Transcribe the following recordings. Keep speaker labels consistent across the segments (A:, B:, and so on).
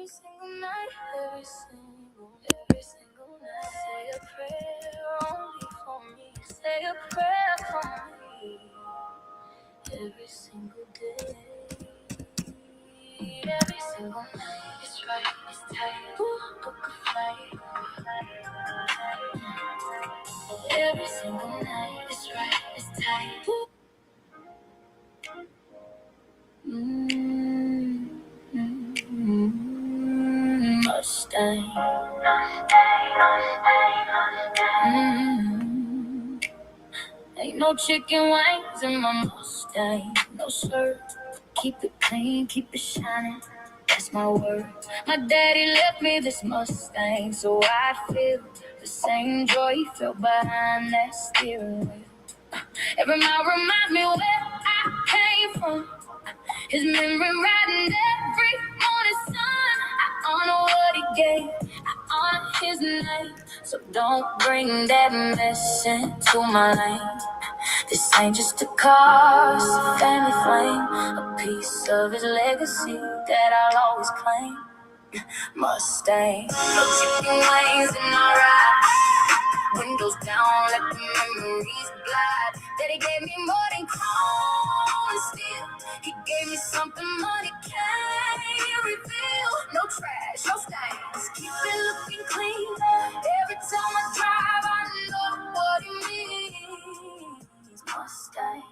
A: single night, every single night. Say a prayer only for me. Say a prayer for me. Every single day, every single night. It's right, it's tight. Ooh, book a flight. Every single night. It's right, it's tight. Ooh. Mustang. Mm. Ain't no chicken wings in my Mustang. No shirt. Keep it clean, keep it shining. That's my word. My daddy left me this Mustang, so I feel the same joy he felt behind that steering wheel. Every mile reminds me where I came from. His memory riding every morning sun. I honor what he gave, I honor his name. So don't bring that mess into my lane. This ain't just a car, it's a family flame. A piece of his legacy that I'll always claim. Mustang, no chicken wings in our ride. Windows down, let the memories glide. Daddy gave me more than chrome and steel. He gave me something money can't reveal. No trash, no stains, keep it looking clean. Every time I drive, I know what it means. Mustang,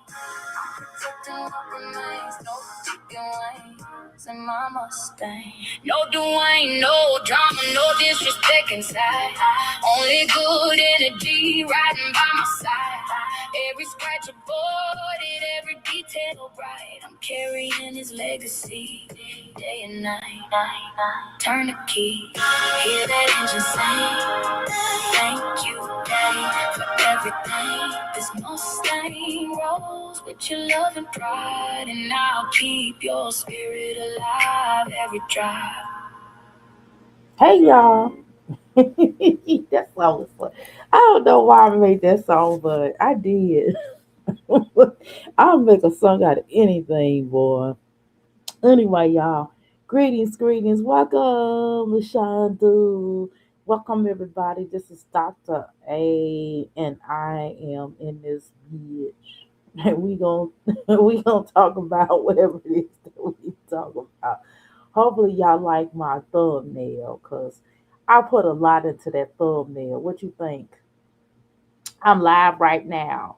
A: protecting what remains. No chicken wings in my Mustang. No Dwayne, no drama, no disrespect inside. Only good energy riding by my side. Every scratch avoided, every detail bright. I'm carrying his legacy day and night. Turn the key, hear that engine sing. Thank you, Daddy, for everything. This Mustang rolls with your love and pride, and I'll keep your spirit alive every drive.
B: Hey y'all. That song was fun. I don't know why I made that song, but I did. I'll make a song out of anything, boy. Anyway, y'all. Greetings. Welcome, LaShonda. Welcome everybody. This is Dr. A and I am in this bitch. And we gonna talk about whatever it is that we talk about. Hopefully y'all like my thumbnail because I put a lot into that thumbnail. What you think? I'm live right now.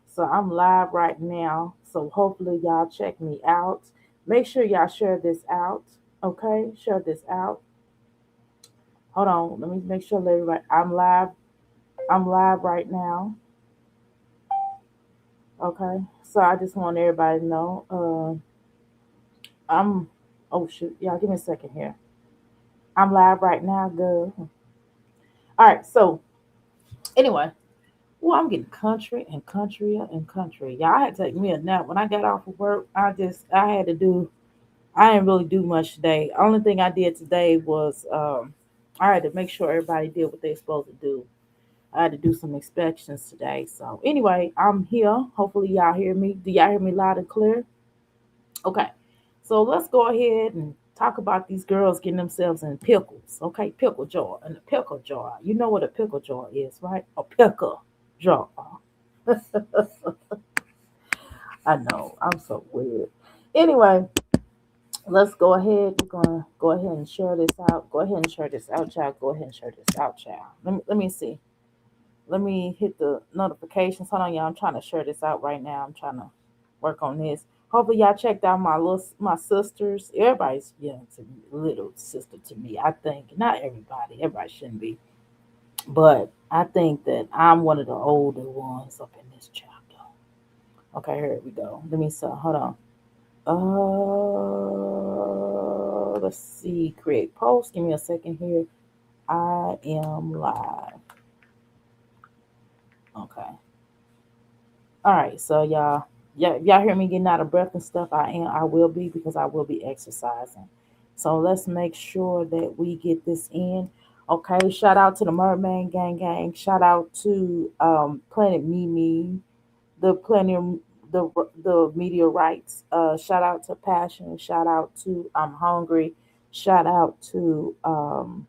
B: So I'm live right now. So hopefully y'all check me out. Make sure y'all share this out. Okay? Share this out. Hold on. Let me make sure everybody I'm live. I'm live right now. Okay. So I just want everybody to know. I'm oh shoot. Y'all give me a second here. I'm live right now, good. All right, so anyway, well, I'm getting country and countryer and country. Y'all, I had to take me a nap. When I got off of work, I had to do, I didn't really do much today. Only thing I did today was I had to make sure everybody did what they're supposed to do. I had to do some inspections today. So anyway, I'm here. Hopefully y'all hear me. Do y'all hear me loud and clear? Okay. So let's go ahead and talk about these girls getting themselves in pickles. Okay, pickle jar. And a pickle jar. You know what a pickle jar is, right? A pickle jar. I know. I'm so weird. Anyway, let's go ahead. We're gonna go ahead and share this out. Go ahead and share this out, child. Go ahead and share this out, child. Let me see. Let me hit the notifications. Hold on, y'all. I'm trying to share this out right now. I'm trying to work on this. Hopefully, y'all checked out my sisters. Everybody's young to me, little sister to me. I think not everybody. Everybody shouldn't be, but I think that I'm one of the older ones up in this chapter. Okay, here we go. Let me see. Hold on. Let's see. Create post. Give me a second here. I am live. Okay. All right, so y'all hear me getting out of breath and stuff. I will be because I will be exercising. So let's make sure that we get this in. Okay, shout out to the Merman Gang. Shout out to Planet Mimi, the Planet the meteorites. Shout out to Passion. Shout out to I'm Hungry. Shout out to am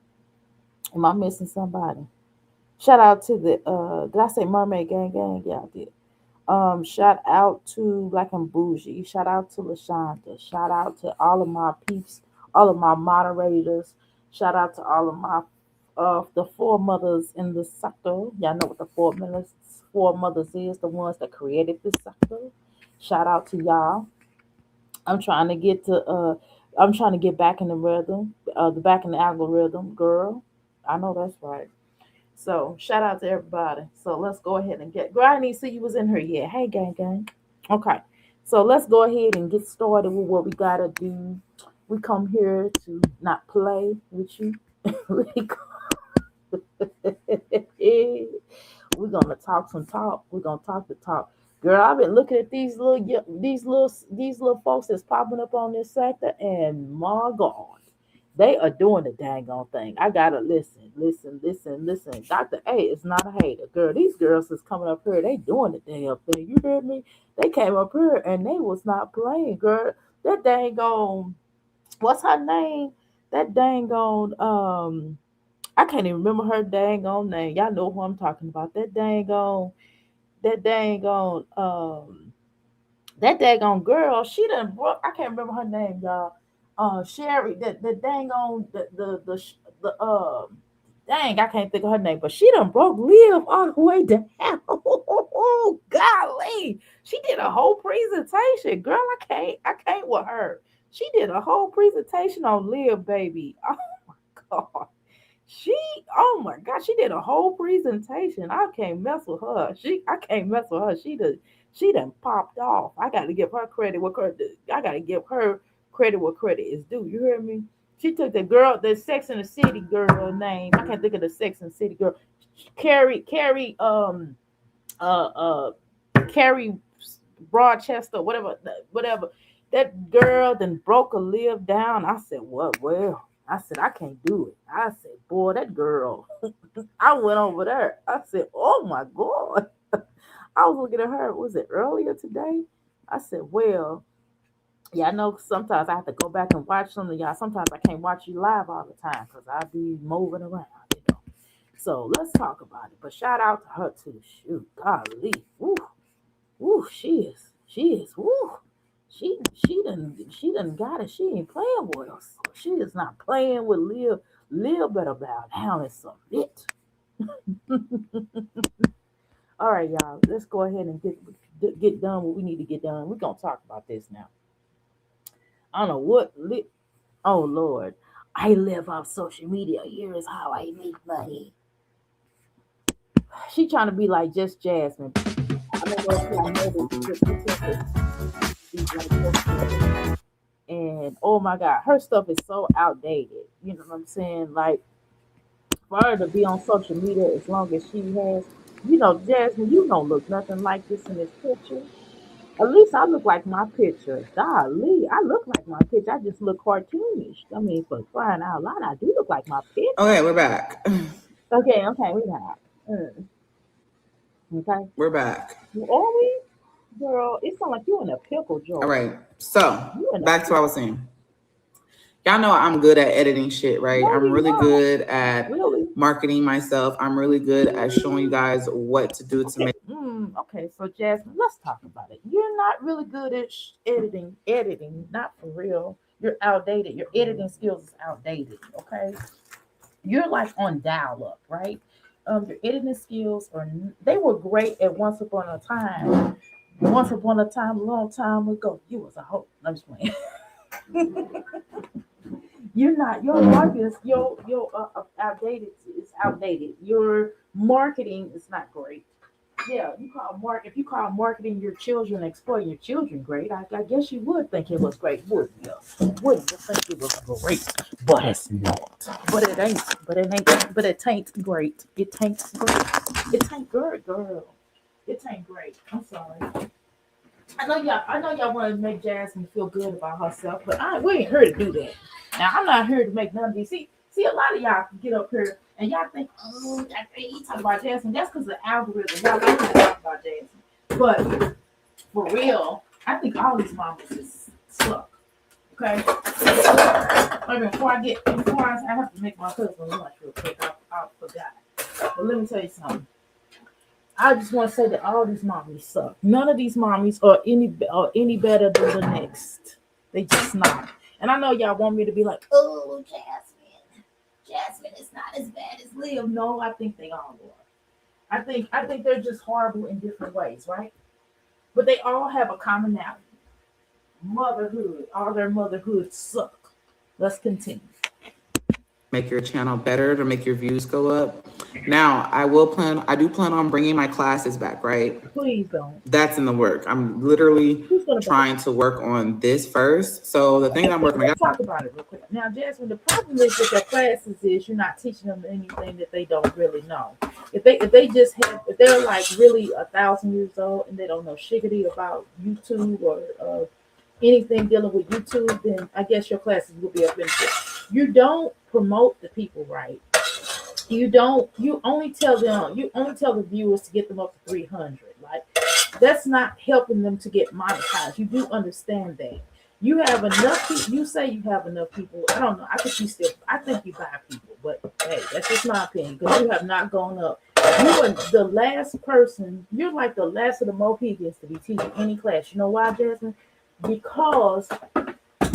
B: I missing somebody? Shout out to the did I say Mermaid Gang Gang? Yeah, I did. Shout out to Black and Bougie. Shout out to LaShonda. Shout out to all of my peeps, all of my moderators. Shout out to all of my the four mothers in the sector. Y'all know what the four mothers is, the ones that created this sector. Shout out to y'all. I'm trying to get to I'm trying to get back in the rhythm, the back in the algorithm, girl. I know that's right. So shout out to everybody. So let's go ahead and get. Girl, I didn't see you was in here yet. Hey, gang, gang. Okay. So let's go ahead and get started with what we gotta do. We come here to not play with you. we We're gonna talk some talk. We're gonna talk the talk. Girl, I've been looking at these little folks that's popping up on this sector, and my God, they are doing the dang on thing. I gotta listen, listen, listen, listen. Dr. A is not a hater. Girl, these girls is coming up here, they doing the damn thing. You heard me? They came up here and they was not playing, girl. That dang on what's her name? That dang on I can't even remember her dang on name. Y'all know who I'm talking about. That dang on that daggone girl, she done broke. I can't remember her name, y'all. Sherry, the dang on dang, I can't think of her name, but she done broke Liv all the way down. Oh, golly, she did a whole presentation, girl. I can't with her. She did a whole presentation on Liv, baby. Oh God. She, oh my God, she did a whole presentation. I can't mess with her. I can't mess with her. She done popped off. I got to give her credit where credit. I got to give her credit where credit is due. You hear me? She took the Sex and the City girl name. I can't think of the Sex and the City girl. Carrie, uh, uh, Carrie Broadchester, whatever. That girl then broke a lip down. I said, what? Well, I said, I can't do it. I said, boy, that girl. I went over there. I said, oh my God. I was looking at her. Was it earlier today? I said, well, yeah, I know sometimes I have to go back and watch some of y'all. Sometimes I can't watch you live all the time because I be moving around. So let's talk about it. But shout out to her too. Shoot, golly. Woo. Woo, she is, woo. She done got it. She ain't playing with us. She is not playing with Lil. Lil better bow down and submit. All right, y'all. Let's go ahead and get done what we need to get done. We're gonna talk about this now. I don't know oh Lord. I live off social media. Here is how I make money. She trying to be like just Jasmine. I don't know if y'all know this like just Jasmine. And oh my God, her stuff is so outdated. You know what I'm saying? Like for her to be on social media as long as she has, Jasmine, you don't look nothing like this in this picture. At least I look like my picture. Golly, I look like my picture. I just look cartoonish. I mean, for crying out loud, I do look like my
A: Okay,
B: picture.
A: we're back.
B: Okay, we got. Okay,
A: We're back.
B: are we, girl? It sounds like you in a pickle,
A: All
B: Joy.
A: right. So
B: You in a
A: back to what I
B: pickle?
A: was saying. Y'all know I'm good at editing shit, right?
B: No,
A: I'm
B: you
A: really
B: not.
A: good at
B: Really?
A: marketing myself. I'm really good at showing you guys what to do to
B: Okay.
A: make.
B: Okay. So Jasmine, let's talk about it. You're not really good at editing. Editing, not for real. You're outdated. Your editing skills is outdated. Okay. You're like on dial up, right? Your editing skills they were great at once upon a time. Once upon a time, a long time ago, you was a hoe. I'm just playing. You're not. Your market is outdated. It's outdated. Your marketing is not great. Yeah, if you call marketing your children, exploiting your children great, I guess you would think it was great, wouldn't you? Wouldn't you think it was great? But it's not. But it ain't. But it ain't great. It ain't great. It ain't good, girl. It ain't great. I'm sorry. I know y'all want to make Jasmine feel good about herself, but we ain't here to do that. Now I'm not here to make none of these. See, a lot of y'all get up here and y'all think, oh, he talk about Jasmine. That's because the algorithm. Y'all like to talk about Jasmine, but For real, I think all these mamas is suck. Okay. Wait a minute, I have to make my husband lunch real quick. I forgot. But let me tell you something. I just want to say that all these mommies suck. None of these mommies are any better than the next. They just not. And I know y'all want me to be like, oh, Jasmine is not as bad as Liv. No, I think they all are. I think they're just horrible in different ways, right? But they all have a commonality. Motherhood. All their motherhood suck. Let's continue.
A: Make your channel better to make your views go up. Now, I do plan on bringing my classes back, right?
B: Please don't.
A: That's in the work. I'm literally
B: Who's gonna
A: trying to work on this first. So the thing that I'm working on,
B: Let's talk about it real quick. Now, Jasmine, the problem is with their classes is you're not teaching them anything that they don't really know. If they're like really 1,000 years old and they don't know shiggity about YouTube or anything dealing with YouTube, then I guess your classes will be a benefit. You don't promote the people right. You only tell the viewers to get them up to 300. Like, that's not helping them to get monetized. You do understand that. You have enough people. You say you have enough people. I don't know. I think you buy people, but hey, that's just my opinion because you have not gone up. You are the last person. You're like the last of the Mohegans to be teaching any class. You know why, Jasmine? Because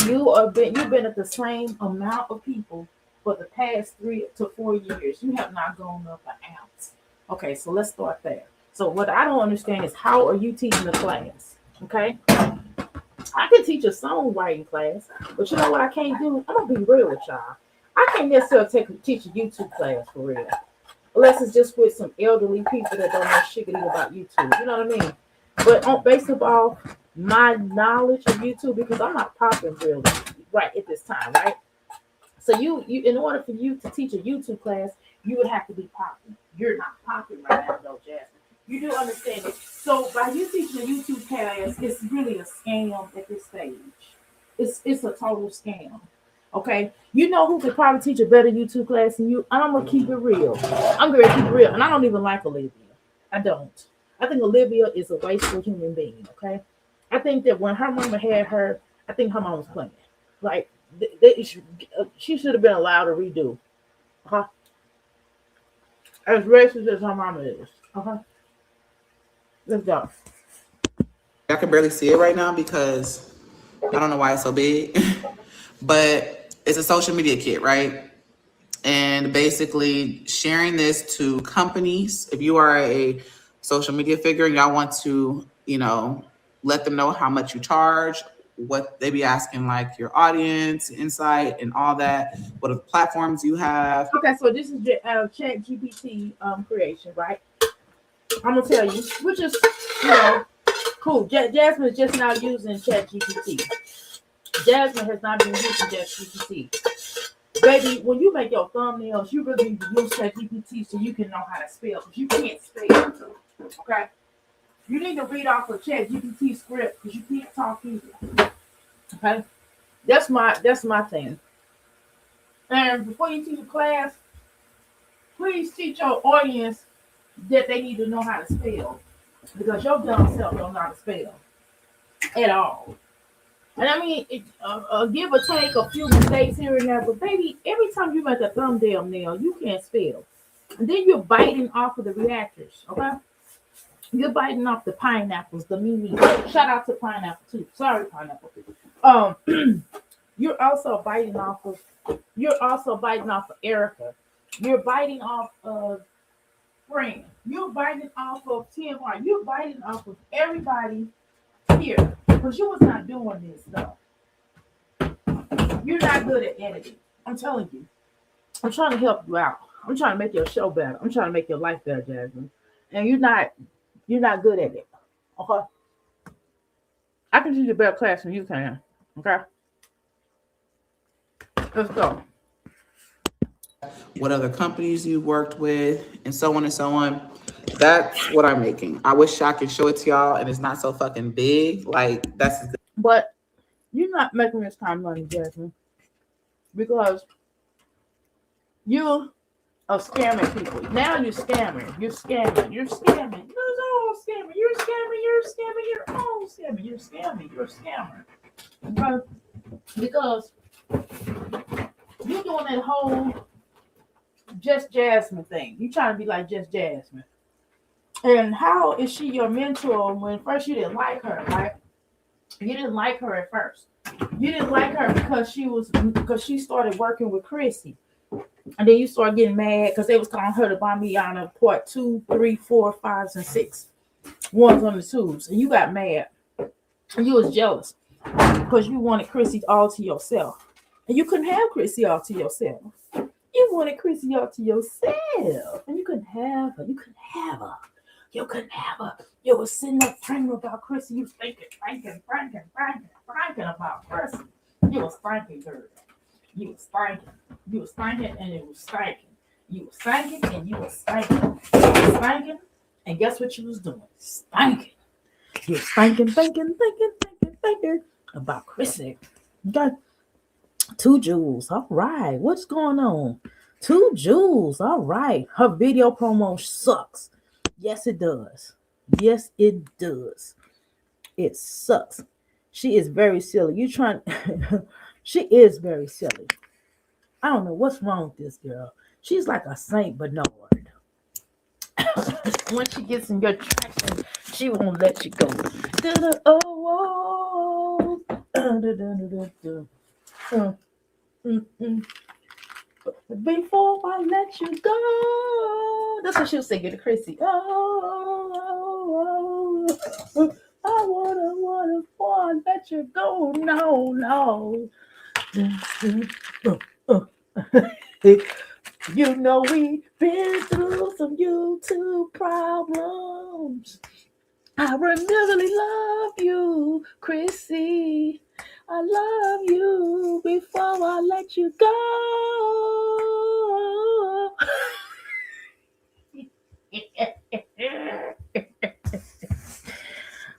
B: you've been at the same amount of people for the past 3 to 4 years. You have not gone up an ounce. Okay, so let's start there. So what I don't understand is how are you teaching the class? Okay, I can teach a songwriting class, but you know what I can't do? I'm gonna be real with y'all. I can't necessarily teach a YouTube class for real, unless it's just with some elderly people that don't know shiggity about YouTube. You know what I mean? But based upon my knowledge of YouTube, because I'm not popping really right at this time, right? So you in order for you to teach a YouTube class, you would have to be popping. You're not popping right now, though, Jasmine. You do understand it. So by you teaching a YouTube class, it's really a scam at this stage. It's a total scam. Okay, you know who could probably teach a better YouTube class than you? I'm gonna keep it real. I'm gonna keep it real, and I don't even like Olivia. I don't. I think Olivia is a wasteful human being. Okay, I think that when her mama had her, I think her mom was playing. Like she should have been allowed to redo. Uh-huh. As racist as her mama is. Uh-huh. Let's go.
A: I can barely see it right now because I don't know why it's so big, but it's a social media kit, right? And basically sharing this to companies. If you are a social media figure and y'all want to, let them know how much you charge, what they be asking, like your audience, insight, and all that, what are the platforms you have.
B: Okay, so this is Chat GPT creation, right? I'm gonna tell you, which is cool. Jasmine is just now using Chat GPT. Jasmine has not been using Chat GPT. Baby, when you make your thumbnails, you really need to use Chat GPT so you can know how to spell, because you can't spell. Okay? You need to read off a Chat GPT script because you can't talk either. Okay? That's my thing. And before you teach a class, please teach your audience that they need to know how to spell. Because your dumb self don't know how to spell at all. And I mean, give or take a few mistakes here and there, but baby, every time you make a thumbnail nail, you can't spell. And then you're biting off of the reactors, okay? You're biting off the pineapples, the mimi. Shout out to pineapple too. Sorry, pineapple. You're also biting off of Erica. You're biting off of Friend. You're biting off of TMR. You're biting off of everybody here. Because you was not doing this stuff. You're not good at editing. I'm telling you. I'm trying to help you out. I'm trying to make your show better. I'm trying to make your life better, Jasmine. And you're not good at it. Okay? I can teach a better class than you can. Okay? Let's go.
A: What other companies you worked with, and so on and so on. That's what I'm making. I wish I could show it to y'all, and it's not so fucking big. Like,
B: But you're not making this kind of money, Jasmine, because you of scamming people. Now you're scamming. You're scamming. You're scamming. You're all scamming. You're scamming. You're scamming. You're all scamming. You're scamming. You're a scammer. Okay? Because you're doing that whole Just Jasmine thing. You trying to be like Just Jasmine. And how is she your mentor when first you didn't like her, right? You didn't like her at first. You didn't like her because she started working with Chrissy. And then you started getting mad because they was calling her to buy me on a part 2, 3, 4, 5, and 6. Ones on the twos. And you got mad. And you was jealous because you wanted Chrissy all to yourself. And you couldn't have Chrissy all to yourself. You wanted Chrissy all to yourself. And you couldn't have her. You couldn't have her. You couldn't have her. You was sitting up praying about Chrissy. You was thinking about Chrissy. You was thinking, girl. You was thinking. You was thinking and it was stinking. You was thinking and you was stinking. You was thinking and guess what you was doing? Stinking. You was thinking about Chrissy. Okay. 2 Jewels. All right. What's going on? 2 Jewels. All right. Her video promo sucks. Yes, it does. Yes, it does. It sucks. She is very silly. You trying she is very silly. I don't know what's wrong with this girl. She's like a Saint Bernard. When she gets in your traction, she won't let you go. Before I let you go. That's what she was singing to Chrissy. Oh, I wanna let you go. No. You know we've been through some YouTube problems. I really love you, Chrissy. I love you before I let you go.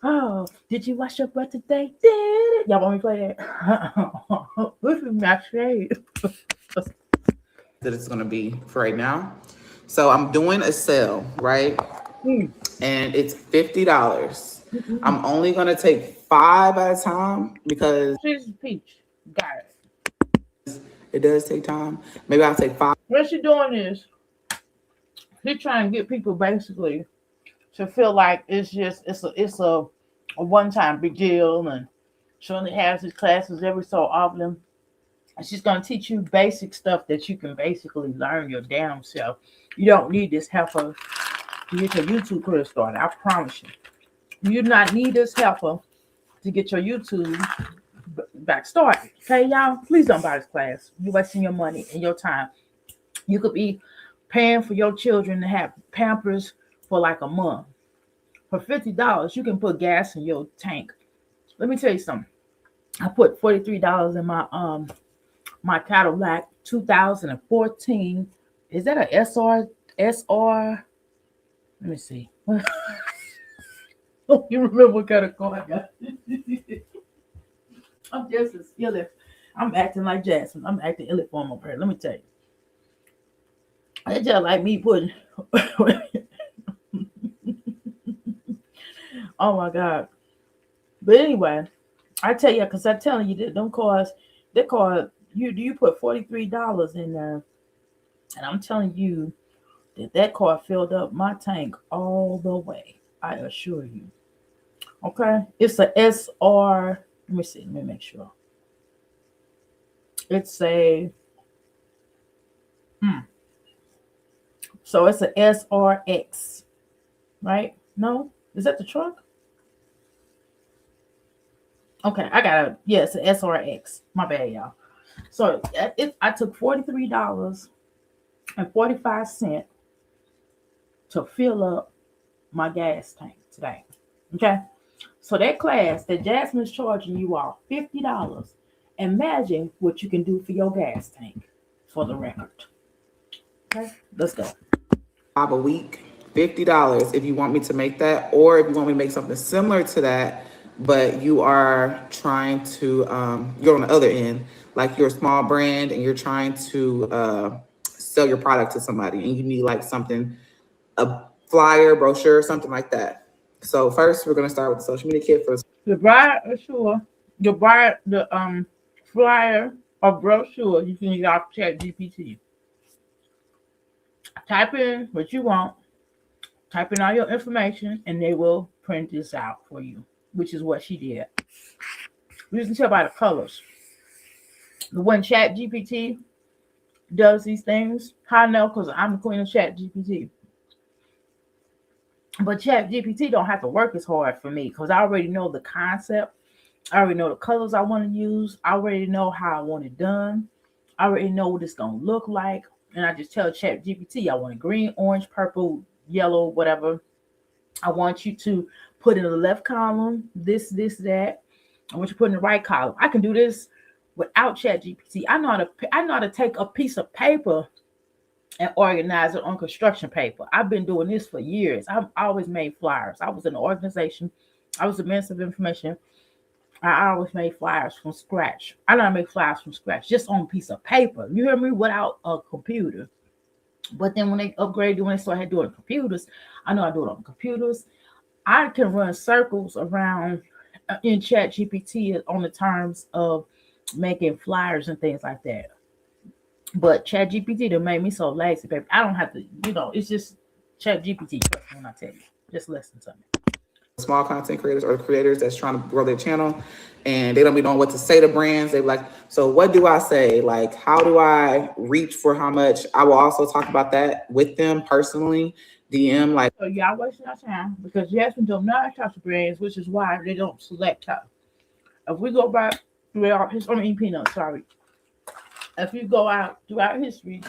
B: Oh, did you wash your butt today? Did it? Y'all want me to play that? This is my shade.
A: That it's going to be for right now. So I'm doing a sale, right? And it's $50. I'm only going to take 5 at a time because
B: She's peach. Got it.
A: it does take time. Maybe I'll take 5.
B: What she doing is she's trying to get people basically to feel like it's a one-time big deal, and she only has these classes every so often. And she's gonna teach you basic stuff that you can basically learn your damn self. You don't need this helper to get your YouTube career started. I promise you. You do not need this helper to get your YouTube back started. Okay, y'all? Please don't buy this class. You're wasting your money and your time. You could be paying for your children to have Pampers for like a month. For $50, you can put gas in your tank. Let me tell you something. I put $43 in my Cadillac 2014. Is that a SR? Let me see. Oh, you remember what kind of car I got? I'm just as ill. I'm acting like Jasmine. I'm acting ill for my prayer. Let me tell you. It's just like me putting. Oh my God. But anyway, I tell you, because I'm telling you that them cars, you put $43 in there. And I'm telling you that car filled up my tank all the way. I assure you. Okay? It's a SR. Let me see. Let me make sure. It's a So it's a SRX, right? No? Is that the truck? Okay, I got it. Yeah, it's an SRX. My bad, y'all. So I took $43.45 to fill up my gas tank today. Okay? So that class that Jasmine's charging you all $50. Imagine what you can do for your gas tank, for the record. Okay, let's go.
A: A week, $50 if you want me to make that, or if you want me to make something similar to that, but you are trying to you're on the other end, like you're a small brand and you're trying to sell your product to somebody and you need like something, a flyer, brochure, something like that. So first, we're gonna start with the social media kit for
B: To buy a sure, to buy the flyer or brochure, you can use our Chat GPT. Type in what you want, type in all your information, and they will print this out for you, which is what she did. You can tell by the colors. When Chat GPT does these things, how I know? Because I'm the queen of Chat GPT. But Chat GPT don't have to work as hard for me because I already know the concept. I already know the colors I want to use. I already know how I want it done. I already know what it's gonna look like. And I just tell Chat GPT, I want it green, orange, purple, yellow, whatever. I want you to put in the left column this, that. I want you to put in the right column. I can do this without Chat GPT. I know how to take a piece of paper and organize it on construction paper. I've been doing this for years. I've always made flyers. I was in an organization. I was a minister of information. I always made flyers from scratch. I know how to make flyers from scratch, just on a piece of paper. You hear me? Without a computer. But then when they upgraded, when they started doing computers, I know I do it on computers. I can run circles around in Chat GPT on the terms of making flyers and things like that. But Chat GPT that made me so lazy, baby. I don't have to, it's just Chat GPT. When I tell you, just listen to me.
A: small content creators or creators that's trying to grow their channel and they don't be knowing what to say to brands. They're like, so what do I say? Like, how do I reach for how much? I will also talk about that with them personally. DM like,
B: so y'all wasting your time because Jasmine does not talk to brands, which is why they don't select her. If we go back throughout history, Peanut, sorry. If you go out throughout history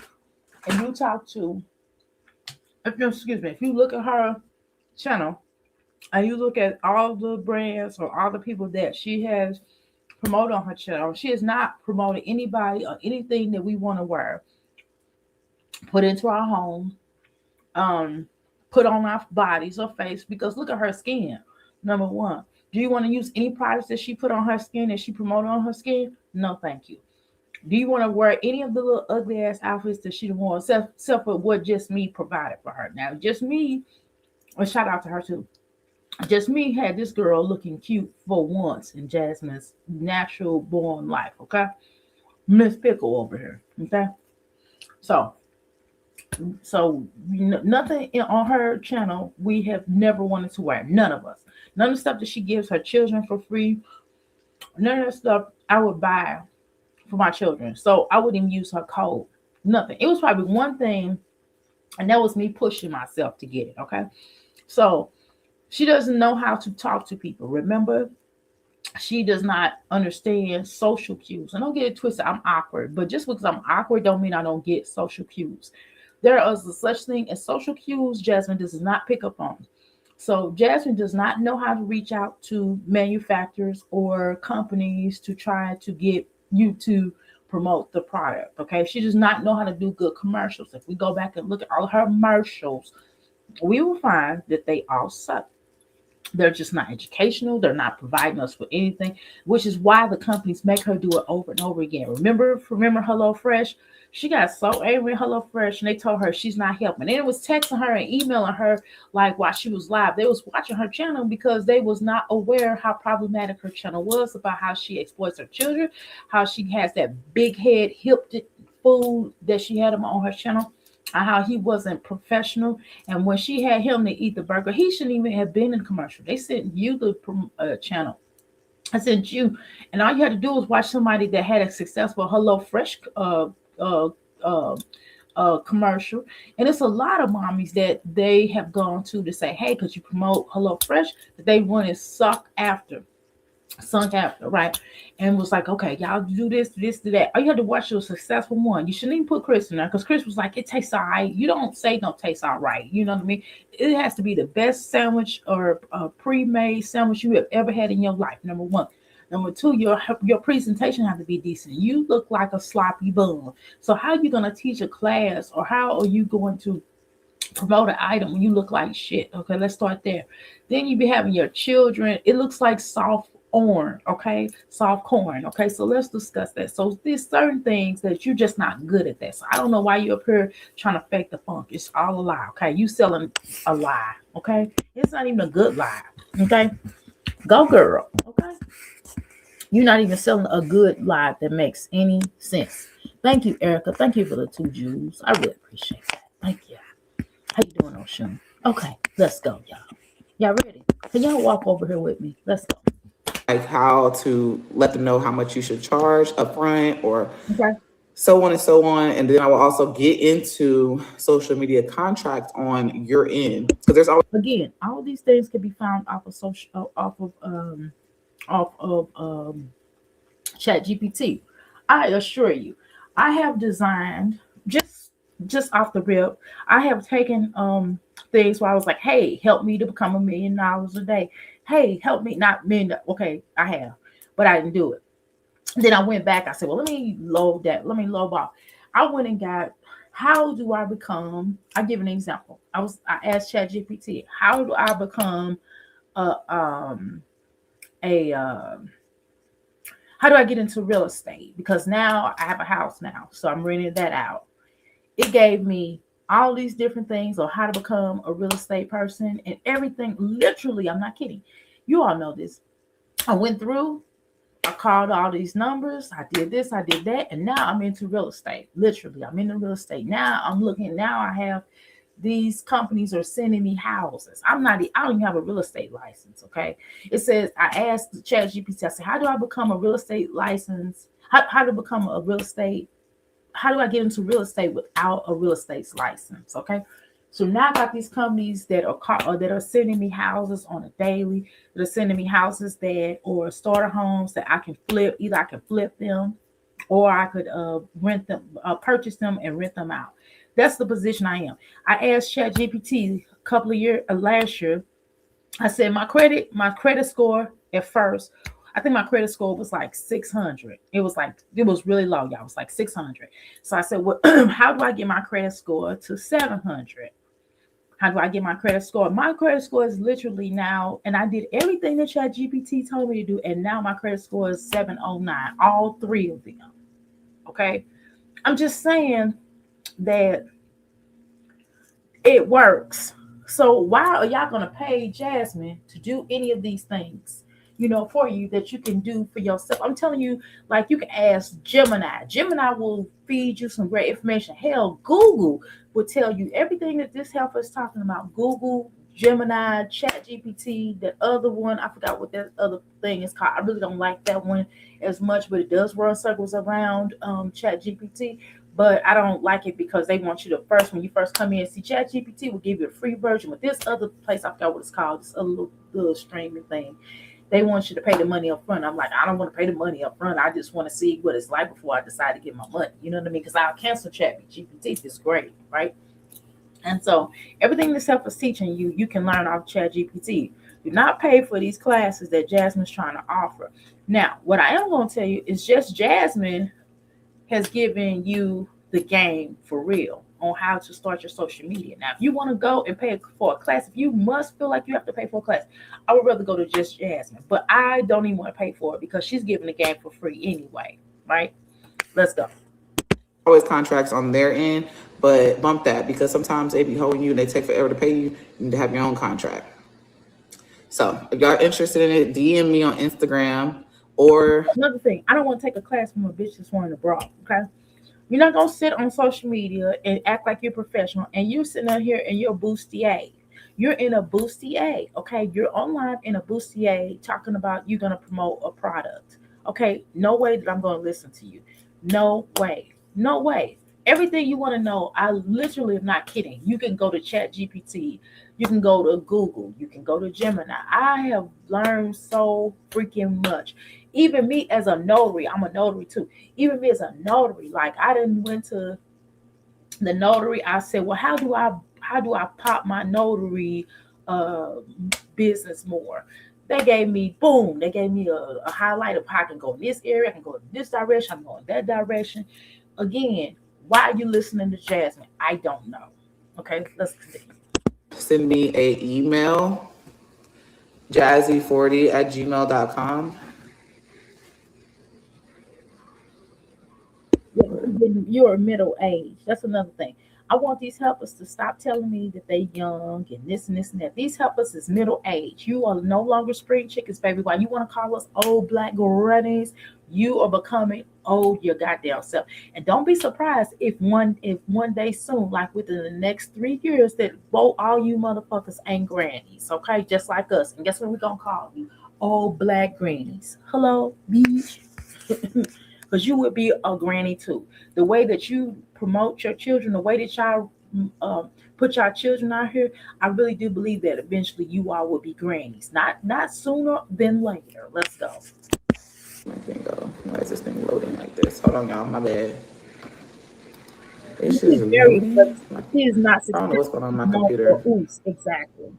B: and you talk to, if you look at her channel and you look at all the brands or all the people that she has promoted on her channel, she has not promoted anybody or anything that we want to wear, put into our home, put on our bodies or face, because look at her skin. Number one, do you want to use any products that she put on her skin that she promoted on her skin? No, thank you. Do you want to wear any of the little ugly ass outfits that she wore, except for what Just Me provided for her? Now, Just Me, a shout out to her too. Just Me had this girl looking cute for once in Jasmine's natural born life, okay? Miss Pickle over here, okay? So nothing on her channel we have never wanted to wear. None of us. None of the stuff that she gives her children for free. None of that stuff I would buy for my children. So I wouldn't even use her code. Nothing. It was probably one thing, and that was me pushing myself to get it, okay? So she doesn't know how to talk to people. Remember, she does not understand social cues. And don't get it twisted, I'm awkward. But just because I'm awkward don't mean I don't get social cues. There is such thing as social cues Jasmine does not pick up on. So Jasmine does not know how to reach out to manufacturers or companies to try to get you to promote the product. Okay. She does not know how to do good commercials. If we go back and look at all her commercials, we will find that they all suck. They're just not educational. They're not providing us with anything, which is why the companies make her do it over and over again. Remember HelloFresh? She got so angry at HelloFresh and they told her she's not helping. And it was texting her and emailing her like while she was live. They was watching her channel because they was not aware how problematic her channel was, about how she exploits her children, how she has that big head hip food that she had on her channel, and how he wasn't professional. And when she had him to eat the burger, he shouldn't even have been in commercial. They sent you the channel. I sent you, and all you had to do was watch somebody that had a successful HelloFresh commercial. And it's a lot of mommies that they have gone to say, hey, could you promote HelloFresh? That they want to sunk after, right? And was like, okay, y'all do this, do that. All you had to watch your successful one. You shouldn't even put Chris in there because Chris was like, it tastes all right. You don't say don't taste all right. You know what I mean? It has to be the best sandwich or pre-made sandwich you have ever had in your life. Number one. Number two, your presentation has to be decent. You look like a sloppy bum. So how are you going to teach a class, or how are you going to promote an item when you look like shit? Okay, let's start there. Then you be having your children. It looks like soft corn, okay? Soft corn, okay? So let's discuss that. So there's certain things that you're just not good at that. So I don't know why you're up here trying to fake the funk. It's all a lie, okay? You selling a lie, okay? It's not even a good lie, okay? Go girl, okay? You're not even selling a good lie that makes any sense. Thank you, Erica. Thank you for the 2 jewels. I really appreciate that. Thank you. How you doing, Ocean? Okay, let's go, y'all. Y'all ready? Can y'all walk over here with me? Let's go.
A: like how to let them know how much you should charge upfront or
B: Okay.
A: so on and so on. And then I will also get into social media contracts on your end because there's always
B: Again, all these things can be found off of Chat GPT. I assure you, I have designed just off the rip. I have taken things where I was like, hey, help me to become $1 million a day. Hey, help me not million. Okay, I have, but I didn't do it. Then I went back. I said, well, let me load that. Let me load off. I went and got how do I become? I give an example. I asked ChatGPT, how do I become a a how do I get into real estate? Because now I have a house now, so I'm renting that out. It gave me all these different things on how to become a real estate person and everything. Literally, I'm not kidding. You all know this. I went through, I called all these numbers, I did this, I did that, and now I'm into real estate. Literally, I'm into real estate. Now I'm looking, now I have these companies are sending me houses. I don't even have a real estate license. Okay. It says I asked the Chat GPT, I said, how do I become a real estate license? How to become a real estate? How do I get into real estate without a real estate license? Okay. So now I got these companies that are sending me houses on a daily, that are sending me houses that or starter homes that I can flip. Either I can flip them or I could rent them, purchase them and rent them out. That's the position I am. I asked ChatGPT a couple of years last year. I said my credit score at first. I think my credit score was like 600. It was really low, y'all. It was like 600. So I said, well, how do I get my credit score to 700? How do I get my credit score? My credit score is literally now, and I did everything that ChatGPT told me to do, and now my credit score is 709. All three of them. Okay, I'm just saying that it works. So why are y'all gonna pay Jasmine to do any of these things, for you that you can do for yourself? I'm telling you, like you can ask Gemini. Gemini will feed you some great information. Hell, Google will tell you everything that this helper is talking about. Google, Gemini, Chat GPT, the other one, I forgot what that other thing is called. I really don't like that one as much, but it does run circles around Chat GPT, but I don't like it because they want you to first, when you first come in, see ChatGPT will give you a free version. With this other place, I forgot what it's called, this other little streaming thing, they want you to pay the money up front. I'm like, I don't want to pay the money up front. I just want to see what it's like before I decide to get my money. You know what I mean? Because I'll cancel ChatGPT. It's great, right? And so everything this help is teaching you, you can learn off ChatGPT. Do not pay for these classes that Jasmine's trying to offer. Now, what I am going to tell you is just Jasmine has given you the game for real on how to start your social media. Now, if you want to go and pay for a class, if you must feel like you have to pay for a class, I would rather go to just Jasmine. But I don't even want to pay for it because she's giving the game for free anyway, right? Let's go.
A: always contracts on their end, but bump that because sometimes they be holding you and they take forever to pay you. You need to have your own contract. So if y'all interested in it, DM me on Instagram or
B: Another thing, I don't want to take a class from a bitch that's wearing a bra. Okay, you're not gonna sit on social media and act like you're professional, and you're sitting out here and you're a bustier. You're in a bustier, okay? You're online in a bustier talking about you're gonna promote a product. Okay, no way that I'm gonna listen to you. No way. No way. Everything you want to know, I literally am not kidding. You can go to Chat GPT, you can go to Google, you can go to Gemini. I have learned so freaking much. Even me as a notary, I'm a notary too. Even me as a notary, like I didn't went to the notary. I said, well, how do I pop my notary uh business more? They gave me boom. They gave me a highlight of how I can go in this area. I can go in this direction. I'm going that direction. Again, why are you listening to Jasmine? I don't know. Okay, let's continue.
A: send me a email Jazzy40 at gmail.com.
B: Yeah, you're middle age. That's another thing. I want these helpers to stop telling me that they young and this and this and that. These helpers is middle age. You are no longer spring chickens, baby. Why you want to call us old black grannies? You are becoming old your goddamn self. And don't be surprised if one day soon, like within the next 3 years, that both all you motherfuckers ain't grannies, okay? Just like us. And guess what we're gonna call you? Old black grannies. Hello, bitch. Because you would be a granny too. The way that you promote your children, the way that y'all put your children out here, I really do believe that eventually you all will be grannies. Not sooner than later. Let's go.
A: My thing go. Why is this thing loading like this? Hold on, y'all. My bad.
B: This
A: It's
B: is
A: just
B: very, but
A: loading.
B: he is not
A: I don't know what's
B: successful
A: going on with my
B: no or
A: computer.
B: oops, exactly.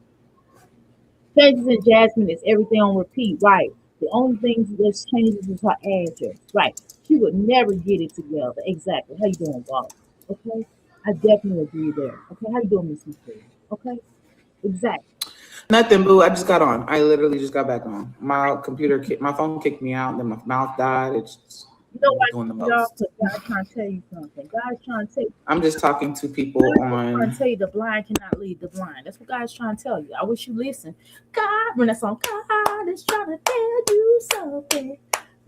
B: Changes in Jasmine is everything on repeat, right? The only thing that's changes is her address, right? She would never get it together. Exactly. How you doing, Bob? Okay, I definitely agree there. Okay, how you doing, Miss McCool? Okay, exactly.
A: Nothing, boo. I just got on. I literally just got back on. My phone kicked me out. Then my mouth died. It's
B: You know why,
A: doing the
B: y'all?
A: most.
B: Because God's trying to tell you something. God's trying to tell you.
A: I'm just talking to people
B: God is trying to
A: on.
B: tell you the blind cannot lead the blind. That's what God's trying to tell you. I wish you listen. God, when that song, God is trying to tell you something.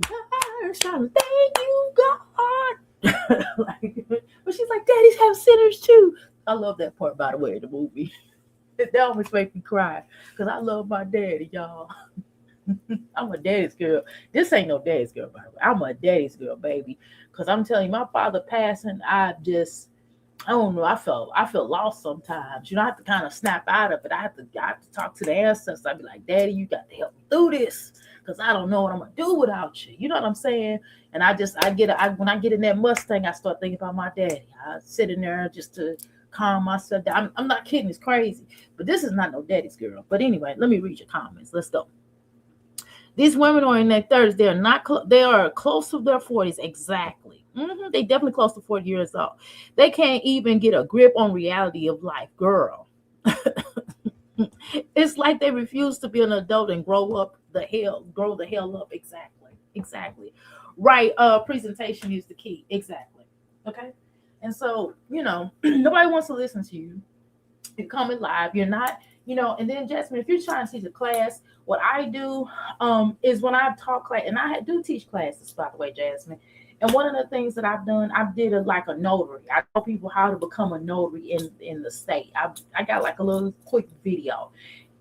B: God is trying to tell you, God. Like, but she's like, daddies have sinners too. I love that part, by the way, in the movie. That always makes me cry because I love my daddy, y'all. I'm a daddy's girl. This ain't no daddy's girl, by the way. I'm a daddy's girl, baby. Because I'm telling you, my father passing, I don't know. I felt lost sometimes. You know, I have to kind of snap out of it. I have to talk to the ancestors. I'd be like, Daddy, you got to help me through this because I don't know what I'm gonna do without you. You know what I'm saying? And when I get in that Mustang, I start thinking about my daddy. I sit in there just to calm myself down. I'm not kidding. It's crazy, but this is not no daddy's girl. But anyway, let me read your comments. Let's go. These women are in their 30s. They are not. They are close to their 40s. Exactly. They definitely close to 40 years old. They can't even get a grip on reality of life, girl. It's like they refuse to be an adult and grow the hell up. Exactly. Exactly. Right. Presentation is the key. Exactly. Okay. And so, nobody wants to listen to you. You're coming live. You're not, and then Jasmine, if you're trying to teach a class, what I do is when I talk class, and do teach classes, by the way, Jasmine. And one of the things that I've done, I did like a notary. I tell people how to become a notary in the state. I got like a little quick video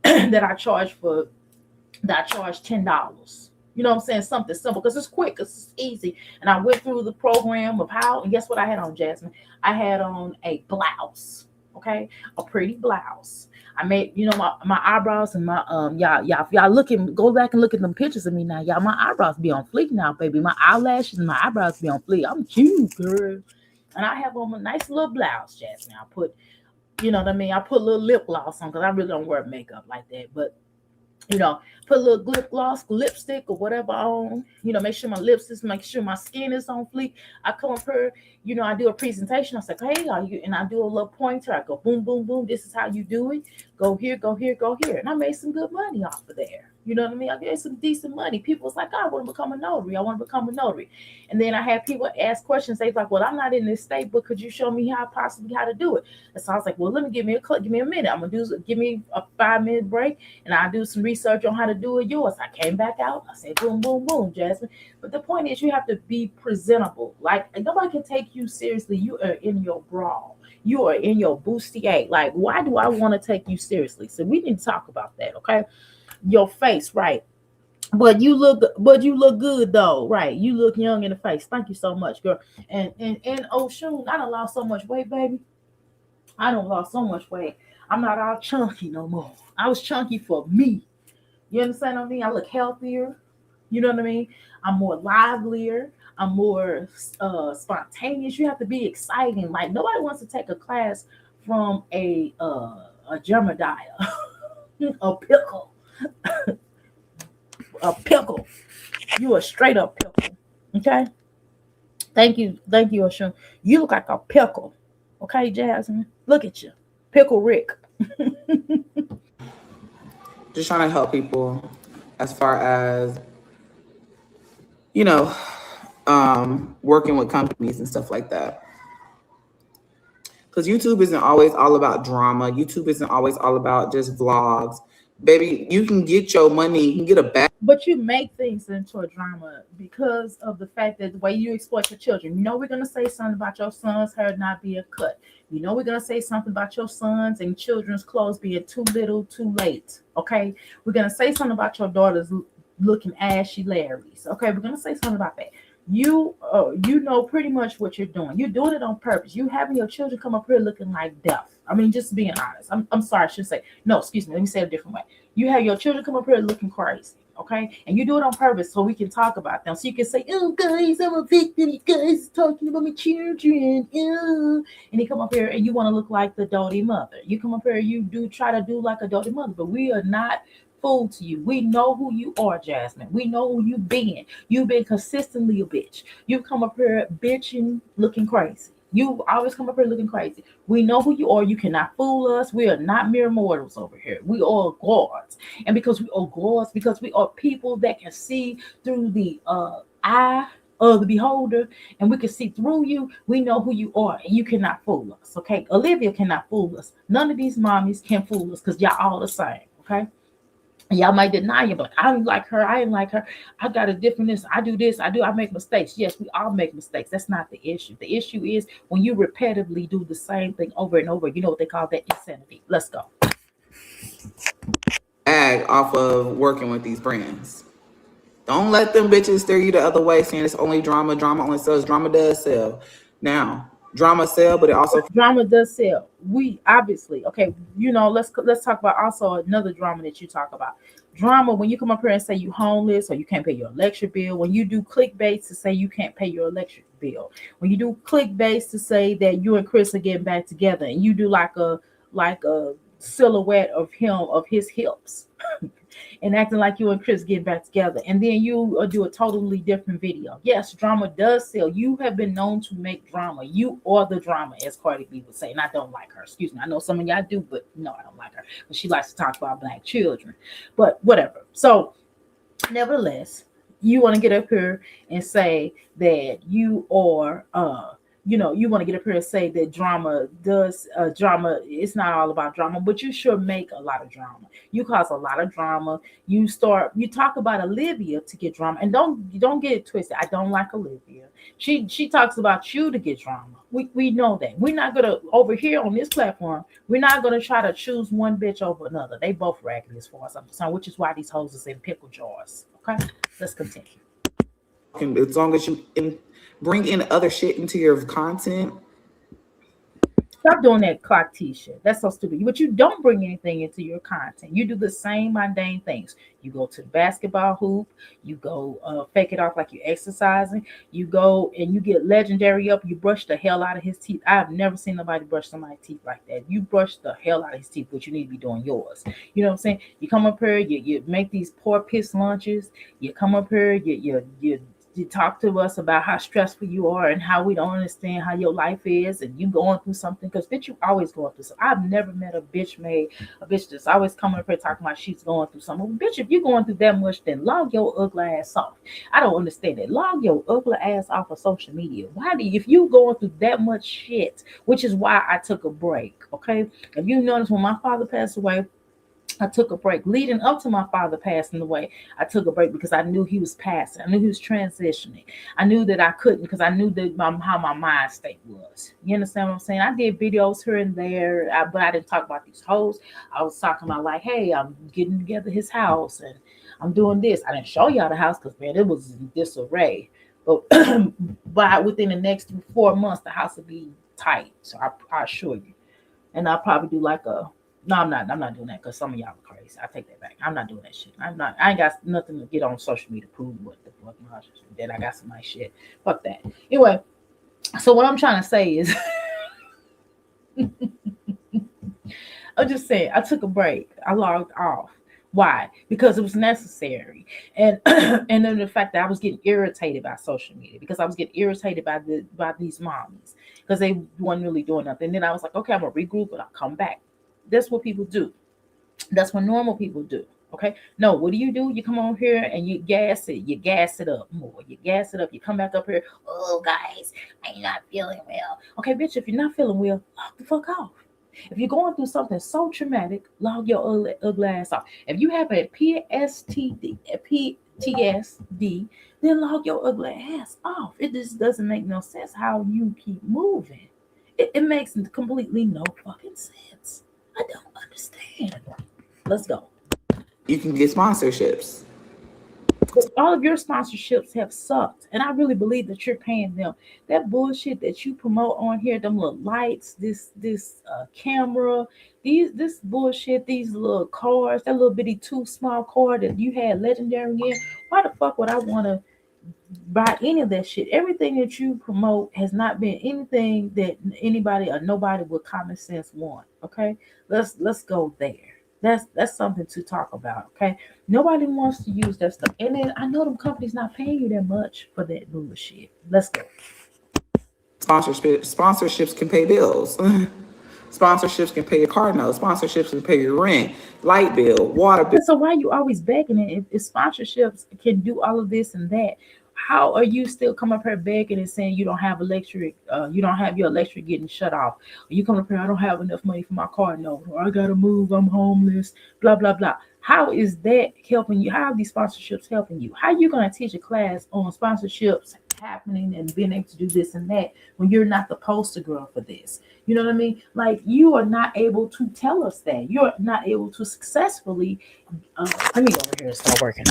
B: that I charge $10. You know what I'm saying? Something simple because it's quick, it's easy. And I went through the program of how, and guess what I had on, Jasmine? I had on a blouse, okay, a pretty blouse. I made, my eyebrows and my y'all if y'all looking, go back and look at them pictures of me now, y'all. My eyebrows be on fleek now, baby. My eyelashes and my eyebrows be on fleek. I'm cute, girl. And I have on a nice little blouse, Jasmine. I put, you know what I mean? I put a little lip gloss on because I really don't wear makeup like that, but put a little lip gloss, lipstick, or whatever on. Make sure my lips is, make sure my skin is on fleek. I come up here, I do a presentation. I say, hey, are you? And I do a little pointer. I go, boom, boom, boom. This is how you do it. Go here, go here, go here. And I made some good money off of there. You know what I mean? I made some decent money. People was like, I want to become a notary. I want to become a notary. And then I had people ask questions. They was like, well, I'm not in this state, but could you show me how to do it? And so I was like, well, let me give me a minute. I'm gonna give me a 5 minute break and I do some research on how to do it yours. I came back out. I said, boom, boom, boom, Jasmine. But the point is, you have to be presentable. Like nobody can take you seriously. You are in your bra. You are in your bustier. Like, why do I want to take you seriously? So we need to talk about that, okay? Your face, right? But you look good though, right? You look young in the face. Thank you so much, girl. And oh shoot, I done lost so much weight, baby. I done lost so much weight. I'm not all chunky no more. I was chunky for me. You understand what I mean? I look healthier. You know what I mean? I'm more livelier. I'm more spontaneous. You have to be exciting. Like nobody wants to take a class from a Jeremiah, a pickle, a pickle. You a straight up pickle. Okay. Thank you, Oshun. You look like a pickle. Okay, Jasmine. Look at you, pickle Rick.
A: Just trying to help people as far as, you know, working with companies and stuff like that. Because YouTube isn't always all about drama. YouTube isn't always all about just vlogs. Baby, you can get your money, you can get a bag.
B: But you make things into a drama because of the fact that the way you exploit your children. You know we're gonna say something about your son's hair not being cut. You know we're gonna say something about your sons and children's clothes being too little, too late. Okay, we're gonna say something about your daughters looking ashy Larrys. Okay, we're gonna say something about that. You know pretty much what you're doing. You're doing it on purpose. You having your children come up here looking like death. I mean, just being honest. I'm sorry, I should say no. Excuse me. Let me say it a different way. You have your children come up here looking crazy, okay? And you do it on purpose so we can talk about them. So you can say, oh, guys, I'm a victim. You guys talking about my children. And they come up here and you want to look like the doty mother. You come up here, you do try to do like a doty mother, but we are not fool to you. We know who you are, Jasmine. We know who you've been. You've been consistently a bitch. You come up here bitching, looking crazy. You always come up here looking crazy. We know who you are. You cannot fool us. We are not mere mortals over here. We are gods. And because we are gods, because we are people that can see through the eye of the beholder, and we can see through you, we know who you are, and you cannot fool us. Okay. Olivia cannot fool us. None of these mommies can fool us because y'all all the same. Okay. Y'all might deny you, but I don't like her. I ain't like her. I got a different this. I do this. I make mistakes. Yes, we all make mistakes. That's not the issue. The issue is when you repetitively do the same thing over and over. You know what they call that? Insanity. Let's go.
A: Bag off of working with these brands. Don't let them bitches steer you the other way saying it's only drama. Drama only sells. Drama does sell. Now, drama sell, but it also
B: Drama does sell. We obviously okay. Let's talk about also another drama that you talk about. Drama when you come up here and say you homeless or you can't pay your electric bill. When you do clickbait to say you can't pay your electric bill. When you do clickbait to say that you and Chris are getting back together, and you do like a silhouette of his hips and acting like you and Chris get back together, and then you do a totally different video. Yes, drama does sell. You have been known to make drama. You are the drama, as Cardi B would say. And I don't like her. Excuse me. I know some of y'all do, but no, I don't like her. But she likes to talk about black children. But whatever. So, nevertheless, you want to get up here and say that you are you want to get up here and say that drama, it's not all about drama, but you sure make a lot of drama. You cause a lot of drama. You talk about Olivia to get drama, and don't get it twisted. I don't like Olivia. She talks about you to get drama. We know that. We're not gonna over here on this platform, we're not gonna try to choose one bitch over another. They both raggedy as far as I'm concerned, which is why these hoes is in pickle jars. Okay, let's continue.
A: as long as you bring in other shit into your content.
B: Stop doing that clock T shit. That's so stupid. But you don't bring anything into your content. You do the same mundane things. You go to the basketball hoop. You go fake it off like you're exercising. You go and you get legendary up. You brush the hell out of his teeth. I've never seen nobody brush somebody's teeth like that. You brush the hell out of his teeth, but you need to be doing yours. You know what I'm saying? You come up here. You make these poor piss lunches. You come up here. You talk to us about how stressful you are and how we don't understand how your life is and you going through something because bitch you always going through something. I've never met a bitch that's always coming up here talking about she's going through something. Well, bitch, if you're going through that much, then log your ugly ass off. I don't understand it. Log your ugly ass off of social media. Why do you, if you going through that much shit, which is why I took a break, okay? If you notice when my father passed away, I took a break. Leading up to my father passing away, I took a break because I knew he was passing. I knew he was transitioning. I knew that I couldn't because I knew that how my mind state was. You understand what I'm saying? I did videos here and there, but I didn't talk about these hoes. I was talking about like, hey, I'm getting together his house and I'm doing this. I didn't show y'all the house because man, it was in disarray. But but within the next 4 months, the house will be tight. So I assure you. And I'll probably do like a no, I'm not. I'm not doing that because some of y'all are crazy. I take that back. I'm not doing that shit. I'm not. I ain't got nothing to get on social media to prove what the fuck my that I got some nice shit. Fuck that. Anyway, so what I'm trying to say is, I'm just saying I took a break. I logged off. Why? Because it was necessary, and and then the fact that I was getting irritated by social media because I was getting irritated by these moms because they weren't really doing nothing. And then I was like, okay, I'm gonna regroup and I'll come back. That's what people do. That's what normal people do. Okay. No, what do? You come on here and you gas it up more. You gas it up. You come back up here. Oh, guys, I'm not feeling well. Okay, bitch, if you're not feeling well, log the fuck off. If you're going through something so traumatic, log your ugly ass off. If you have a PTSD, then log your ugly ass off. It just doesn't make no sense how you keep moving. It makes completely no fucking sense. I don't understand. Let's go.
A: You can get sponsorships.
B: All of your sponsorships have sucked, and I really believe that you're paying them. That bullshit that you promote on here, them little lights, this camera, this bullshit, these little cars, that little bitty too small car that you had legendary in. Why the fuck would I want to buy any of that shit? Everything that you promote has not been anything that anybody or nobody with common sense want. Okay, let's go there. That's something to talk about. Okay, nobody wants to use that stuff, and then I know them companies not paying you that much for that bullshit. Let's go.
A: Sponsorships can pay bills. Sponsorships can pay your car note. Sponsorships can pay your rent, light bill, water bill.
B: So why you always begging it? If sponsorships can do all of this and that, how are you still come up here begging and saying you don't have electric, you don't have your electric getting shut off? Or you come up here, I don't have enough money for my car note, or I gotta move, I'm homeless, blah blah blah. How is that helping you? How are these sponsorships helping you? How are you gonna teach a class on sponsorships happening and being able to do this and that when you're not the poster girl for this? You know what I mean? Like you are not able to tell us that. You're not able to successfully. Let me go over here and start working.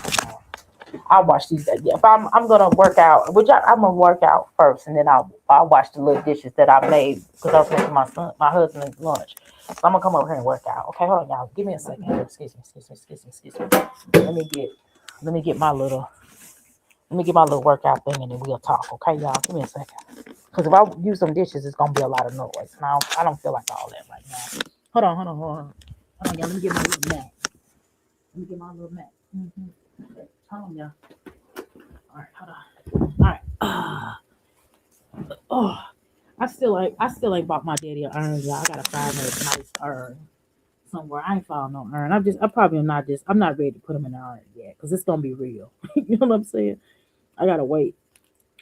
B: I'll watch these. Yeah, if I'm gonna work out, I'm gonna work out first, and then I'll watch the little dishes that I made because I was making my husband's lunch. So I'm gonna come over here and work out. Okay, hold on, y'all. Give me a second. Excuse me. Let me get my little workout thing, and then we'll talk. Okay, y'all. Give me a second. Because if I use some dishes, it's gonna be a lot of noise. And I don't feel like all that right now. Hold on. Hold on, y'all. Let me get my little mat. Okay. Hold on, y'all. All right, hold on. All right. Oh, I still ain't bought my daddy an urn, y'all. I gotta find a nice urn somewhere. I ain't found no urn. I'm not ready to put him in the urn yet because it's gonna be real. You know what I'm saying? I gotta wait.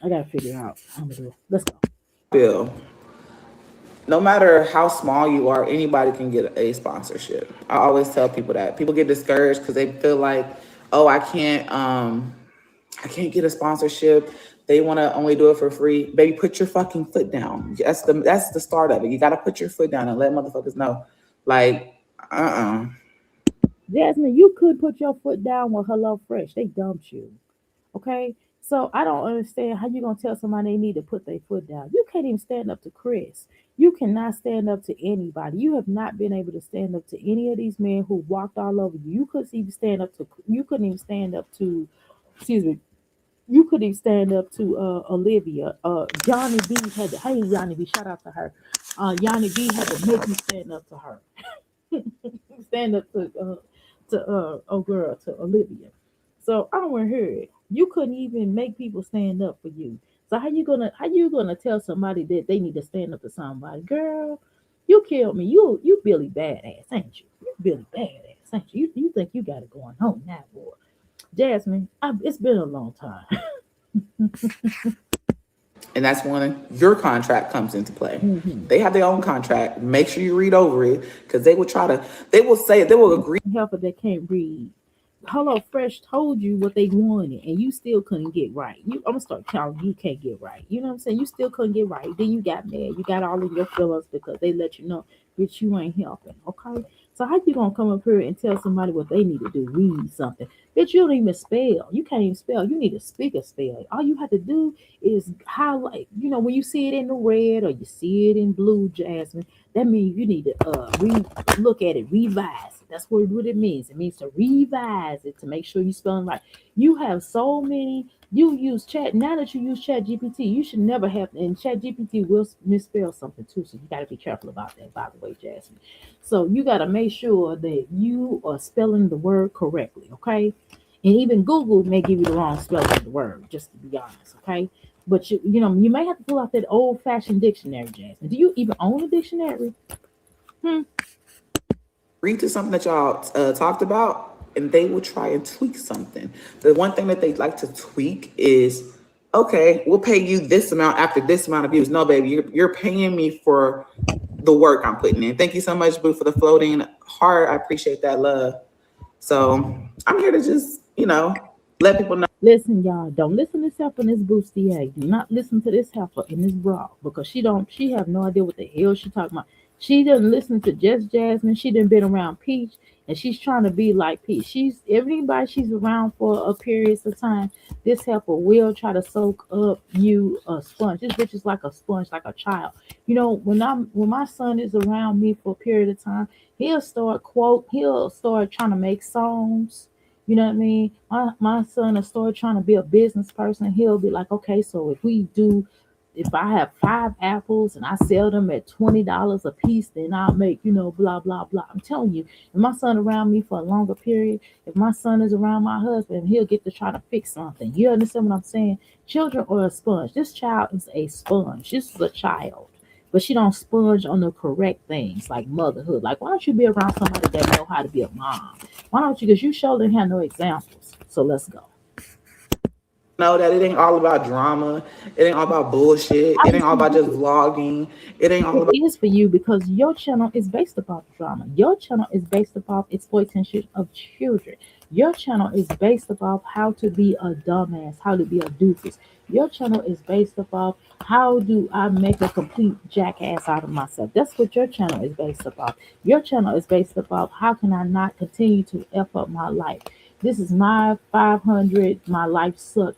B: I gotta figure out how I'm gonna do it. Let's go.
A: Bill. No matter how small you are, anybody can get a sponsorship. I always tell people that. People get discouraged because they feel like, oh, I can't get a sponsorship. They want to only do it for free. Baby, put your fucking foot down. That's the start of it. You got to put your foot down and let motherfuckers know. Like,
B: Jasmine, you could put your foot down with Hello Fresh. They dumped you. Okay? So I don't understand how you gonna tell somebody they need to put their foot down. You can't even stand up to Chris. You cannot stand up to anybody. You have not been able to stand up to any of these men who walked all over you. You couldn't even stand up to excuse me. You couldn't even stand up to Olivia. Johnny B had to hey Johnny B, shout out to her. Johnny B had to make you stand up to her. Stand up to oh girl to Olivia. So I don't want to hear it. You couldn't even make people stand up for you. So how you gonna tell somebody that they need to stand up to somebody? Girl, you killed me. You Billy badass, ain't you? You Billy badass, ain't you? You think you got it going home now, boy? Jasmine, it's been a long time.
A: and that's when your contract comes into play.
B: Mhm.
A: They have their own contract. Make sure you read over it because they will agree.
B: Helper that can't read. Hello Fresh told you what they wanted, and you still couldn't get right. I'm gonna start telling you can't get right. You know what I'm saying? You still couldn't get right. Then you got mad. You got all of your feelings because they let you know that you ain't helping. Okay, so how you gonna come up here and tell somebody what they need to do? Read something, bitch. You don't even spell. You can't even spell. You need to speak a spell. All you have to do is highlight. You know when you see it in the red or you see it in blue, Jasmine. That means you need to look at it, revise it. That's what it means. It means to revise it to make sure you're spelling right. You have so many. You use chat now that you use Chat GPT. You should never have. And Chat GPT will misspell something too, so you got to be careful about that. By the way, Jasmine. So you got to make sure that you are spelling the word correctly. Okay. And even Google may give you the wrong spelling of the word, just to be honest. Okay. But you may have to pull out that old fashioned dictionary, Jasmine. Do you even own a dictionary? Hmm.
A: Read to something that y'all talked about. and they will try and tweak something. The one thing that they like to tweak is, okay, we'll pay you this amount after this amount of views. No, baby, you're paying me for the work I'm putting in. Thank you so much, Boo, for the floating heart. I appreciate that love. So I'm here to just, let people know.
B: Listen, y'all, don't listen to this heifer in this bustier. Do not listen to this heifer in this bra because she have no idea what the hell she talking about. She doesn't listen to Just Jasmine. She done been around Peach and she's trying to be like Peach. She's everybody she's around for a period of time. This heifer will try to soak up you a sponge. This bitch is like a sponge, like a child. You know, when my son is around me for a period of time, he'll start trying to make songs. You know what I mean? My son will start trying to be a business person. He'll be like, okay, so if I have 5 apples and I sell them at $20 a piece, then I'll make, blah, blah, blah. I'm telling you, if my son around me for a longer period, if my son is around my husband, he'll get to try to fix something. You understand what I'm saying? Children are a sponge. This child is a sponge. This is a child. But she don't sponge on the correct things like motherhood. Like, why don't you be around somebody that know how to be a mom? Why don't you? Because you sure didn't have no examples. So let's go.
A: Know that it ain't all about drama. It ain't all about bullshit. It ain't all
B: Obviously,
A: about just vlogging. It ain't all
B: it
A: about.
B: is for you because your channel is based upon drama. Your channel is based upon exploitation of children. Your channel is based upon how to be a dumbass, how to be a doofus. Your channel is based upon how do I make a complete jackass out of myself. That's what your channel is based upon. Your channel is based upon how can I not continue to F up my life. This is my 500, my life suck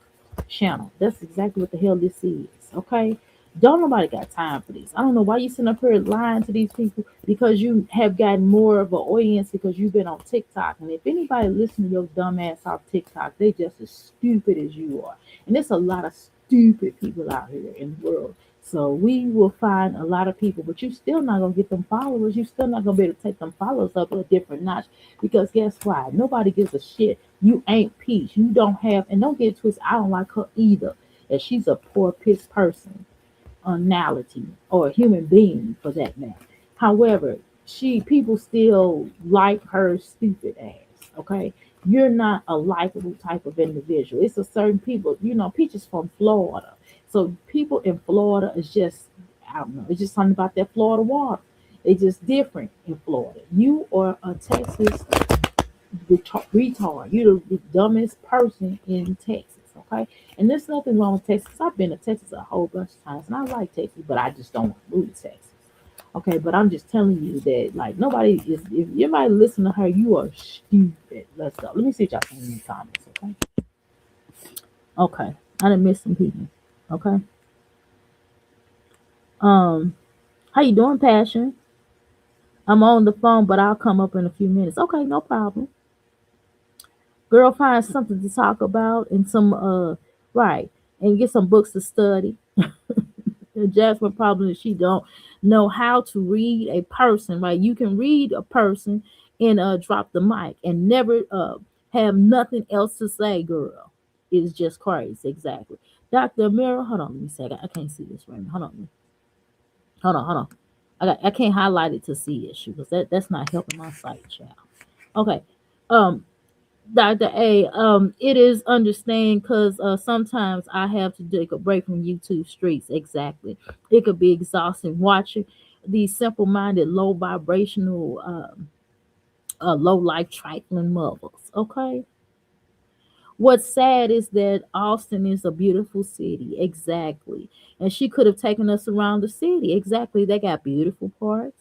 B: channel. That's exactly what the hell this is. Okay? Don't nobody got time for this. I don't know why you sitting up here lying to these people because you have gotten more of an audience because you've been on TikTok. And if anybody listen to your dumb ass off TikTok, they just as stupid as you are. And there's a lot of stupid people out here in the world. So we will find a lot of people, but you still not gonna get them followers. You still not gonna be able to take them followers up a different notch because guess why? Nobody gives a shit. You ain't Peach. You don't have, and don't get it twisted. I don't like her either. That she's a poor piss person personality or a human being for that matter. However, she people still like her stupid ass. Okay, you're not a likable type of individual. It's a certain people. Peach is from Florida, so people in Florida is just I don't know. It's just something about that Florida water. It's just different in Florida. You are a Texas retard. You're the dumbest person in Texas. Okay, and there's nothing wrong with Texas. I've been to Texas a whole bunch of times, and I like Texas, but I just don't want to move to Texas. Okay, but I'm just telling you that like nobody is. If anybody listen to her, you are stupid. Let's go. Let me see what y'all think in the comments. Okay. Okay. I done missed some people. Okay. Um. How you doing, Passion? I'm on the phone, but I'll come up in a few minutes. Okay, no problem. Girl, find something to talk about and some right and get some books to study. The Jasmine problem is she don't know how to read a person, right? You can read a person and drop the mic and never have nothing else to say, girl. It's just crazy, exactly. Dr. Amira, hold on, let me see. I can't see this right now. Hold on. I can't highlight it to see it, because that's not helping my sight, child. Okay. Um, Dr. A, it is understand because sometimes I have to take a break from YouTube streets. Exactly. It could be exhausting watching these simple minded, low vibrational, low life trifling mothers. Okay. What's sad is that Austin is a beautiful city. Exactly. And she could have taken us around the city. Exactly. They got beautiful parts,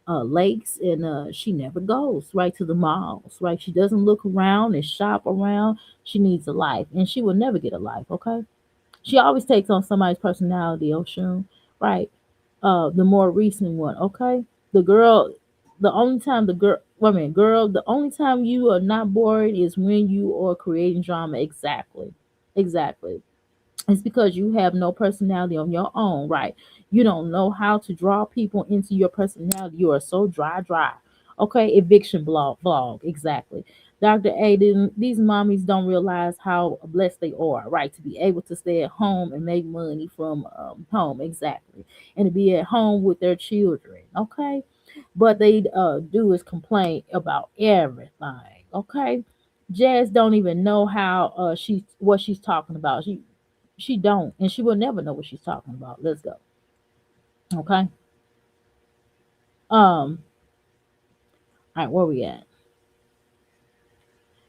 B: lakes, and she never goes right to the malls, right? She doesn't look around and shop around. She needs a life, and she will never get a life. Okay, she always takes on somebody's personality. Oshun, right? The more recent one. Okay, the girl. The only time the girl, wait a minute, girl. The only time you are not bored is when you are creating drama. Exactly, exactly. It's because you have no personality on your own, right? You don't know how to draw people into your personality. You are so dry. Okay, eviction blog, exactly. Dr. A, these mommies don't realize how blessed they are, right? To be able to stay at home and make money from home, exactly. And to be at home with their children, okay? But they do is complain about everything, Okay, Jazz don't even know how she what she's talking about. She don't, and she will never know what she's talking about. Let's go. Okay. All right, where we at?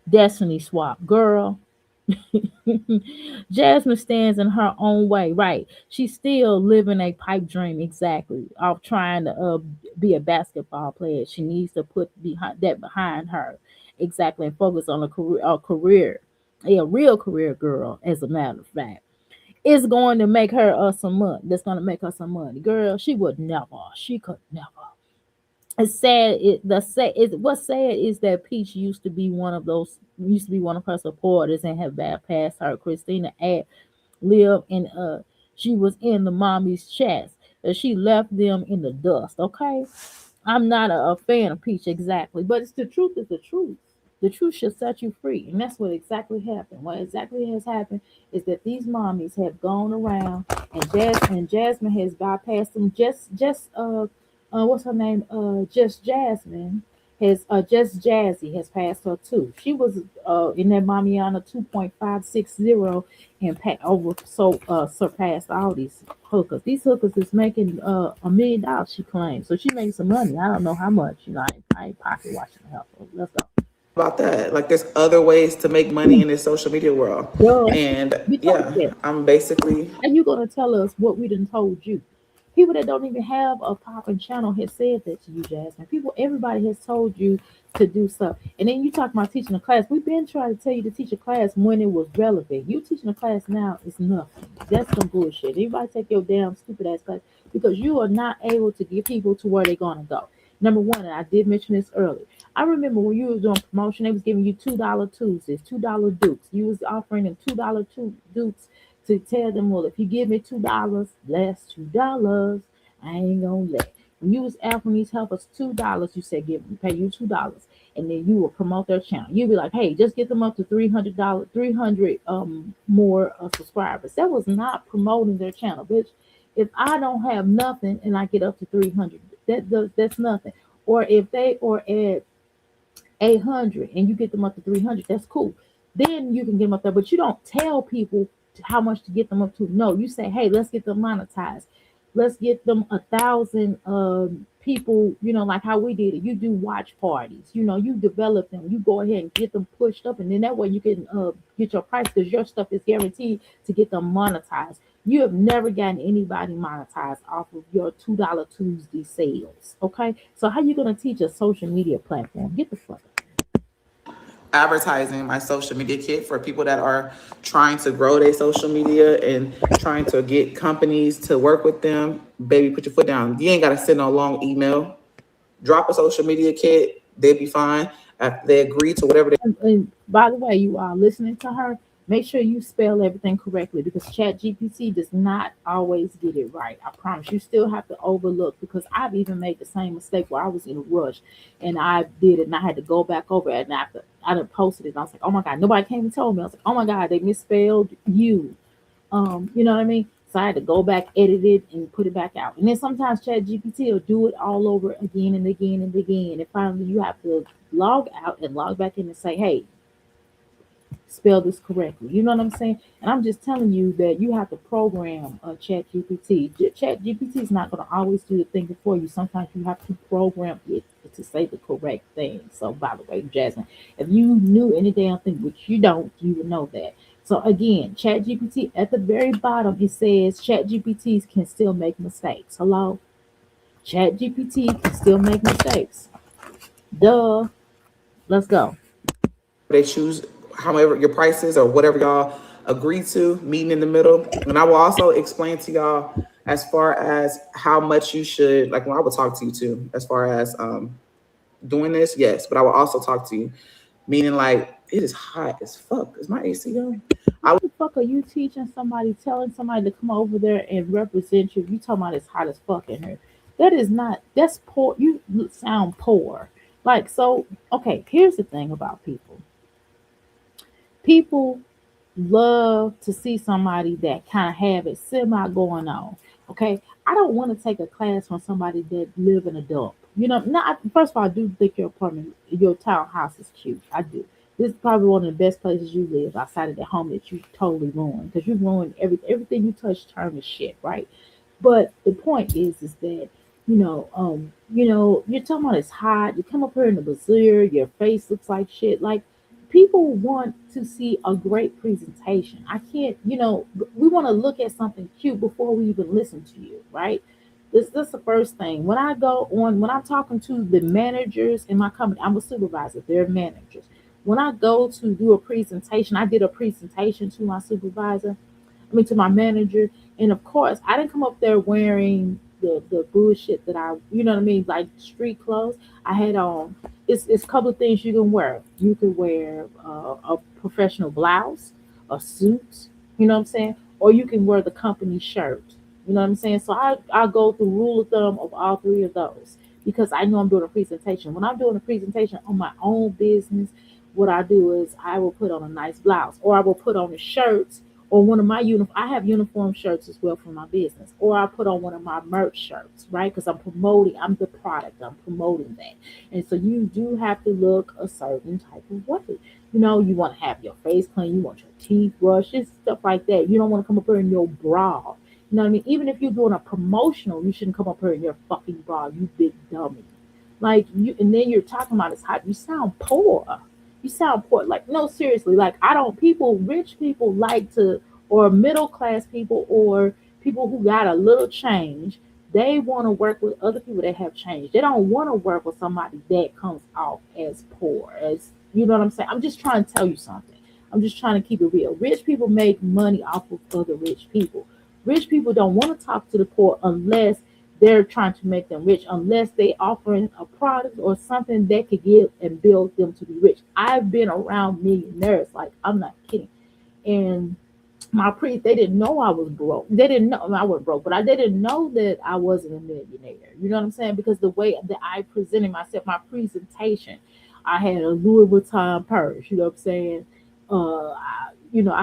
B: Destiny swap, girl. Jasmine stands in her own way, right? She's still living a pipe dream, exactly, of trying to be a basketball player. She needs to put behind her, exactly, and focus on a real career, girl. As a matter of fact, it's going to make her some money. That's going to make her some money, girl. She would never. She could never. It's sad. What's sad is that Peach used to be one of her supporters and have bypassed her. Christina ad lived in she was in the mommy's chest. She left them in the dust. Okay, I'm not a fan of Peach exactly, but it's the truth is the truth. The truth should set you free, and that's what exactly happened. What exactly has happened is that these mommies have gone around, and Jasmine has bypassed them. What's her name? Just Jasmine has just Jazzy has passed her too. She was in that Mamiana 2.560 and over surpassed all these hookers. These hookers is making $1 million. She claims, so she made some money. I don't know how much. I ain't pocket watching her. So let's go.
A: About that. Like there's other ways to make money in this social media world.
B: Duh.
A: And
B: We told
A: yeah,
B: you that.
A: I'm basically
B: How you gonna tell us what we done told you? People that don't even have a popping channel has said that to you, Jasmine. Everybody has told you to do stuff. And then you talk about teaching a class. We've been trying to tell you to teach a class when it was relevant. You teaching a class now is nothing. That's some bullshit. Everybody take your damn stupid ass class because you are not able to get people to where they're gonna go. Number one, and I did mention this earlier. I remember when you was doing promotion, they was giving you $2 Tuesdays, $2 Dukes. You was offering them $2 Dukes to tell them, well, if you give me $2, that's $2. I ain't gonna let. When you was offering these helpers $2, you said pay you $2, and then you will promote their channel. You'd be like, hey, just get them up to $300, 300 more subscribers. That was not promoting their channel, bitch. If I don't have nothing and I get up to 300, that's nothing. Or at 800 and you get them up to 300, that's cool. Then you can get them up there, but you don't tell people how much to get them up to. No, you say, hey, let's get them monetized. Let's get them 1,000 people, like how we did it. You do watch parties, you develop them, you go ahead and get them pushed up, and then that way you can get your price because your stuff is guaranteed to get them monetized. You have never gotten anybody monetized off of your $2 Tuesday sales. Okay. So how you gonna teach a social media platform? Get the fuck out.
A: advertising my social media kit for people that are trying to grow their social media and trying to get companies to work with them. Baby, put your foot down. You ain't got to send no long email. Drop a social media kit. They'll be fine. After they agree to whatever they.
B: And by the way, you are listening to her. Make sure you spell everything correctly because Chat GPT does not always get it right. I promise. You still have to overlook because I've even made the same mistake where I was in a rush and I did it and I had to go back over it and after I done posted it and I was like, oh my god, nobody came and told me. I was like, oh my god, they misspelled you. You know what I mean? So I had to go back, edit it, and put it back out. And then sometimes Chat GPT will do it all over again and again and again. And finally you have to log out and log back in and say, hey, spell this correctly. You know what I'm saying? And I'm just telling you that you have to program Chat GPT. Chat GPT is not going to always do the thinking for you. Sometimes you have to program it to say the correct thing. So, by the way, Jasmine, if you knew any damn thing, which you don't, you would know that. So again, Chat GPT at the very bottom it says Chat GPTs can still make mistakes. Hello, Chat GPT can still make mistakes. Duh. Let's go.
A: They choose however your prices or whatever y'all agree to, meeting in the middle. And I will also explain to y'all as far as how much you should, like when I will talk to you too, as far as doing this, yes, but I will also talk to you, meaning like it is hot as fuck. Is my AC on?
B: What the fuck are you teaching somebody, telling somebody to come over there and represent you? You talking about it's hot as fuck in here. That is not, that's poor. You sound poor. Like, so, okay, here's the thing about people. People love to see somebody that kind of have it semi going on. Okay. I don't want to take a class from somebody that live in a dump. You know, not first of all, I do think your apartment, your townhouse is cute. I do. This is probably one of the best places you live outside of the home that you totally ruined because you ruined everything you touch turned to shit, right? But the point is that you're talking about it's hot. You come up here in the bazaar, your face looks like shit. Like people want to see a great presentation. I can't, we want to look at something cute before we even listen to you, right? This the first thing. When I'm talking to the managers in my company, I'm a supervisor, they're managers. When I go to do a presentation, I did a presentation to my supervisor, to my manager. And of course, I didn't come up there wearing the bullshit that you know what I mean, like street clothes. I had on, it's a couple of things you can wear. You can wear a professional blouse, a suit, you know what I'm saying? Or you can wear the company shirt. You know what I'm saying? So I go through rule of thumb of all three of those because I know I'm doing a presentation. When I'm doing a presentation on my own business, what I do is I will put on a nice blouse or I will put on a shirt or one of my I have uniform shirts as well for my business, or I put on one of my merch shirts, right? Because I'm the product, I'm promoting that, and so you do have to look a certain type of way. You want to have your face clean, you want your teeth brushed, just stuff like that. You don't want to come up here in your bra. You know what I mean? Even if you're doing a promotional, you shouldn't come up here in your fucking bra, you big dummy. Like you, and then you're talking about it's hot. You sound poor. You sound poor. Like no, seriously. Like I don't. Rich people like to, or middle class people, or people who got a little change. They want to work with other people that have change. They don't want to work with somebody that comes off as poor. As you know what I'm saying. I'm just trying to tell you something. I'm just trying to keep it real. Rich people make money off of other rich people. Rich people don't want to talk to the poor unless they're trying to make them rich, unless they offering a product or something that could give and build them to be rich. I've been around millionaires, like I'm not kidding. And they didn't know I was broke. They didn't know I was broke, but they didn't know that I wasn't a millionaire. You know what I'm saying? Because the way that I presented myself, my presentation, I had a Louis Vuitton purse. You know what I'm saying? I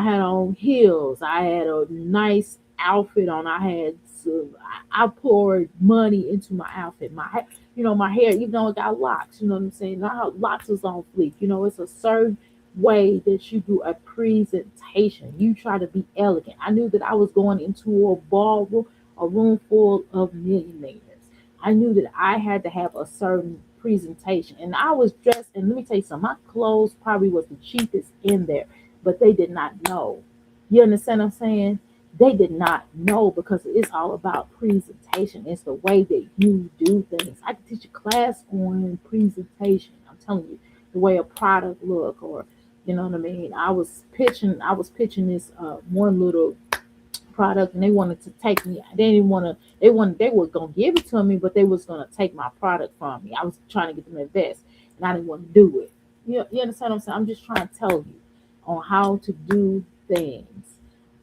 B: had on heels. I had a nice outfit on. I poured money into my outfit. My hair, even though it got locks. You know what I'm saying? Not how locks was on fleek. It's a certain way that you do a presentation. You try to be elegant. I knew that I was going into a ballroom, a room full of millionaires. I knew that I had to have a certain presentation. And I was dressed, and let me tell you something, my clothes probably was the cheapest in there, but they did not know. You understand what I'm saying? They did not know because it's all about presentation. It's the way that you do things. I could teach a class on presentation. I'm telling you, the way a product look, or you know what I mean. I was pitching this one little product, and they wanted to take me. They didn't want to. They were gonna give it to me, but they was gonna take my product from me. I was trying to get them to invest, and I didn't want to do it. You understand what I'm saying? I'm just trying to tell you on how to do things,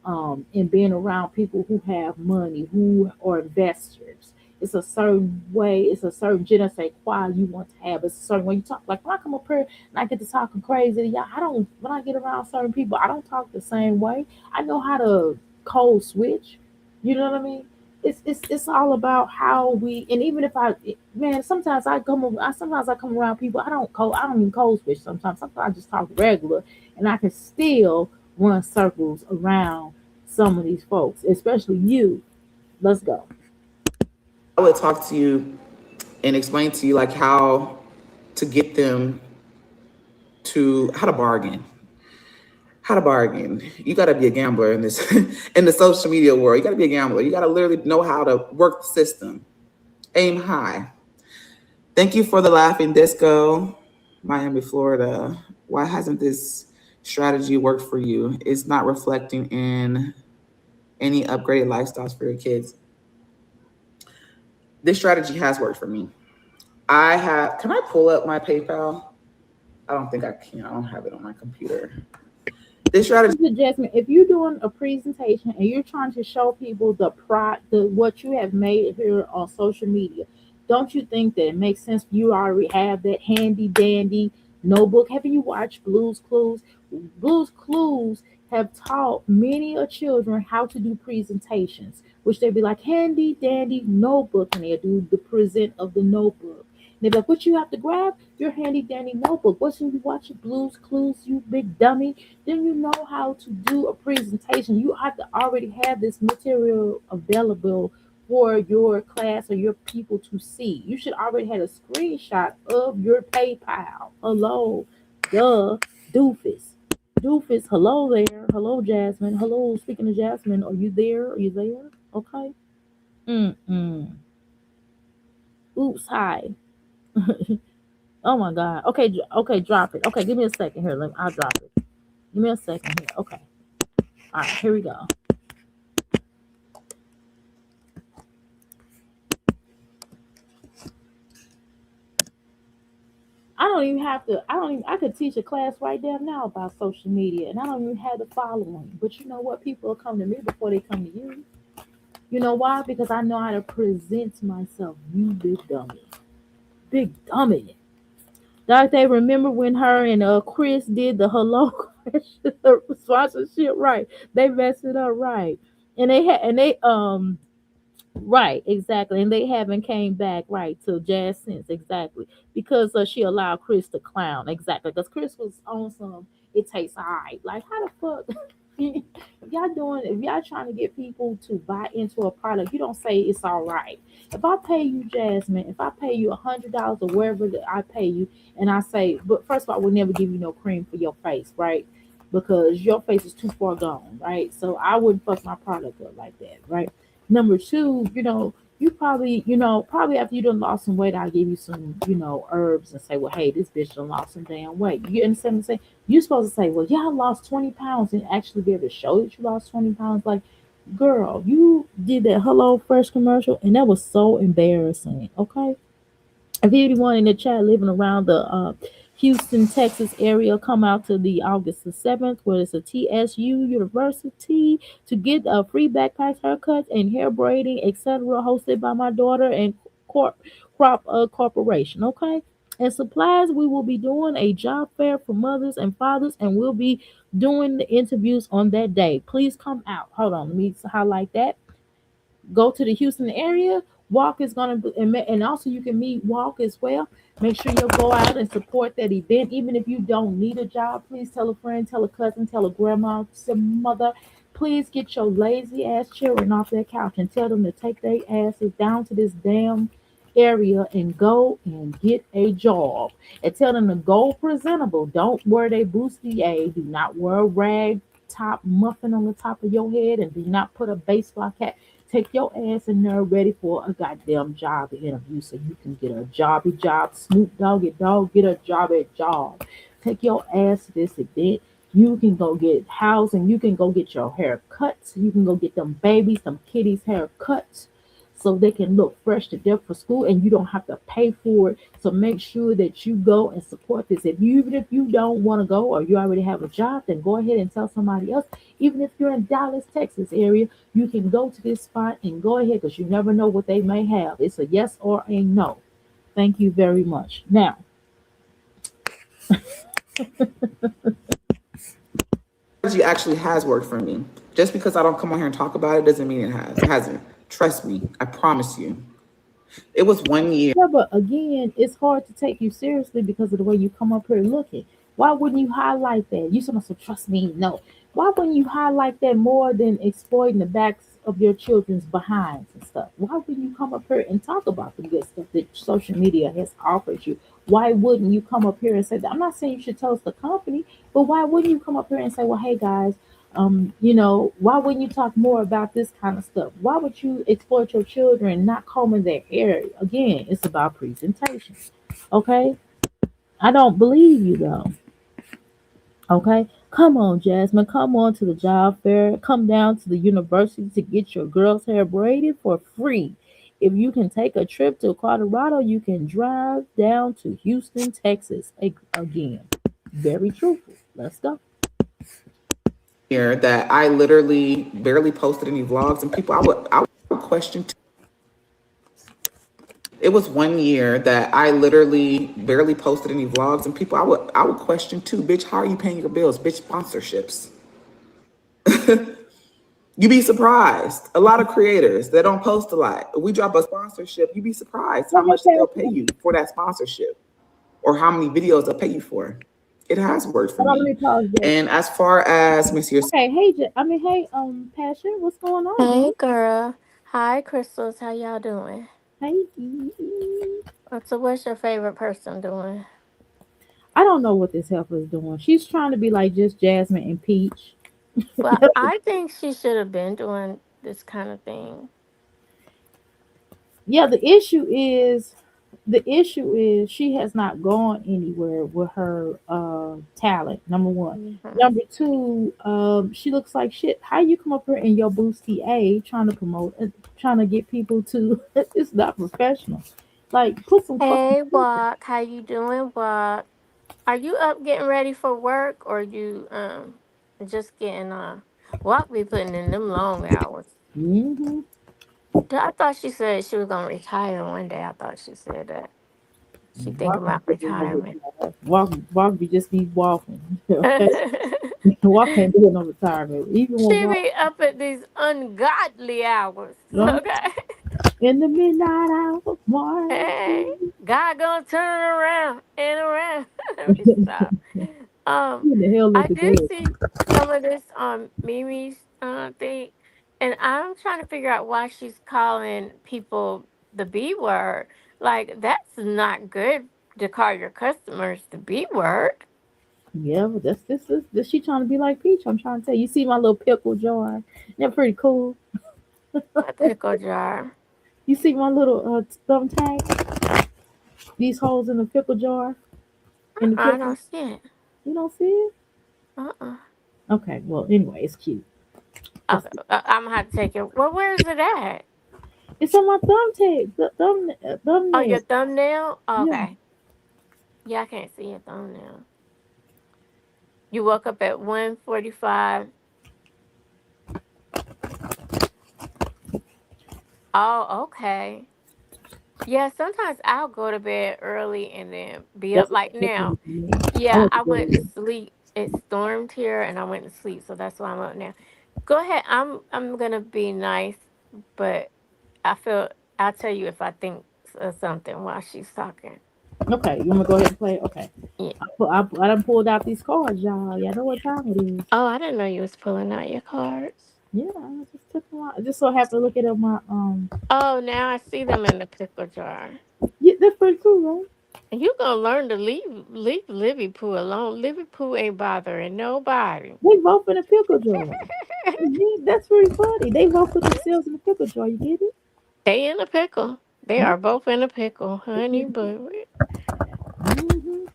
B: and being around people who have money, who are investors. It's a certain way, it's a certain je ne sais quoi you want to have. It's a certain way you talk. Like when I come up here and I get to talking crazy to y'all, when I get around certain people, I don't talk the same way. I know how to code switch. You know what I mean? It's all about how we, and even if man, sometimes I come around people, I don't even code switch sometimes I just talk regular, and I can still run circles around some of these folks, especially you. Let's go.
A: I would talk to you and explain to you like how to get them to how to bargain. How to bargain. You got to be a gambler in this in the social media world. You got to be a gambler. You got to literally know how to work the system. Aim high. Thank you for the laughing disco, Miami, Florida. Why hasn't this strategy worked for you? It's not reflecting in any upgraded lifestyles for your kids. This strategy has worked for me. Can I pull up my PayPal? I don't think I can. I don't have it on my computer. This strategy.
B: Jasmine, if you're doing a presentation and you're trying to show people the what you have made here on social media, don't you think that it makes sense for you already have that handy dandy notebook? Haven't you watched Blue's Clues? Blue's Clues have taught many of children how to do presentations, which they'd be like handy dandy notebook, and they do the present of the notebook. They're like, what you have to grab? Your handy dandy notebook. What's you watching Blues Clues, you big dummy? Then you know how to do a presentation. You have to already have this material available for your class or your people to see. You should already have a screenshot of your PayPal. Hello, duh, doofus. Doofus, hello there. Hello, Jasmine. Hello, speaking of Jasmine, are you there? Are you there? Okay. Mm-mm. Oops, hi. Oh my God. Okay, okay, drop it. Okay, give me a second here. I'll drop it. Give me a second here. Okay. All right, here we go. I don't even have to. I don't even. I could teach a class right there now about social media, and I don't even have the following. But you know what? People will come to me before they come to you. You know why? Because I know how to present myself. You big dummy, big dummy. Like they remember when her and Chris did the hello question sponsorship, right? They messed it up, right? And they right, exactly. And they haven't came back right to Jazz since, exactly. Because she allowed Chris to clown, exactly. Because Chris was on some it tastes alright. Like how the fuck if y'all trying to get people to buy into a product, you don't say it's all right. If I pay you, Jasmine, if I pay you $100 or wherever that I pay you, and I say, but first of all, I will never give you no cream for your face, right? Because your face is too far gone, right? So I wouldn't fuck my product up like that, right? Number two, you probably, probably after you done lost some weight, I'll give you some, herbs and say, well, hey, this bitch done lost some damn weight. You understand what I'm saying? You're supposed to say, well, yeah, I lost 20 pounds and actually be able to show that you lost 20 pounds. Like, girl, you did that Hello Fresh commercial and that was so embarrassing. Okay. If anyone in the chat living around the Houston, Texas area, come out to the August the 7th, where it's a TSU University to get free backpacks, haircuts, and hair braiding, etc., hosted by my daughter and Corp Crop Corporation. Okay. And supplies, we will be doing a job fair for mothers and fathers, and we'll be doing the interviews on that day. Please come out. Hold on, let me highlight that. Go to the Houston area. Walk is gonna be, and also you can meet Walk as well. Make sure you'll go out and support that event, even if you don't need a job. Please tell a friend, tell a cousin, tell a grandma, some mother. Please get your lazy ass children off their couch and tell them to take their asses down to this damn area and go and get a job. And tell them to go presentable. Don't wear their bustier. Do not wear a rag top muffin on the top of your head, and do not put a baseball cap. Take your ass in there ready for a goddamn job interview so you can get a jobby job. Snoop Doggy Dog, get a job at job. Take your ass to this event. You can go get housing. You can go get your hair cut. You can go get them babies, some kiddies' hair cut so they can look fresh to death for school and you don't have to pay for it. So make sure that you go and support this. Even if you don't want to go or you already have a job, then go ahead and tell somebody else. Even if you're in Dallas, Texas area, you can go to this spot and go ahead because you never know what they may have. It's a yes or a no. Thank you very much. Now,
A: Strategy actually has worked for me. Just because I don't come on here and talk about it doesn't mean it has. It hasn't. Trust me. I promise you. It was 1 year.
B: yeah, but again, it's hard to take you seriously because of the way you come up here looking. Why wouldn't you highlight that? You supposed to trust me? No. Why wouldn't you highlight that more than exploiting the backs of your children's behinds and stuff? Why wouldn't you come up here and talk about the good stuff that social media has offered you? Why wouldn't you come up here and say that? I'm not saying you should tell us the company, but why wouldn't you come up here and say, well, hey guys, why wouldn't you talk more about this kind of stuff? Why would you exploit your children not combing their hair? Again, it's about presentation. Okay? I don't believe you though. Okay? Come on, Jasmine. Come on to the job fair. Come down to the university to get your girl's hair braided for free. If you can take a trip to Colorado, you can drive down to Houston, Texas. Again, very truthful. Let's go.
A: Here that I literally barely posted any vlogs, and people I would question. It was 1 year that I literally barely posted any vlogs, and people I would question too. Bitch, how are you paying your bills? Bitch, sponsorships. You'd be surprised. A lot of creators that don't post a lot. If we drop a sponsorship, you'd be surprised how
B: Let me
A: much they'll
B: pass
A: pay
B: it.
A: you for that sponsorship or how many videos they'll pay you for. It has worked for
B: Hold on, let
A: me.
B: me pause this.
A: And as far as, let me see your,
B: Okay, hey, hey, Passion, what's going on,
C: Hey
B: dude?
C: girl. Hi Crystals, how y'all doing?
B: Hey,
C: So what's your favorite person doing?
B: I don't know what this heifer is doing. She's trying to be like just Jasmine and Peach.
C: Well, I think she should have been doing this kind of thing.
B: Yeah, the issue is she has not gone anywhere with her talent. Number one.
C: Hmm.
B: Number two, she looks like shit. How you come up here in your boosty A trying to promote, trying to get people to? It's not professional. Like, put some fucking.
C: Hey Walk, how you doing, Walk? Are you up getting ready for work or you just getting Walk be putting in them long hours.
B: Mm-hmm.
C: I thought she said she was gonna retire one day. I thought she said that. She thinking
B: Walking,
C: about retirement.
B: walk, be just be walking. Okay, walk ain't doing no retirement. Even when
C: She
B: walk,
C: be up at these ungodly hours. Okay.
B: in the midnight hour,
C: Hey,
B: morning.
C: God gonna turn it around and around. Let me stop. Um,
B: Who in the hell let
C: I
B: the
C: did
B: girl?
C: see some of this Mimi's thing, and I'm trying to figure out why she's calling people the B word. Like that's not good to call your customers the B word.
B: Yeah, but this she trying to be like Peach. I'm trying to tell you. You see my little pickle jar? They're pretty cool.
C: What pickle jar?
B: You see my little thumbtack? These holes in the pickle jar in the
C: I
B: pickle.
C: don't see it.
B: You don't see it?
C: Uh-uh.
B: Okay. Well, anyway, it's cute. It's
C: Okay, I'm gonna have to take it. Well, where is it at?
B: it's on my thumbtack.
C: Oh, your
B: Thumbnail.
C: thumbnail?
B: Yeah.
C: Okay. Yeah, I can't see your thumbnail. You woke up at 1:45. Oh, okay. Yeah, sometimes I'll go to bed early and then be up
B: That's what
C: like
B: I'm
C: now.
B: doing. I
C: Yeah,
B: went to
C: I went to
B: bed.
C: sleep. It stormed here and I went to sleep, so that's why I'm up now. Go ahead. I'm gonna be nice, but I feel I'll tell you if I think of something while she's talking.
B: Okay, you want me to go ahead and play? Okay.
C: Yeah.
B: I done pulled out these cards, y'all. Y'all know what time it is.
C: Oh, I didn't know you was pulling out your cards.
B: Yeah, I just took them out. I just so happen to look at my
C: Oh, now I see them in the pickle jar.
B: Yeah, that's pretty cool, right?
C: And you gonna learn to leave Livy Poo alone. Livy Poo ain't bothering nobody.
B: They both in a pickle jar. Yeah, that's pretty funny. They both put themselves in a pickle jar. You get it?
C: They in a pickle. They
B: Yeah.
C: are both in a pickle, honey. But
B: Hmm.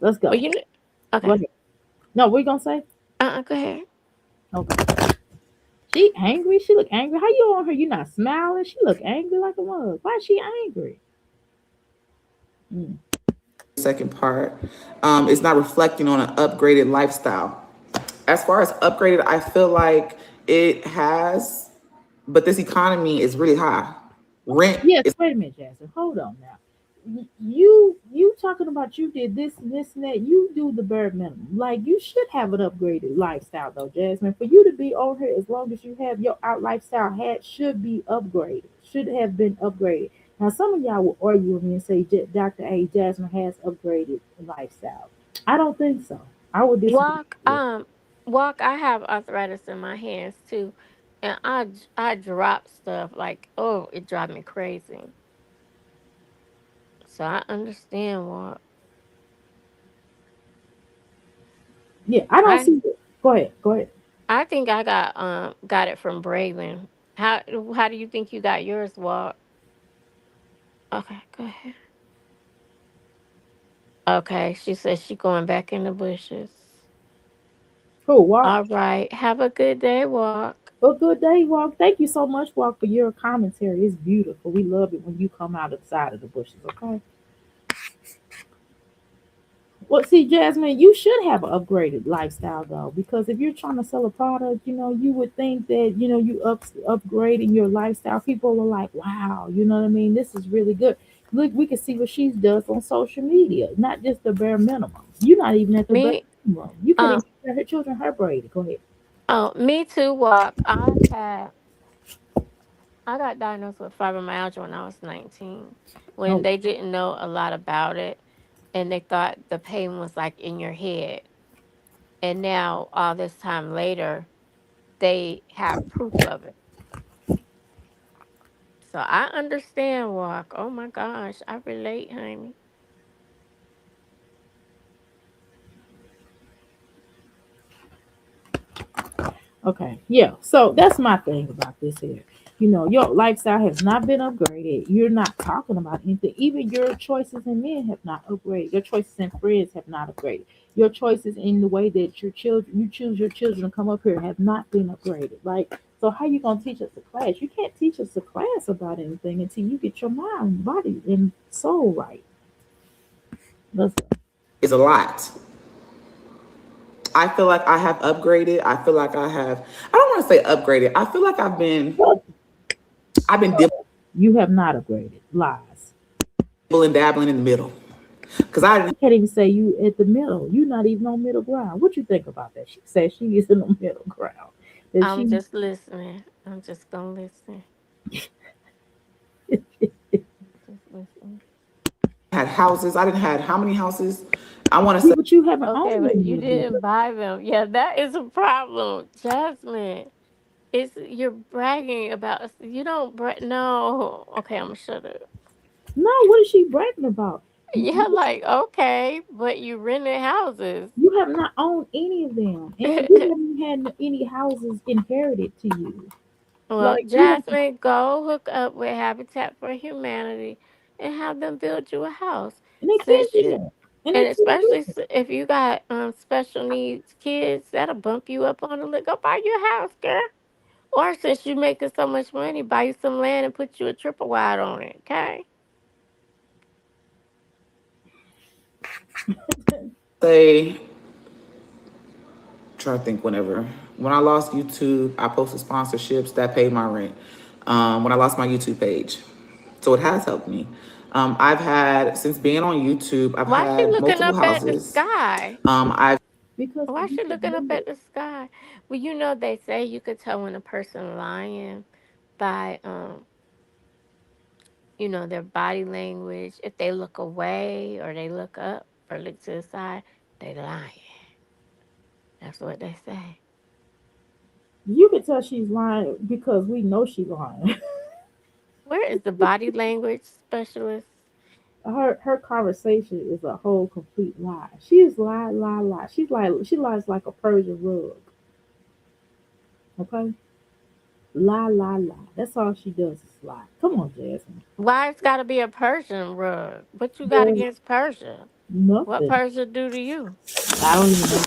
B: Let's
C: well,
B: go.
C: you know,
B: Go
C: okay.
B: ahead. No, what you gonna say?
C: Go ahead.
B: Okay. She angry. She look angry. How you on her? You not smiling? She look angry like a mug. Why is she angry? Mm.
A: second part, is not reflecting on an upgraded lifestyle. As far as upgraded, I feel like it has, but this economy is really high. Rent
B: Yes.
A: is
B: Wait a minute, Jasmine. Hold on now. You talking about you did this and this and that. You do the bare minimum. Like you should have an upgraded lifestyle though, Jasmine. For you to be on here as long as you have your out lifestyle hat should be upgraded. Should have been upgraded. Now some of y'all will argue with me and say Dr. A Jasmine has upgraded lifestyle. I don't think so. I would disagree
C: Walk.
B: with
C: Walk. I have arthritis in my hands too, and I drop stuff like it drive me crazy. So I understand walk.
B: you. Yeah, I don't
C: I
B: see it. Go ahead. Go ahead.
C: I think I got it from Braylon. How do you think you got yours, Walk? Okay, go ahead. Okay, she says she going back in the bushes.
B: Cool. Walk.
C: All right. Have a good day, Walk.
B: Well, good day, Walk. Thank you so much, Walk, for your commentary. It's beautiful. We love it when you come out of the side of the bushes, okay? Well, see, Jasmine, you should have an upgraded lifestyle, though, because if you're trying to sell a product, you would think that, you upgrading your lifestyle. People are like, wow, you know what I mean? This is really good. Look, we can see what she does on social media, not just the bare minimum. You're not even at the bare
C: Me,
B: minimum. You couldn't
C: um,
B: even get her children her braided. Go ahead.
C: Oh, me too. Walk. I got diagnosed with fibromyalgia when I was 19, when
B: Oh,
C: they didn't know a lot about it, and they thought the pain was like in your head. And now, all this time later, they have proof of it. So I understand, Walk. Oh my gosh, I relate, honey.
B: okay. Yeah. So that's my thing about this here. Your lifestyle has not been upgraded. You're not talking about anything. Even your choices in men have not upgraded. Your choices in friends have not upgraded. Your choices in the way that you choose your children to come up here have not been upgraded. Like, so how you gonna teach us a class? You can't teach us a class about anything until you get your mind, body, and soul right. Let's
A: Is a lot. I feel like I have upgraded. I feel like I have. I don't want to say upgraded. I feel like I've been.
B: go.
A: I've been
B: You have not upgraded. Lies.
A: dibbling, dabbling in the middle. Because I
B: I can't even say you at the middle. You're not even on middle ground. What you think about that? She says she is in the middle ground. That
C: I'm
B: she
C: just listening. I'm just gonna listen. Just listen.
A: had houses. I didn't had how many houses? I want to
B: yeah,
A: say
B: but you haven't
C: Okay,
B: owned
C: but
B: any
C: you
B: of them.
C: didn't buy them. Yeah, that is a problem, Jasmine. It's you're bragging about. You don't brag. No. Okay, I'm gonna shut up.
B: No, what is she bragging about?
C: Yeah, like okay, but you rented houses.
B: You have not owned any of them, and you haven't had any houses inherited to you.
C: Well,
B: Like you have,
C: Jasmine, go hook up with Habitat for Humanity and have them build you a house.
B: and they can't
C: Since
B: do
C: you,
B: that, and they
C: and
B: can't do
C: especially if you got special needs kids, that'll bump you up on the list. Go buy you a house, girl. Or since you making so much money, buy you some land and put you a triple wide on it. Okay.
B: that.
A: say try to think when I lost YouTube, I posted sponsorships that paid my rent. When I lost my YouTube page, so it has helped me. I've had since being on YouTube, I've
C: Why she
A: had
C: looking
A: multiple
C: up at the
A: houses.
C: sky?
A: I've
B: Because
C: Why she
B: because
C: looking up at the sky? Well, you know they say you could tell when a person lying by their body language. If they look away or they look up or look to the side, they lying. That's what they say.
B: you can tell she's lying because we know she's lying.
C: Where is the body language specialist?
B: Her conversation is a whole complete lie. She is lie, lie, lie. She lies like a Persian rug. Okay, lie, lie, lie. That's all she does is lie. Come on, Jasmine.
C: Why it's got to be a Persian rug? What you got
B: Girl,
C: against Persia? What
B: nothing.
C: Persia do to you?
B: I don't even know.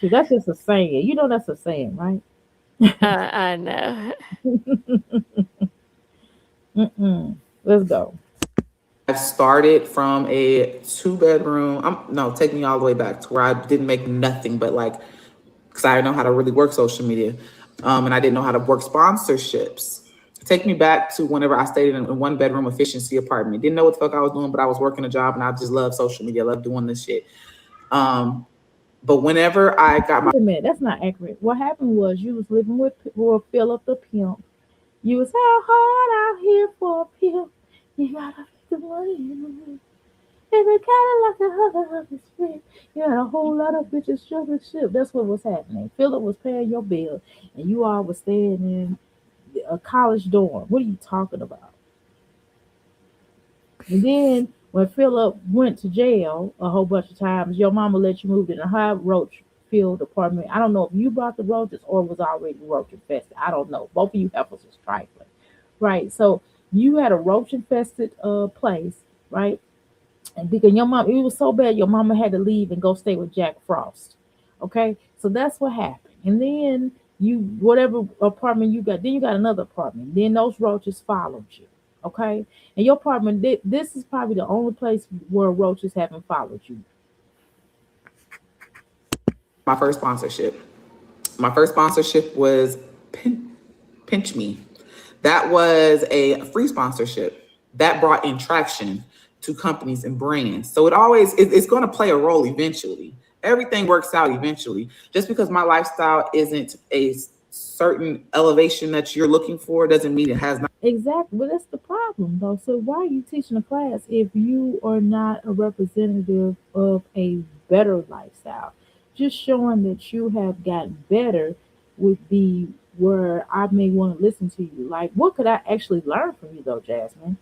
B: See, that's just a saying. You know that's a saying, right?
C: I know.
B: Mm-mm. Let's go.
A: started from a 2 bedroom. No, take me all the way back to where I didn't make nothing but like, because I didn't know how to really work social media, and I didn't know how to work sponsorships. Take me back to whenever I stayed in a 1 bedroom efficiency apartment. Didn't know what the fuck I was doing, but I was working a job and I just love social media. I love doing this shit. Um, but whenever I got my
B: Wait a minute, that's not accurate. What happened was you was living with Philip the pimp. You was out hard out here for a pimp. You gotta make the money. Every Cadillac a hugger of his friend. You had a whole lot of bitches jumping ship. That's what was happening. Philip was paying your bill, and you all was staying in a college dorm. What are you talking about? And then when Philip went to jail a whole bunch of times, your mama let you move in a high roach filled apartment. I don't know if you brought the roaches or was already roach infested. I don't know. Both of you heifers was trifling. Right. So you had a roach infested place, right? And because your mom, it was so bad, your mama had to leave and go stay with Jack Frost. Okay, so that's what happened. And then whatever apartment you got, then you got another apartment. Then those roaches followed you. Okay, and your apartment, this is probably the only place where roaches haven't followed you.
A: my first sponsorship, my first sponsorship was Pinch Me. That was a free sponsorship that brought in traction to companies and brands. So it's going to play a role eventually. Everything works out eventually. Just because my lifestyle isn't a certain elevation that you're looking for doesn't mean it has not.
B: Exactly. But that's the problem, though. So why are you teaching a class if you are not a representative of a better lifestyle? Just showing that you have gotten better would be where I may want to listen to you. Like, what could I actually learn from you, though, Jasmine?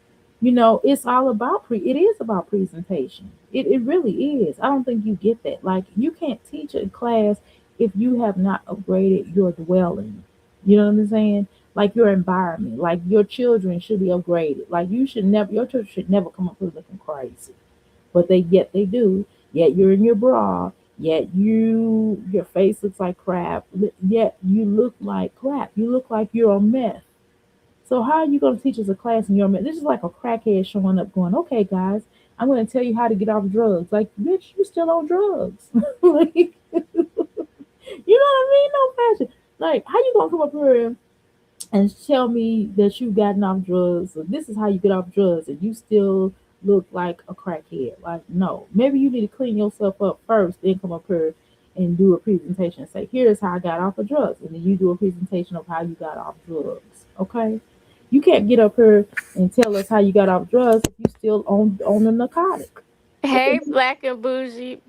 B: It's all about it is about presentation. It really is. I don't think you get that. Like, you can't teach a class if you have not upgraded your dwelling. You know what I'm saying? Like your environment, like your children should be upgraded. Like your children should never come up here looking crazy, but they do. Yet you're in your bra. Yet your face looks like crap. Yet you look like crap. You look like you're a mess. So how are you going to teach us a class in your mess? This is like a crackhead showing up, going, "Okay, guys, I'm going to tell you how to get off drugs." Like, bitch, you still on drugs? Like, you know what I mean? No fashion. Like, how you gonna come up here and tell me that you've gotten off drugs, or this is how you get off drugs, and you still look like a crackhead? Like, no, maybe you need to clean yourself up first, then come up here and do a presentation and say, here's how I got off of drugs, and then you do a presentation of how you got off drugs. Okay, you can't get up here and tell us how you got off drugs if you still on the narcotic.
C: Hey, Black and Bougie.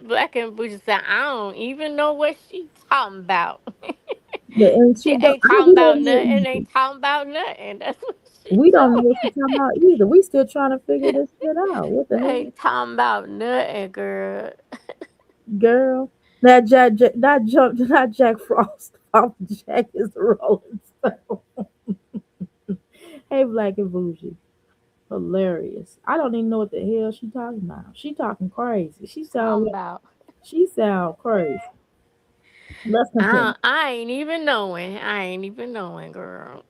C: Black and Bougie said, I don't even know what she talking about.
B: And
C: She
B: she don't,
C: ain't talking
B: we
C: about
B: don't know
C: nothing.
B: either.
C: Ain't talking about nothing. That's what she
B: We don't know what she's
C: told
B: talking about either. We still trying to figure
C: me.
B: this shit out. What the hell?
C: Ain't talking about nothing, girl.
B: Girl, not Jack Frost. Papa Jack is the Rolling Stone. Hey, Black and Bougie, hilarious. I don't even know what the hell she talking about. She talking crazy.
C: Talking about.
B: She sound crazy. Let's continue.
C: I ain't even knowing. I ain't even knowing, girl.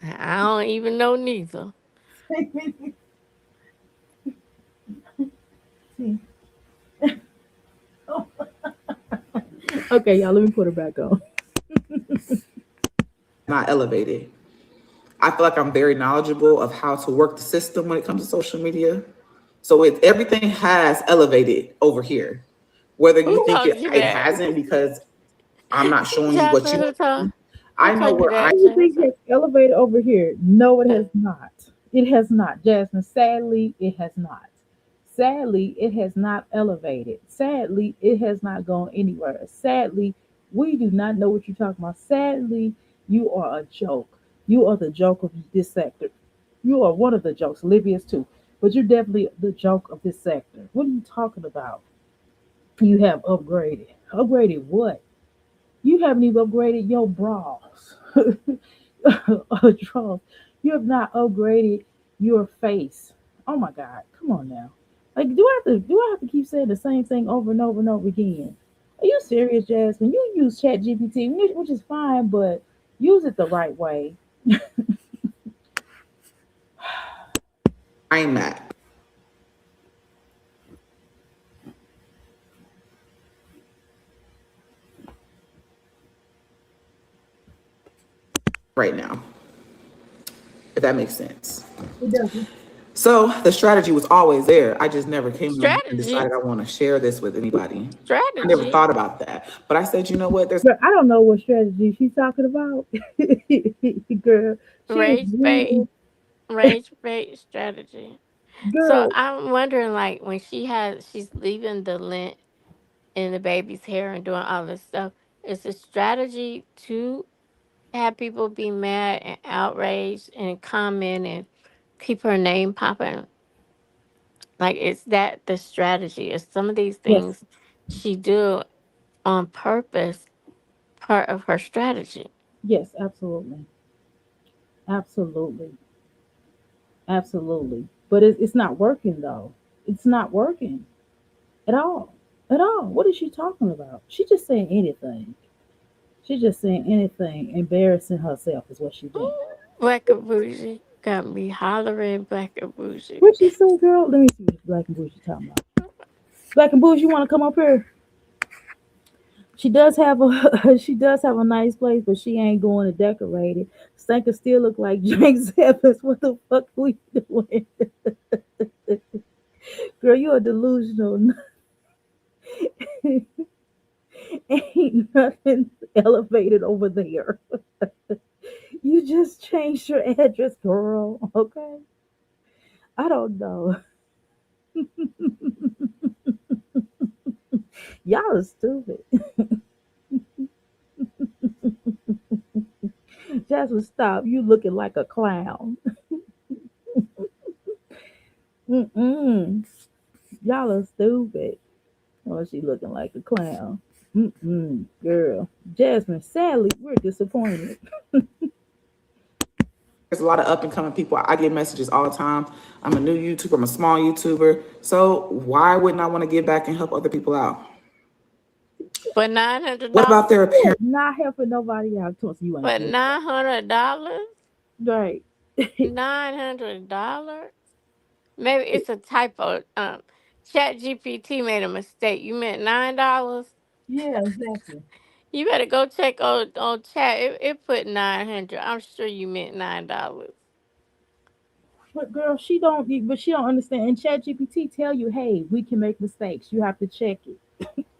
C: I don't even know neither.
B: Okay, y'all, let me put her back on.
A: Not elevated. I feel like I'm very knowledgeable of how to work the system when it comes to social media. So everything has elevated over here. Whether you
C: Who
A: think
C: told you
A: it
C: that?
A: hasn't because I'm not showing you what
C: Jasmine,
A: you
C: who told
A: see.
C: who
A: I know
C: told you
A: where I
C: that,
B: Everything
C: Jasmine?
B: has elevated over here. No, it
C: Uh,
B: has not. It has not, Jasmine. Sadly, it has not. Sadly, it has not elevated. Sadly, it has not gone anywhere. Sadly, we do not know what you're talking about. Sadly, you are a joke. You are the joke of this sector. You are one of the jokes. Olivia's too. But you're definitely the joke of this sector. What are you talking about? You have upgraded. Upgraded what? You haven't even upgraded your bras. Drawers. You have not upgraded your face. Oh my God. Come on now. Like, do I have to keep saying the same thing over and over and over again? Are you serious, Jasmine? You use Chat GPT, which is fine, but use it the right way.
A: I'm at right now, if that makes sense.
B: It doesn't.
A: So the strategy was always there. I just never came on here and
C: strategy.
A: decided I want to share this with anybody. I never
C: Strategy.
A: thought about that. But I said, you know what? There's
B: But I don't know what strategy she's talking about. Girl, she is
C: Rage bait.
B: reading.
C: Rage bait strategy. So
B: Girl,
C: I'm wondering, like, when she's leaving the lint in the baby's hair and doing all this stuff, is the strategy to have people be mad and outraged and comment and keep her name popping? Like, is that the strategy? Is some of these
B: yes,
C: things she do on purpose part of her strategy?
B: yes, absolutely. Absolutely. Absolutely. But it's not working though. It's not working at all. At all. What is she talking about? She's just saying anything. She's just saying anything, embarrassing herself is what she's doing.
C: Ooh, Black and bougie got me hollering. Black and bougie.
B: What she say, girl? Let me see what Black and Bougie talking about. Black and Bougie, you want to come up here? She does have a nice place, but she ain't going to decorate it. Stank still look like James Evans. What the fuck we doing? Girl, you are delusional. Ain't nothing elevated over there. You just changed your address, girl. Okay. I don't know. Y'all are stupid. Jasmine, stop. You looking like a clown. Mm-mm. Y'all are stupid. Oh, she looking like a clown. Mm-mm. Girl. Jasmine, sadly, we're disappointed.
A: There's a lot of up and coming people. I get messages all the time. I'm a new YouTuber, I'm a small YouTuber. So why wouldn't I want to give back and help other people out?
C: For nine hundred
A: What about
C: dollars.
A: their
B: Yeah,
A: appearance?
B: not helping nobody out. Towards you ain't
C: For
B: good.
C: $900.
B: Right.
C: $900. Maybe it's a typo. Chat GPT made a mistake. You meant $9.
B: Yeah, exactly.
C: You better go check on chat. It put 900. I'm sure you meant $9.
B: But girl, but she don't understand. And Chat GPT tell you, hey, we can make mistakes. You have to check it.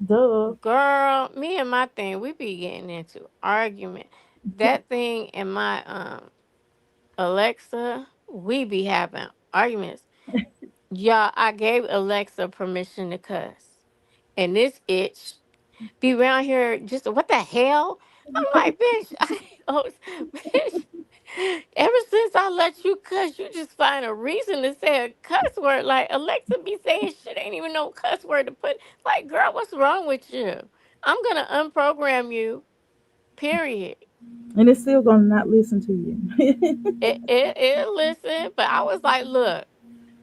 B: Duh.
C: Girl, me and my thing, we be getting into argument. That thing in my Alexa, we be having arguments. Yeah, I gave Alexa permission to cuss. And this itch be around here just what the hell? I'm like, bitch, bitch, ever since I let you cuss, you just find a reason to say a cuss word. Like Alexa be saying shit, ain't even no cuss word to put. Like, girl, what's wrong with you? I'm gonna unprogram you. Period.
B: And it's still gonna not listen to you.
C: It listen, but I was like, look,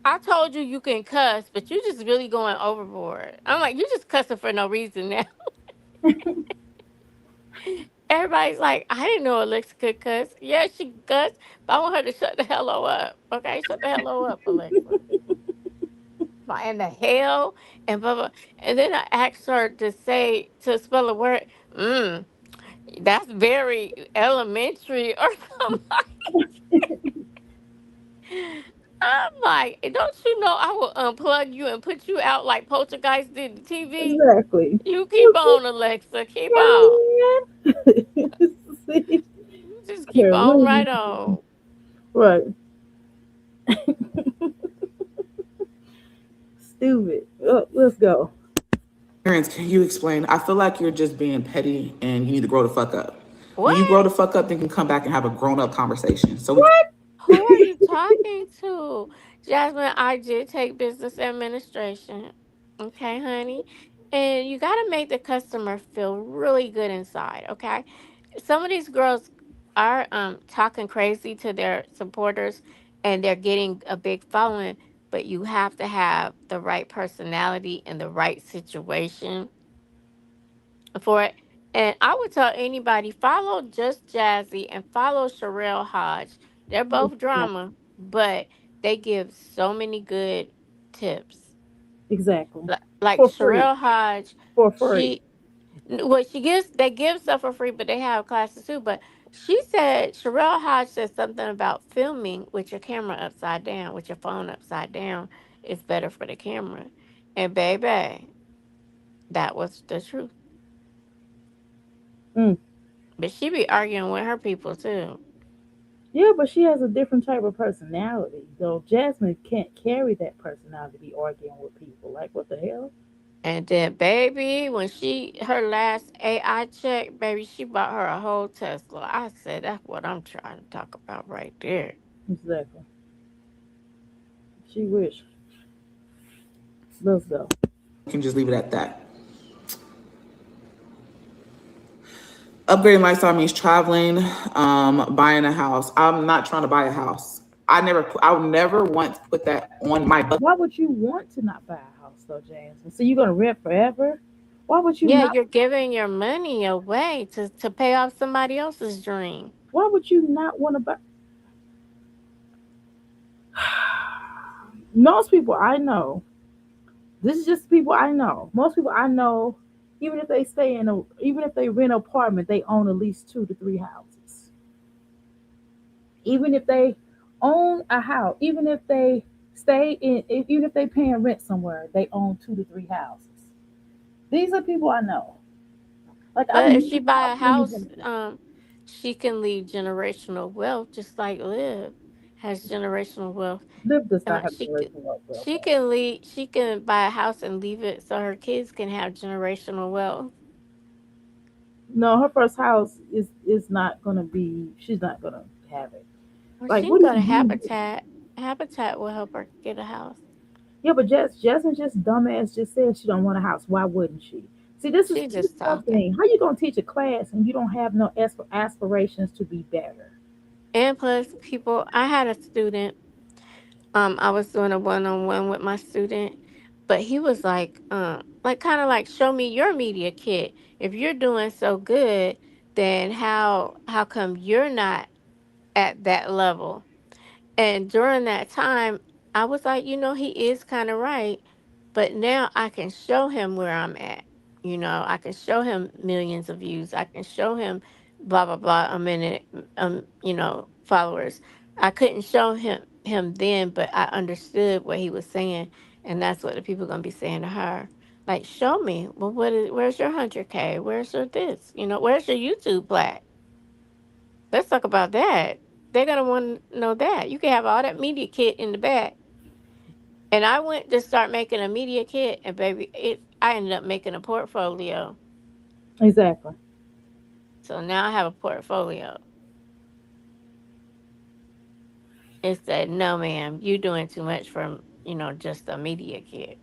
C: I told you you can cuss, but you just really going overboard. I'm like, you just cussing for no reason now. Everybody's like, I didn't know Alexa could cuss. Yeah, she can cuss, but I want her to shut the hell up. Okay, shut the hell up, Alexa. And the hell and blah blah. And then I asked her to spell a word. Mm, that's very elementary or something. I'm like, don't you know I will unplug you and put you out like Poltergeist did the TV?
B: Exactly.
C: You keep on, Alexa. Keep on.
B: Yeah, man. See?
C: You just keep
B: Here,
C: on
B: let me
C: right on.
B: right. Stupid. Let's go.
A: Parents, can you explain? I feel like you're just being petty and you need to grow the fuck up. When you
C: What?
A: grow the fuck up, then you can come back and have a grown up conversation. So we
B: What?
C: Who are you talking to? Jasmine, I did take business administration. Okay, honey. And you got to make the customer feel really good inside, okay? Some of these girls are talking crazy to their supporters and they're getting a big following, but you have to have the right personality and the right situation for it. And I would tell anybody follow Just Jazzy and follow Sherelle Hodge. They're both drama, but they give so many good tips.
B: Exactly.
C: Like
B: For free.
C: Sherelle Hodge,
B: For free.
C: she well she gives they give stuff for free, but they have classes too. But she said Sherelle Hodge said something about filming with your camera upside down, with your phone upside down is better for the camera. And baby, that was the truth.
B: Mm.
C: But she be arguing with her people too.
B: Yeah, but she has a different type of personality. Though Jasmine can't carry that personality to be arguing with people. Like, what the hell?
C: And then baby, when she her last AI check, baby, she bought her a whole Tesla. I said that's what I'm trying to talk about right there.
B: Exactly. She wish. Let's go.
A: can just leave it at that. Upgrading lifestyle means traveling, buying a house. I'm not trying to buy a house. I would never once put that on my bucket.
B: Why would you want to not buy a house though, Jasmine? So you're gonna rent forever? Why would you
C: Yeah,
B: not?
C: you're giving your money away to pay off somebody else's dream.
B: Why would you not want to buy? Most people I know. This is just people I know. Most people I know, even if they rent an apartment, they own at least 2 to 3 houses. Even if they own a house, even if they stay in, even if they paying rent somewhere, they own 2 to 3 houses. These are people I know. Like I've
C: But
B: been
C: if she
B: moving
C: buy
B: out
C: a
B: many
C: house,
B: times.
C: she can leave generational wealth, just like Liv has generational wealth.
B: Liv does not have
C: She can,
B: generational wealth, well,
C: she can leave. She can buy a house and leave it so her kids can have generational wealth.
B: no, her first house is not gonna be. She's not gonna have it.
C: Or
B: Like,
C: she
B: what
C: can
B: do
C: go to
B: you do?
C: Habitat. Habitat will help her get a house.
B: Yeah, but Jasmine just dumbass just said she don't want a house. Why wouldn't she? See,
C: She
B: this is
C: just
B: one
C: talking.
B: thing. How you gonna teach a class and you don't have no aspirations to be better?
C: And plus, people. I had a student. I was doing a one-on-one with my student, but he was like kind of like, show me your media kit. If you're doing so good, then how come you're not at that level? And during that time, I was like, he is kind of right. But now I can show him where I'm at. I can show him millions of views. I can show him blah blah blah a minute, followers. I couldn't show him then, but I understood what he was saying, and that's what the people gonna be saying to her. Like, show me. Well, where's your 100K? Where's your this? Where's your YouTube plat? Let's talk about that. They're gonna want to know that. You can have all that media kit in the back. And I went to start making a media kit, and baby, I ended up making a portfolio.
B: Exactly.
C: So now I have a portfolio. It said, no, ma'am, you doing too much for just a media kit.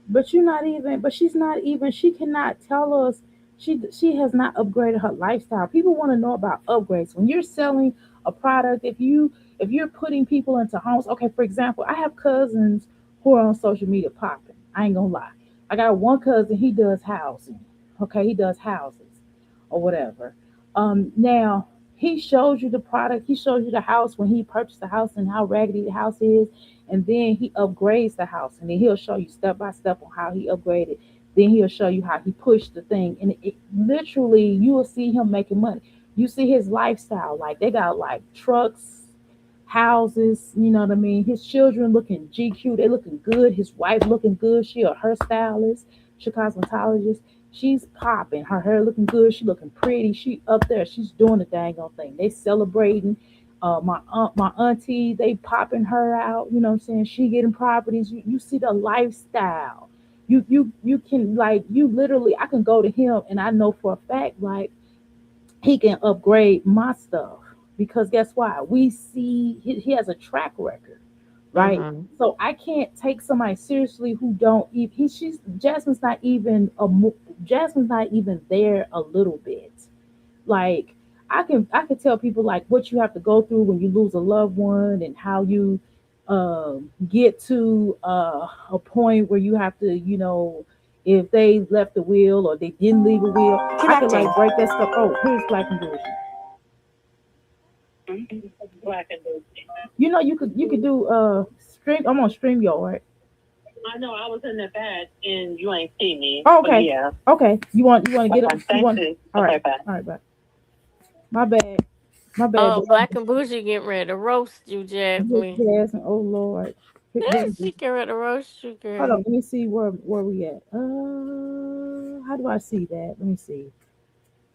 B: But you're not even. But she's not even. She cannot tell us. She has not upgraded her lifestyle. People want to know about upgrades. When you're selling a product, if you're putting people into homes. Okay, for example, I have cousins who are on social media popping. I ain't gonna lie. I got one cousin. He does housing. Okay, he does houses or whatever. Now he shows you the product. He shows you the house when he purchased the house and how raggedy the house is, and then he upgrades the house, and then he'll show you step by step on how he upgraded. Then he'll show you how he pushed the thing, and literally you will see him making money. You see his lifestyle, like they got like trucks, houses, you know what I mean? His children looking GQ, they looking good. His wife looking good. She a hairstylist, she a cosmetologist. She's popping. Her hair looking good. She looking pretty. She up there. She's doing the dang on thing. They celebrating. My auntie, they popping her out. You know what I'm saying? She getting properties. You see the lifestyle. You can like you literally. I can go to him and I know for a fact like he can upgrade my stuff because guess what? We see he has a track record, right?
C: Mm-hmm.
B: So I can't take somebody seriously who don't even. She's Jasmine's not even Jasmine's not even there a little bit. Like I can tell people like what you have to go through when you lose a loved one and how you get to a point where you have to if they left the will or they didn't leave a will. I could like
C: Connecting.
B: break that stuff. Oh, here's Black and Bougie.
A: Black and blue.
B: You could do stream. I'm on StreamYard.
A: I know I was in the bed and you ain't see me.
B: Oh,
A: But
B: okay.
A: yeah.
B: Okay. You want to get
A: Okay,
B: up? You
A: thank
B: want?
A: you.
B: All right.
A: Okay, bye.
B: All right. Bye. My bad. My bad.
C: Oh, Black and Bougie getting ready to roast you, Jasmine.
B: Jasmine. Oh Lord. Pickle.
C: She getting ready to roast you,
B: Hold on,
C: girl.
B: let me see where we at. How do I see that? Let me see.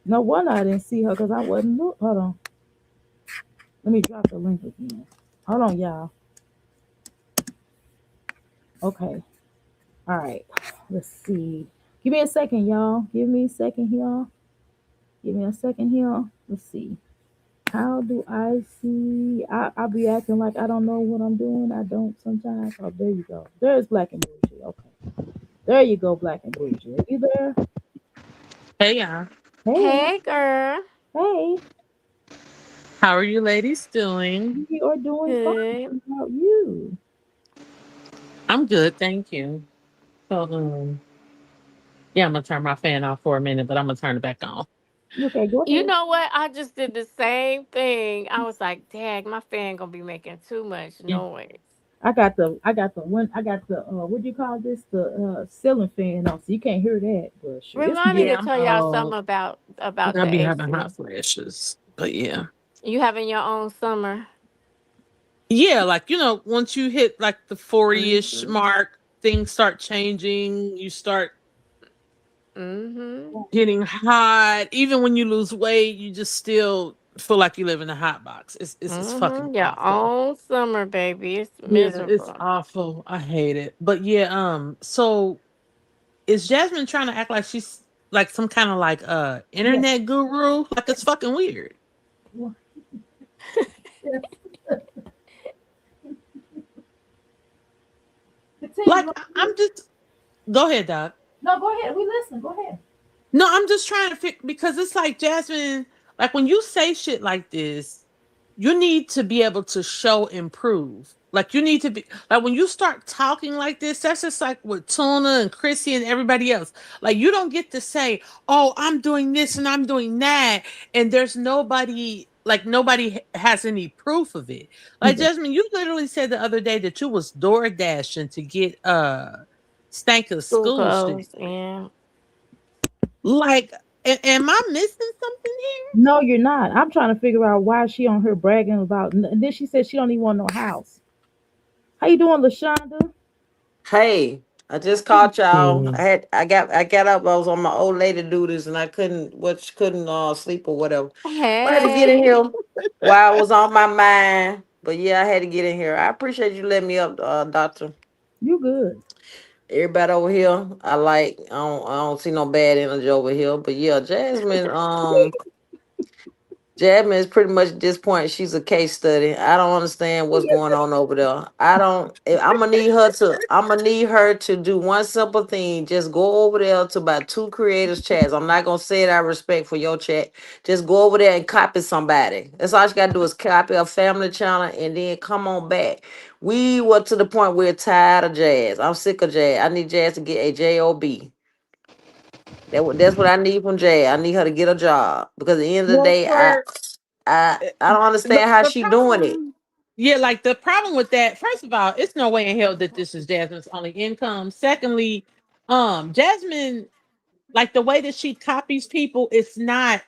B: No wonder I didn't see her because I wasn't look. Hold on. Let me drop the link again. Hold on, y'all. Okay. All right. Let's see. Give me a second, y'all. Give me a second here. Give me a second here. Let's see. How do I see? I'll be acting like I don't know what I'm doing. I don't sometimes. Oh, there you go. There's Black and Bougie. Okay. There you go, Black and Bougie. Are you there?
D: Hey y'all.
B: Hey.
C: Hey, girl.
B: Hey.
D: How are you ladies doing?
B: We are doing
C: Good.
B: fine. How about you?
D: I'm good, thank you. So yeah, I'm gonna turn my fan off for a minute, but I'm gonna turn it back on.
B: Okay, go
C: You
B: ahead.
C: know what? I just did the same thing. I was like, dang, my fan gonna be making too much
D: Yeah.
C: noise.
B: I got the what do you call this? The ceiling fan on, so you can't hear that. But shoot, it's
C: Remind me to
D: Yeah,
C: tell y'all something about
D: I'll
C: the
D: be having
C: AC.
D: hot flashes. But yeah.
C: You having your own summer?
D: Yeah, like once you hit like the 40-ish
C: Mm-hmm.
D: mark, things start changing. You start
C: Mm-hmm.
D: getting hot. Even when you lose weight, you just still feel like you live in a hot box. It's fucking
C: Mm-hmm. Your
D: awful.
C: own summer, baby. It's
D: Yeah, it's
C: miserable.
D: awful. I hate it. But yeah, so is Jasmine trying to act like she's like some kind of like
B: Yes.
D: internet guru? Like it's fucking weird.
B: Well, yes. Continue.
D: Like I'm just go ahead, Doc.
B: No, go ahead. We listen. Go ahead.
D: No, I'm just trying to fix because it's like Jasmine, like when you say shit like this, you need to be able to show improve. Like you need to be like when you start talking like this, that's just like with Tuna and Chrissy and everybody else. Like you don't get to say, "Oh, I'm doing this and I'm doing that," and there's nobody like nobody has any proof of it. Like
B: Yes.
D: Jasmine, you literally said the other day that you was door dashing to get Stanka's
C: School
D: school shit.
C: clothes, yeah.
D: Like, am I missing something
B: No, you're not. I'm trying to figure out why she on her bragging about. And then she said she don't even want no house. How you doing, Lashonda?
E: Hey, I just called y'all.
D: here?
E: I got up. I was on my old lady duties and I couldn't sleep or whatever. But I had to get in
C: Hey.
E: here while it was on my mind. But yeah, I had to get in here. I appreciate you letting me up, doctor.
B: You good?
E: Everybody over here, I don't see no bad energy over here. But yeah, Jasmine is pretty much at this point. She's a case study. I don't understand what's going on over there. I don't. I'm gonna need her to. I'm gonna need her to do one simple thing. Just go over there to about two creators chats. I'm not gonna say it out of respect for your chat. Just go over there and copy somebody. That's all she gotta do is copy a family channel and then come on back. We were to the point we're tired of Jazz. I'm sick of Jazz. I need Jazz to get a job. That's what I need from Jay. I need her to get a job because at the end of the
D: Well,
E: day, I
D: for
E: I
D: uh,
E: I don't
D: the
E: understand how
D: the
E: she doing it.
D: problem, yeah, like the problem with that. First of all, it's no way in hell that this is Jasmine's only income. Secondly, Jasmine, like the way that she copies people, it's not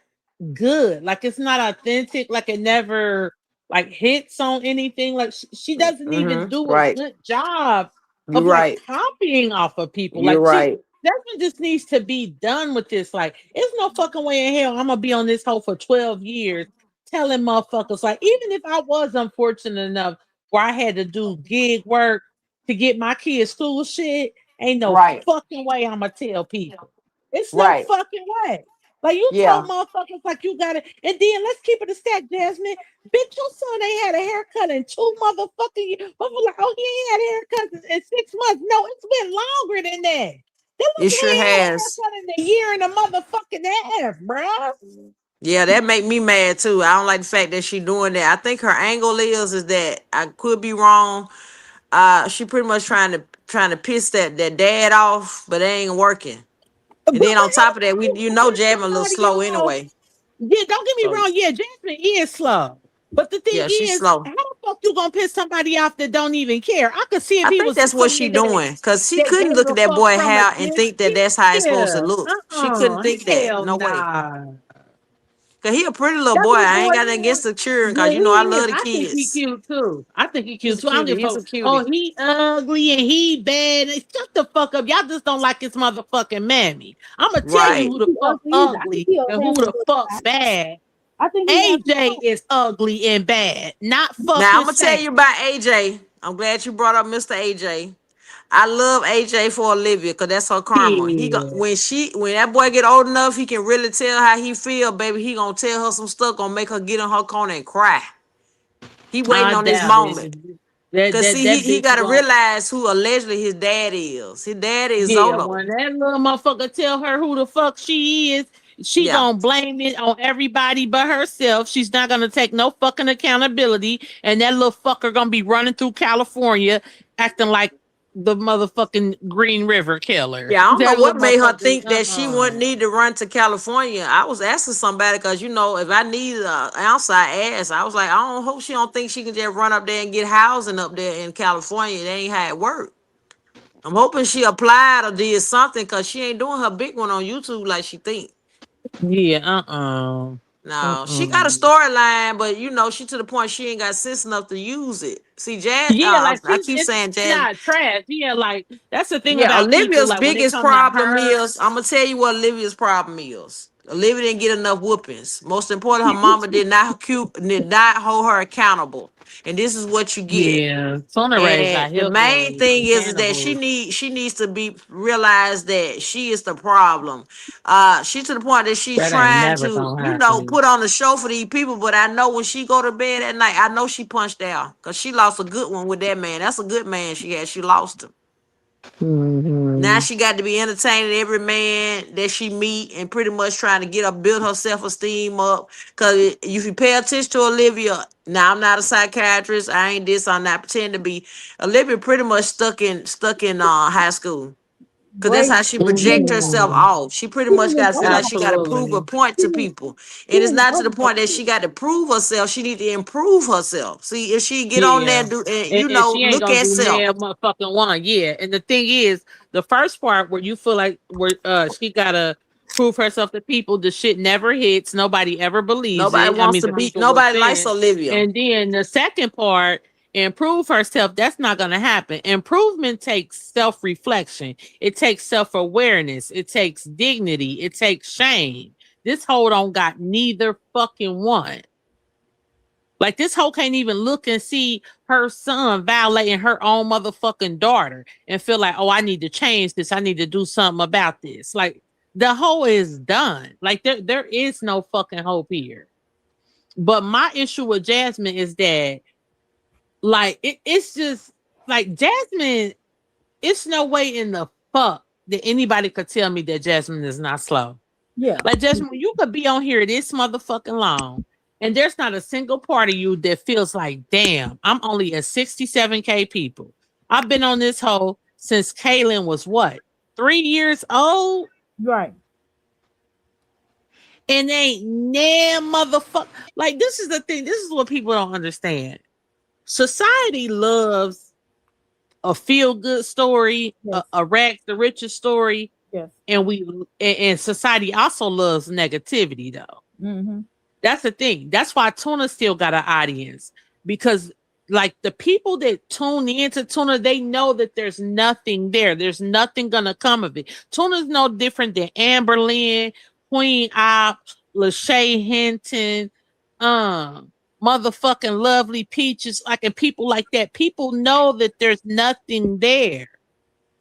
D: good. Like it's not authentic. Like it never like hits on anything. Like she doesn't even
E: Mm-hmm.
D: do a
E: Right.
D: good job
E: You're
D: of like
E: right.
D: copying off of people.
E: You're
D: Like she
E: right.
D: Desmond just needs to be done with this. Like it's no fucking way in hell I'm gonna be on this hoe for 12 years telling motherfuckers like even if I was unfortunate enough where I had to do gig work to get my kids school shit, ain't no
E: Right.
D: fucking way I'm gonna tell people. It's no
E: Right.
D: fucking way. Like you told
E: Yeah.
D: motherfuckers like you got it, and then let's keep it a stack, Jasmine. Bitch, your son ain't had a haircut in 2 motherfucking years. Motherfucker like, oh, he ain't had a haircut in 6 months. No, it's been longer than that. That
E: It
D: was
E: sure
D: we ain't had a
E: has.
D: haircut in a year and a motherfucking half, bruh.
E: Yeah, that make me mad too. I don't like the fact that she doing that. I think her angle is that I could be wrong. She pretty much trying to piss that dad off, but it ain't working.
D: But
E: And then on top of
D: how
E: that,
D: you gonna piss
E: Jasmine a little
D: somebody
E: slow
D: off?
E: anyway.
D: Yeah, don't get me
E: So
D: wrong. Yeah, Jasmine is slow. But the thing
E: yeah, she's
D: is,
E: slow.
D: how the fuck you gonna piss somebody off that don't even care? I could see if
E: I
D: he
E: think
D: was
E: that's what
D: somebody
E: she
D: that
E: doing because she
D: that
E: couldn't
D: gave
E: look at
D: a
E: that
D: fuck
E: boy
D: from a
E: hair and think that that's how it's supposed to
D: yeah.
E: look. She couldn't think that.
D: Hell
E: No way.
D: nah.
E: Cause he a pretty little
D: That
E: boy.
D: little
E: I ain't
D: boy
E: got nothing
D: here.
E: against the children
D: Yeah,
E: because
D: he
E: I
D: is.
E: love the
D: I think he
E: kids.
D: cute too. I think he
E: He's
D: cute
E: a
D: too. I don't
E: cutie.
D: give a
E: He's a
D: fuck. Oh,
E: cutie.
D: he ugly and he bad. Shut the fuck up. Y'all just don't like his motherfucking mammy. I'ma tell you
E: Right.
D: who the
B: He
D: fuck
B: ugly either. I think
D: ugly
B: he
D: and who
B: has a
D: the
B: little
D: fuck
B: side.
D: bad.
B: I think he has a
D: AJ is ugly and bad, not
E: Now I'm
D: fucking
E: gonna tell
D: Stank.
E: you about AJ. I'm glad you brought up Mr. AJ. I love AJ for Olivia because that's her karma.
D: Yeah.
E: When that boy get old enough, he can really tell how he feel, baby. He gonna tell her some stuff, gonna make her get in her corner and cry. He waiting
D: I
E: on this
D: doubt
E: moment.
D: it. That
E: Cause
D: that
E: see,
D: that
E: he
D: bitch
E: gotta
D: won't.
E: realize who allegedly his dad is. His dad is
D: Yeah,
E: Zolo.
D: when that little motherfucker tell her who the fuck she is, she
E: Yeah.
D: gonna blame it on everybody but herself. She's not gonna take no fucking accountability, and that little fucker gonna be running through California acting like the motherfucking Green River killer.
E: Yeah, I don't know
D: That
E: what
D: little
E: made her
D: motherfucker.
E: think that she wouldn't need to run to California. I was asking somebody because if I need a outside ass, I was like, I don't hope she don't think she can just run up there and get housing up there in California. That ain't how it work. I'm hoping she applied or did something because she ain't doing her big one on YouTube like she think.
D: Yeah,
E: No, she got a
D: uh.
E: storyline, but she to the point she ain't got sense enough to use it. See, Jazz.
D: Yeah, like
E: I
D: she,
E: keep
D: it's
E: saying Jazz.
D: not trash. Yeah, like that's the thing
E: Yeah,
D: about people.
E: Olivia's
D: Like when it
E: biggest
D: come to
E: problem
D: her,
E: is I'm gonna tell you what Olivia's problem is. Olivia didn't get enough whoopings. Most important, her mama did not hold her accountable. And this is what you get.
D: yeah, Sona raised
E: And
D: our
E: the main
D: hillbillies
E: thing
D: and
E: is that
D: cannibals.
E: she needs to be realize that she is the problem. She to the point that she's
D: That ain't
E: trying
D: never
E: to,
D: gonna
E: you know,
D: happen.
E: put on the show for these people. But I know when she go to bed at night, I know she punched out because she lost a good one with that man. That's a good man she had. She lost him. Now
D: Hmm.
E: she got to be entertaining every man that she meet and pretty much trying to get her build her self-esteem up. Cause if you pay attention to Olivia, now I'm not a psychiatrist, I ain't this, I'm not pretending to be. Olivia pretty much stuck in high school. Cause that's
B: Great.
E: how she project
B: Yes.
E: herself
D: Hmm.
E: off. She pretty
B: She
E: much
B: didn't
E: got to
B: go
E: feel
B: to
E: like
B: high
E: she got to
B: school.
E: prove a
D: Absolutely.
E: point
B: She
E: to
B: didn't,
E: people.
B: she
E: And it's
B: didn't
E: not
B: go
E: to the
B: to high
E: point that
B: school.
E: she got to prove herself. She need to improve herself. See, if she get on there
D: Yeah.
E: and do and
D: And she ain't
E: look
D: gonna
E: at
D: do
E: self.
D: nail motherfucking one. Yeah. And the thing is, the first part where you feel like where she gotta prove herself to people, the shit never hits. Nobody ever believes
E: Nobody
D: it. I
E: wants
D: mean,
E: to
D: the
E: be.
D: people
E: Nobody likes
D: within.
E: Olivia.
D: And then the second part, improve herself, that's not gonna happen. Improvement takes self-reflection, it takes self-awareness, it takes dignity, it takes shame. This hoe don't got neither fucking one. Like this hoe can't even look and see her son violating her own motherfucking daughter and feel like, oh, I need to change this. I need to do something about this. Like the hoe is done. Like there is no fucking hope here. But my issue with Jasmine is that like it's just like Jasmine, it's no way in the fuck that anybody could tell me that Jasmine is not slow.
B: Yeah.
D: Like Jasmine, you could be on here this motherfucking long, and there's not a single part of you that feels like, damn, I'm only at 67K people. I've been on this hoe since Kaylin was what, 3 years old,
B: Right.
D: and ain't damn motherfucker. Like this is the thing. This is what people don't understand. Society loves a feel good story,
B: Yes.
D: a rags the riches story,
B: Yes.
D: and and society also loves negativity though.
B: Mm-hmm.
D: That's the thing. That's why Tuna still got an audience because, like, the people that tune into Tuna, they know that there's nothing there. There's nothing gonna come of it. Tuna's no different than Amber Lynn, Queen Op, Lachey Hinton, um, motherfucking Lovely Peaches, like, and people like that. People know that there's nothing there.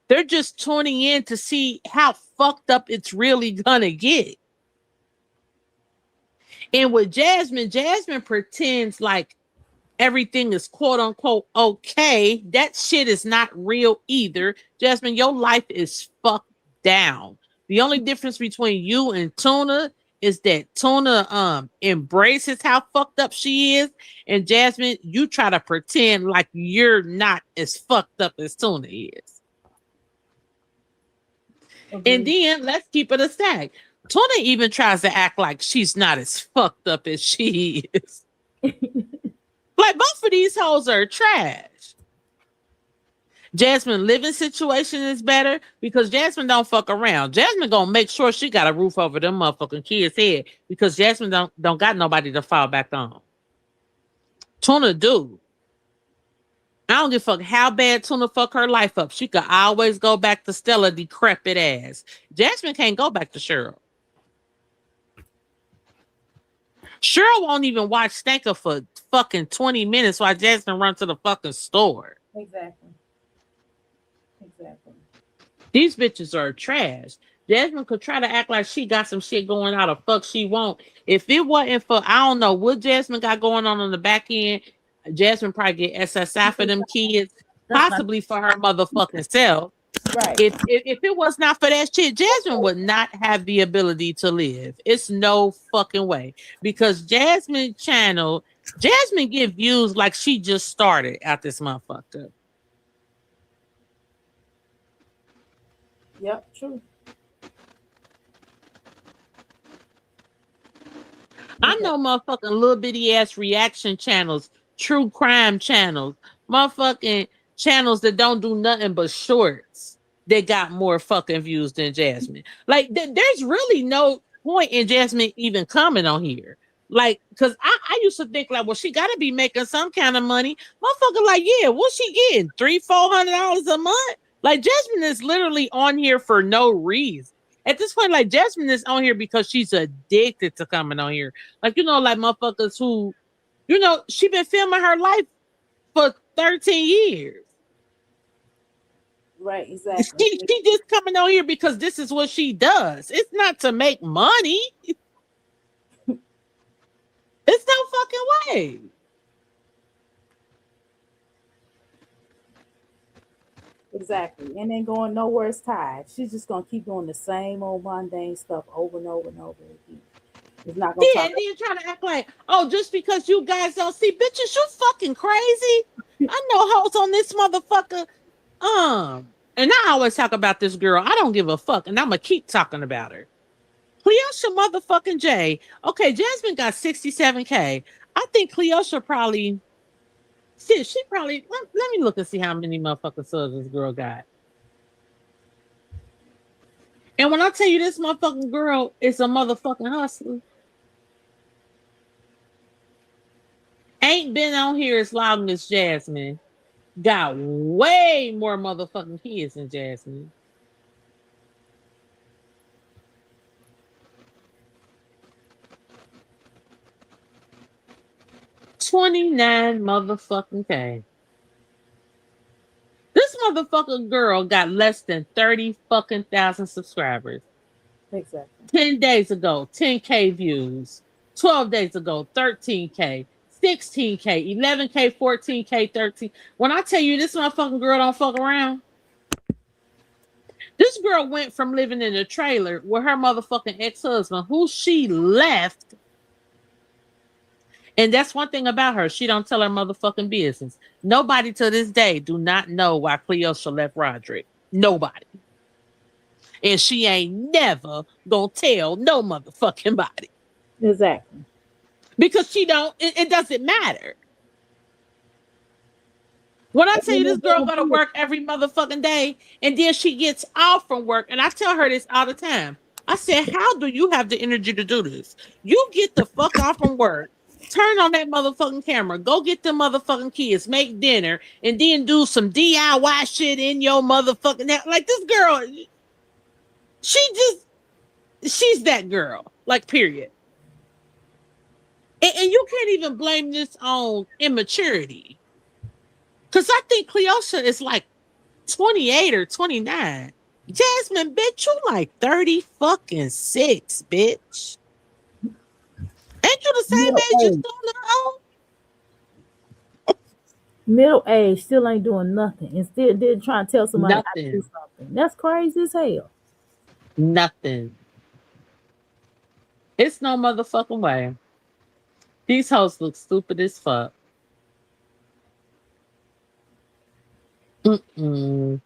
D: They're just tuning in to see how fucked up it's really gonna get. And with Jasmine, Jasmine pretends like everything is quote unquote okay. That shit is not real either. Jasmine, your life is fucked down. The only difference between you and Tuna is that Tuna embraces how fucked up she is, and Jasmine, you try to pretend like you're not as fucked up as Tuna is. And
B: Agreed.
D: then let's keep it a stack. Tuna even tries to act like she's not as fucked up as she is. Like both of these hoes are trash. Jasmine living situation is better because Jasmine don't fuck around. Jasmine gonna make sure she got a roof over them motherfucking kids' head because Jasmine don't got nobody to fall back on. Tuna do. I don't give a fuck how bad Tuna fuck her life up. She could always go back to Stella decrepit ass. Jasmine can't go back to Cheryl. Cheryl won't even watch Stanker for fucking 20 minutes while Jasmine runs to the fucking store.
B: Exactly. Exactly.
D: These bitches are trash. Jasmine could try to act like she got some shit going out of fuck she won't. If it wasn't for, I don't know what Jasmine got going on the back end, Jasmine probably get SSI for them kids, possibly for her motherfucking self.
B: Right.
D: If it was not for that shit, Jasmine would not have the ability to live. It's no fucking way. Because Jasmine get views like she just started out this motherfucker.
B: Yep. True.
D: I
B: Okay.
D: know motherfucking little bitty ass reaction channels, true crime channels, motherfucking channels that don't do nothing but shorts that got more fucking views than Jasmine. Like, there's really no point in Jasmine even coming on here. Like, cause I used to think like, well, she gotta be making some kind of money. Motherfucker, like, yeah, what's she getting? $300-$400 a month? Like Jasmine is literally on here for no reason. At this point, like Jasmine is on here because she's addicted to coming on here. Like, like motherfuckers who, she been filming her life for 13 years.
B: Right, exactly.
D: She just coming on here because this is what she does. It's not to make money. It's no fucking way.
B: Exactly. And then going nowhere's tied. She's just gonna keep doing the same old mundane stuff over and over and over again. It's not gonna
D: Yeah,
B: talk.
D: and then trying to act like, oh, just because you guys don't see, bitches, you fucking crazy. I know hoes on this motherfucker. And I always talk about this girl. I don't give a fuck, and I'm gonna keep talking about her. Cleosha motherfucking J. Okay, Jasmine got 67K. I think Cleosha probably shit, she probably let me look and see how many motherfucking subs this girl got. And when I tell you this motherfucking girl is a motherfucking hustler, ain't been on here as long as Jasmine. Got way more motherfucking kids than Jasmine. $29 motherfucking K. This motherfucking girl got less than 30 fucking thousand subscribers.
B: Exactly.
D: 10 days ago, 10K views. 12 days ago, 13K. 16K, 11K, 14K, 13. When I tell you this motherfucking girl don't fuck around, this girl went from living in a trailer with her motherfucking ex-husband, who she left. And that's one thing about her. She don't tell her motherfucking business. Nobody to this day do not know why Cleosha left Roderick. Nobody. And she ain't never gonna tell no motherfucking body.
B: Exactly.
D: Because it doesn't matter. When I tell you this girl go to work every motherfucking day and then she gets off from work, and I tell her this all the time. I said, how do you have the energy to do this? You get the fuck off from work, turn on that motherfucking camera, go get them motherfucking kids, make dinner, and then do some DIY shit in your motherfucking house. Like this girl, she's that girl. Like, period. And you can't even blame this on immaturity. Because I think Cleosha is like 28 or 29. Jasmine, bitch, you like 30 fucking 6, bitch. Ain't you the same
B: Middle
D: age as
B: age.
D: little
B: Middle age still ain't doing nothing. And still did trying to tell somebody how to do
D: Nothing.
B: something. That's crazy as hell.
D: Nothing. It's no motherfucking way. These hoes look stupid as fuck. Mm-mm.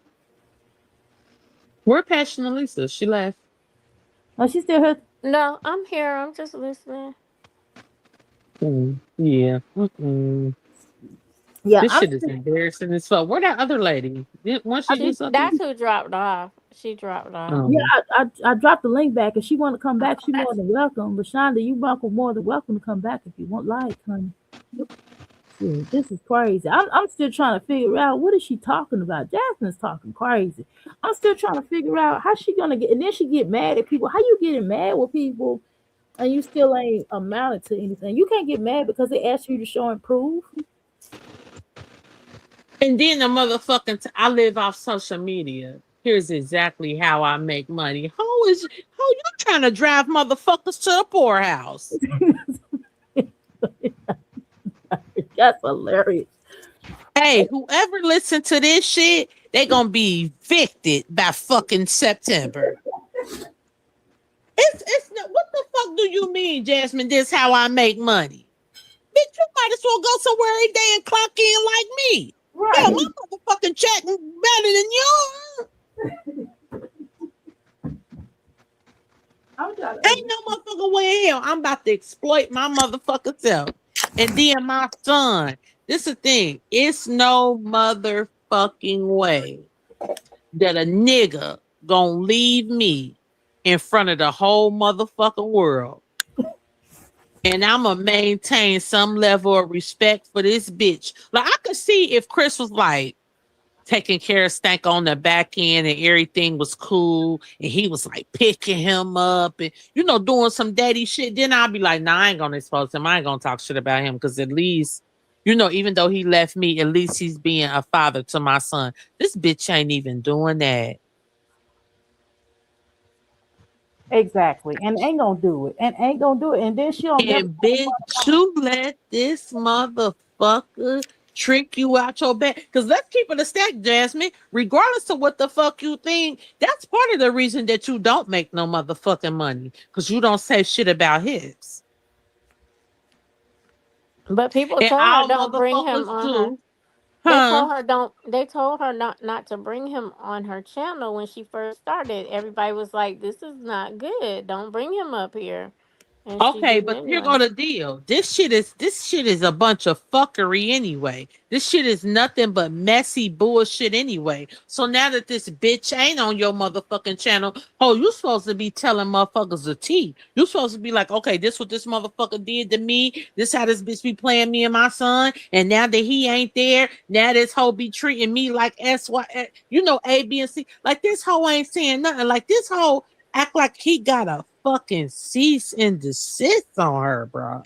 D: We're Passion Elisa. She left.
B: Oh, she still here.
C: No, I'm here. I'm just listening.
D: Yeah. Mm-mm.
B: Yeah,
D: This
B: I'm
D: shit is
B: still,
D: embarrassing as fuck. Where that other lady? Once she do
C: That's
D: something?
C: who dropped off. She dropped off.
B: yeah,
D: Um,
B: I dropped the link back. If she want to come back, she more than welcome. But Shonda, you welcome more than welcome to come back if you want, like, honey. Shit, this is crazy. I'm still trying to figure out what is she talking about. Jasmine's talking crazy. I'm still trying to figure out how she gonna get, and then she get mad at people. How you getting mad with people and you still ain't amounted to anything? You can't get mad because they ask you to show and prove.
D: and then the motherfucking I live off social media. Here's exactly how I make money. How you trying to drive motherfuckers to the poorhouse?
B: That's hilarious.
D: Hey, whoever listen to this shit, they gonna be evicted by fucking September. It's not, what the fuck do you mean, Jasmine? This how I make money? Bitch, you might as well go somewhere every day and clock in like me. Hell, my
B: Right.
D: motherfucking check better than yours.
B: I'm trying to
D: Ain't no motherfucking way in hell I'm about to exploit my motherfucking self. And then my son. This is the thing. It's no motherfucking way that a nigga gonna leave me in front of the whole motherfucking world and I'ma maintain some level of respect for this bitch. Like I could see if Chris was like taking care of Stank on the back end and everything was cool and he was like picking him up and doing some daddy shit, then I'll be like, nah, I ain't gonna expose him. I ain't gonna talk shit about him because at least, even though he left me, at least he's being a father to my son. This bitch ain't even doing that.
B: Exactly. And ain't gonna do it. And ain't gonna do it. And then she don't never
D: And bitch, you let this motherfucker trick you out your bed. Because let's keep it a stack, Jasmine. Regardless of what the fuck you think, that's part of the reason that you don't make no motherfucking money. Because you don't say shit about his.
C: But people
D: And
C: told her
D: all
C: don't bring him
D: motherfuckers
C: on her.
D: do. Huh?
C: They told her not to bring him on her channel when she first started. Everybody was like, "This is not good. Don't bring him up here." And she
D: Okay,
C: did it
D: but here go
C: anyway.
D: the deal. This shit is a bunch of fuckery anyway. This shit is nothing but messy bullshit anyway. So now that this bitch ain't on your motherfucking channel, oh, you supposed to be telling motherfuckers the tea. You supposed to be like, okay, this what this motherfucker did to me. This how this bitch be playing me and my son. And now that he ain't there, now this hoe be treating me like SY, A, B, and C. Like this hoe ain't saying nothing. Like this hoe act like he got a fucking cease and desist on her, bro.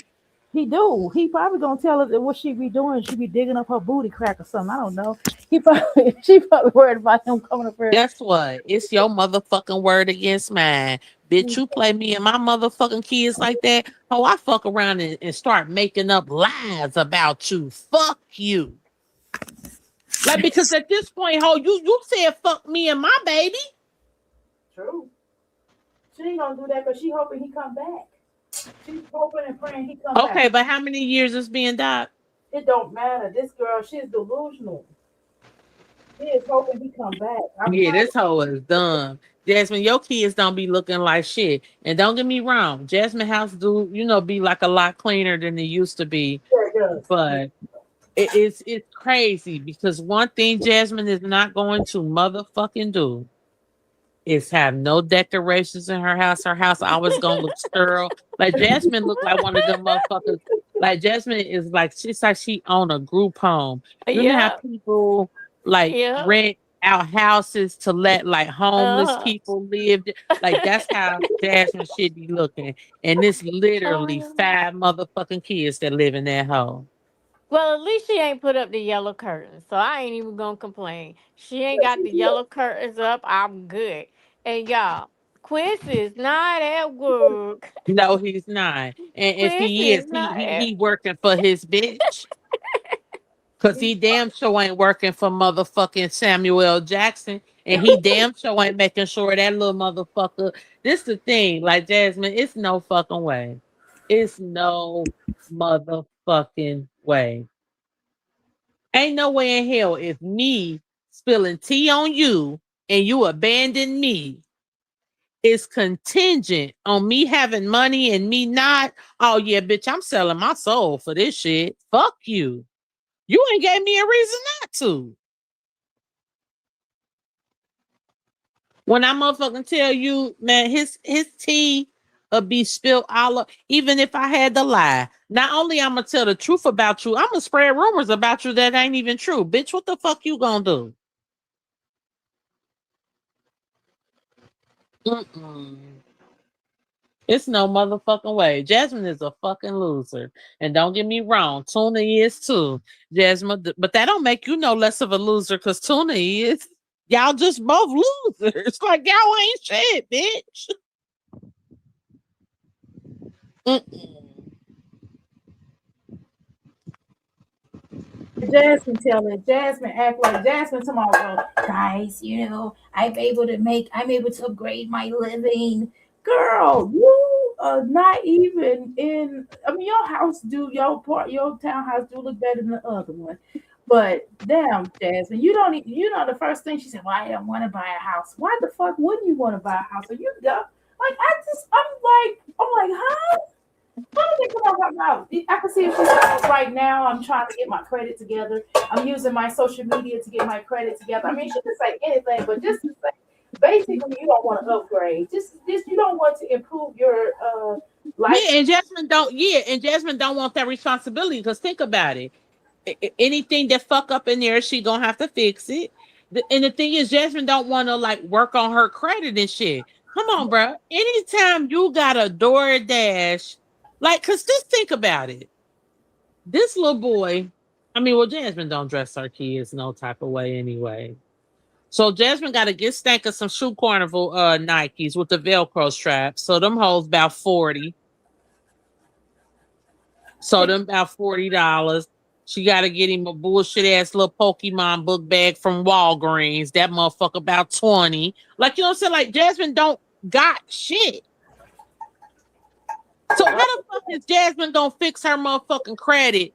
B: he do. He probably gonna tell her that what she be doing. She be digging up her booty crack or something. I don't know. He probably she probably worried about him coming up here.
D: Guess what? It's your motherfucking word against mine. Bitch, you play me and my motherfucking kids like that. Oh, I fuck around and start making up lies about you. Fuck you. Like, because at this point, ho, you said fuck me and my baby.
B: True. She ain't gonna do that because she hoping he come back. She's hoping and praying he come back.
D: Okay, but how many years is being died?
B: It don't matter. This girl, she's delusional. She is hoping he come back. I'm
D: Yeah,
B: tired
D: this hoe is dumb. Jasmine, your kids don't be looking like shit. And don't get me wrong, Jasmine house do, be like a lot cleaner than it used to be.
B: of it does.
D: But it's crazy because one thing Jasmine is not going to motherfucking do is have no decorations in her house. Her house always gonna look sterile. Like Jasmine look like one of them motherfuckers. Like Jasmine is like she's like she own a group home. You know how
C: Yep,
D: people like
C: yep.
D: rent out houses to let like homeless
C: Uh-huh.
D: people live. Like that's how Jasmine should be looking. And it's literally
C: Oh.
D: five motherfucking kids that live in that home.
C: Well, at least she ain't put up the yellow curtains, so I ain't even gonna complain. She ain't got the yellow curtains up. I'm good. And y'all, Quincy is not at work.
D: No, he's not. And if
C: Quincy
D: he is,
C: is
D: he
C: not
D: he
C: at.
D: he working for his bitch. Cause he damn sure ain't working for motherfucking Samuel L. Jackson. And he damn sure ain't making sure that little motherfucker. This the thing, like Jasmine, it's no fucking way. It's no motherfucking way. Ain't no way in hell if me spilling tea on you and you abandon me is contingent on me having money and me not. Oh yeah, bitch, I'm selling my soul for this shit. Fuck you. You ain't gave me a reason not to. When I motherfucking tell you, man, his tea will be spilled all up. Even if I had to lie, not only I'm gonna tell the truth about you, I'm gonna spread rumors about you that ain't even true. Bitch, what the fuck you gonna do? Mm-mm. It's no motherfucking way. Jasmine is a fucking loser. And don't get me wrong, Tuna is too. Jasmine, but that don't make you no less of a loser because Tuna is. Y'all just both losers. Like y'all ain't shit, bitch. Mm-mm.
B: Jasmine tell it. Jasmine act like Jasmine tomorrow. Guys, I'm able to upgrade my living. Girl, you are not even in. I mean, your house do your townhouse do look better than the other one. But damn, Jasmine, you don't. The first thing she said, "Well, I don't want to buy a house." Why the fuck wouldn't you want to buy a house? Are you dumb? Like I'm like, huh? How did they come out? I can see if she's right now. I'm trying to get my credit together. I'm using my social media to get my credit together. I mean, she can say anything, but just to say, basically, you don't want to upgrade. Just you don't want to improve your Like,
D: Yeah, and Jasmine don't want that responsibility because think about it. Anything that fuck up in there, she gonna have to fix it. And the thing is, Jasmine don't want to like work on her credit and shit. Come on, bro. Anytime you got a DoorDash, like, cause just think about it. This little boy, I mean, well, Jasmine don't dress her kids no type of way anyway. So Jasmine got to get Stank of some shoe carnival Nikes with the Velcro straps. So them hoes about 40. So them about $40. She got to get him a bullshit ass little Pokemon book bag from Walgreens. That motherfucker about 20. Like, you know what I'm saying? Like, Jasmine don't got shit. So how the fuck is Jasmine gonna fix her motherfucking credit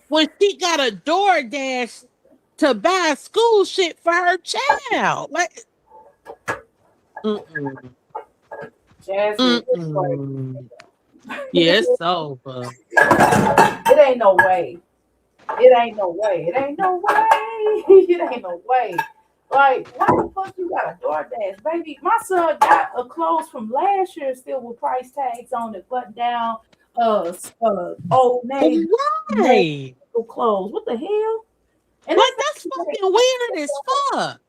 D: when she got a DoorDash to buy school shit for her child? Like, mm-mm,
B: Jasmine, it's like,
D: mm-mm. Yeah, it's over.
B: it ain't no way. It ain't no way. It ain't no way. It ain't no way. Like, why the fuck you got a DoorDash, baby? My son got a clothes from last year still with price tags on it, button down, Old Navy,
D: Right.
B: clothes. What the hell? And
D: Like, that's fucking weird as fuck.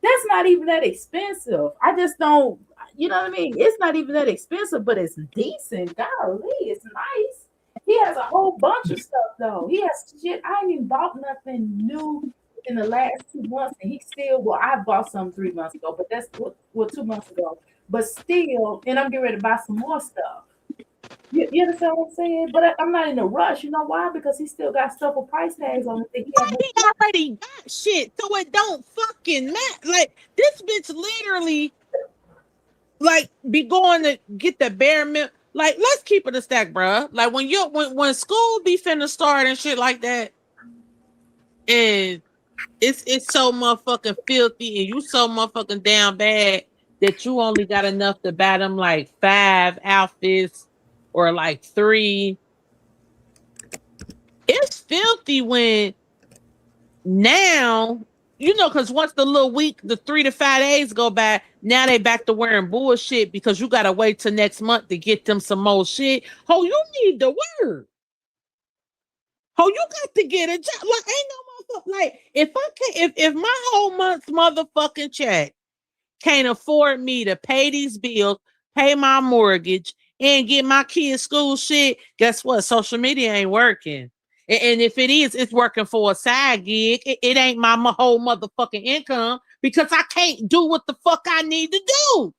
B: that's not even that expensive. I just don't, you know what I mean? It's not even that expensive, but it's decent. Golly, it's nice. He has a whole bunch of stuff though. He has shit. I ain't even bought nothing new in the last 2 months, and he still. Well, I bought some 3 months ago, but that's what 2 months ago. But still, and I'm getting ready to buy some more stuff. You understand what I'm saying? But I'm not in a rush. You know why? Because he still got stuff with price tags on it that he had.
D: He already got shit, so it don't fucking matter. Like, this bitch literally, like, be going to get the bare minimum. Like, let's keep it a stack, bruh. Like, when school be finna start and shit like that, and it's so motherfucking filthy, and you so motherfucking down bad that you only got enough to buy them like 5 outfits or like 3. It's filthy when now, because once the little week, the 3 to 5 days go by, now they back to wearing bullshit because you gotta wait till next month to get them some more shit. Oh, you need to work. Oh, you got to get a job. Like, ain't no motherfucker. Like, if I can, if my whole month's motherfucking check can't afford me to pay these bills, pay my mortgage, and get my kids school shit, guess what? Social media ain't working. And if it is, it's working for a side gig. It ain't my whole motherfucking income because I can't do what the fuck I need to do.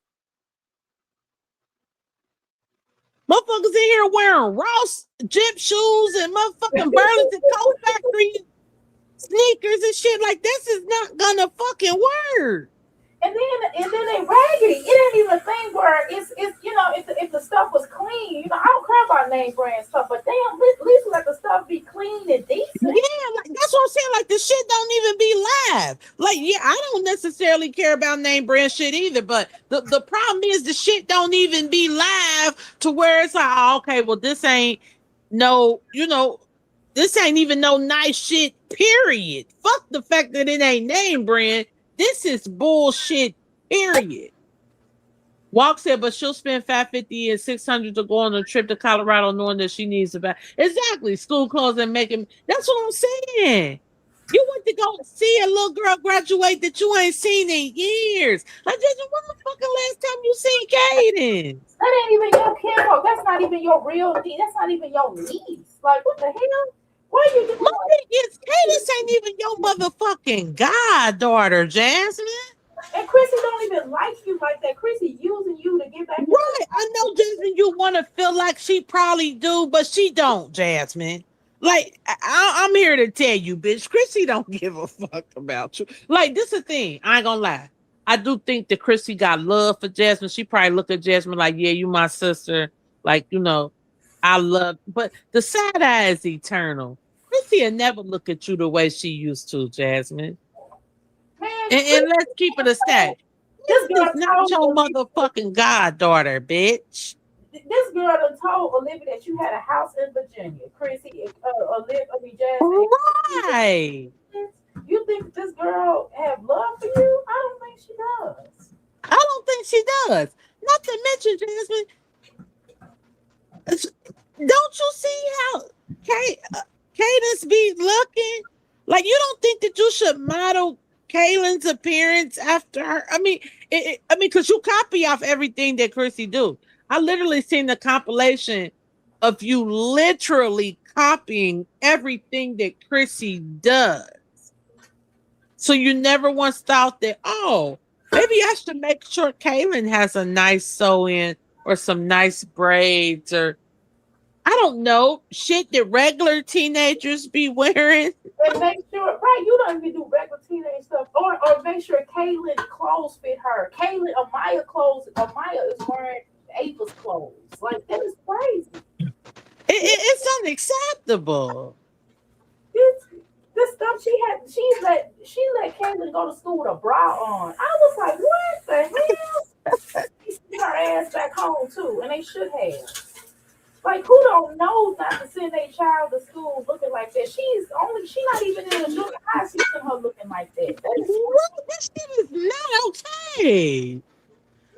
D: Motherfuckers in here wearing Ross Jip shoes and motherfucking Burlington Coat Factory sneakers and shit. Like, this is not gonna fucking work.
B: And then they raggedy. It ain't even a thing where it's if the stuff was clean, I don't care about name brand stuff, but damn, at least let the stuff be clean and decent.
D: Yeah, like, that's what I'm saying. Like, the shit don't even be live. Like, yeah, I don't necessarily care about name brand shit either, but the problem is the shit don't even be live to where it's like, oh, okay, well, this ain't no, this ain't even no nice shit, period. Fuck the fact that it ain't name brand. This is bullshit, period. Walk said, but she'll spend 550 and 600 to go on a trip to Colorado, knowing that she needs to buy exactly school clothes and making. That's what I'm saying. You went to go see a little girl graduate that you ain't seen in years. Like, when the fucking last time you seen Cadence?
B: That ain't even your kiddo. That's not even your real niece. That's not even your niece. Like, what the hell? Why are you doing
D: My
B: that?
D: thing is, Cadence ain't even your motherfucking goddaughter, Jasmine.
B: And Chrissy don't even like you like that. Chrissy using you to get back into the
D: Right. I know, Jasmine, you want to feel like she probably do, but she don't, Jasmine. Like, I'm here to tell you, bitch, Chrissy don't give a fuck about you. Like, this is the thing. I ain't gonna lie. I do think that Chrissy got love for Jasmine. She probably look at Jasmine like, yeah, you my sister. Like, I love, but the side eye is eternal. Chrissy will never look at you the way she used to, Jasmine.
B: man.
D: And let's keep it a stack.
B: This
D: This
B: girl
D: is not
B: told
D: your motherfucking goddaughter, bitch.
B: this girl done told Olivia that you had a house in Virginia. Chrissy, Olivia, I mean Jasmine.
D: Right.
B: You think this girl have love for you? I don't think she does.
D: I don't think she does. Not to mention, Jasmine, Don't you see how Cadence be looking? Like you don't think that you should model Kaylin's appearance after her? I mean, because you copy off everything that Chrissy do. I literally seen the compilation of you literally copying everything that Chrissy does. So you never once thought that, oh, maybe I should make sure Kaylin has a nice sew in or some nice braids or I don't know, shit that regular teenagers be wearing.
B: And make sure, right? You don't even do regular teenage stuff, or make sure Kaylin clothes fit her. Kaylin, Amaya clothes. Amaya is wearing Ava's clothes. Like that is crazy.
D: It's unacceptable.
B: This this stuff she let Kaylin go to school with a bra on. I was like, what the hell? She sent her ass back home too, and they should have. Like who don't know not to send their child to school looking like that? She not even in a junior high. She sent her looking like that. That is
D: What? This shit is not okay.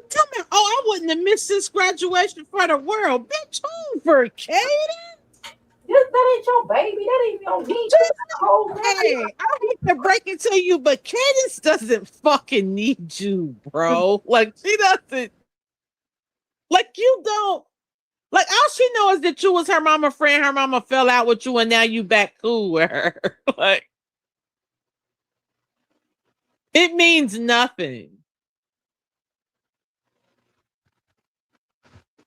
D: Tell me, oh, I wouldn't have missed this graduation for the world. Bitch, over, Katie.
B: that ain't your baby. That ain't your niece. That's the whole family.
D: Hey, I hate to break it to you, but Cadence doesn't fucking need you, bro. Like, she doesn't. Like, you don't. Like, all she knows is that you was her mama friend. Her mama fell out with you, and now you back cool with her. Like, it means nothing.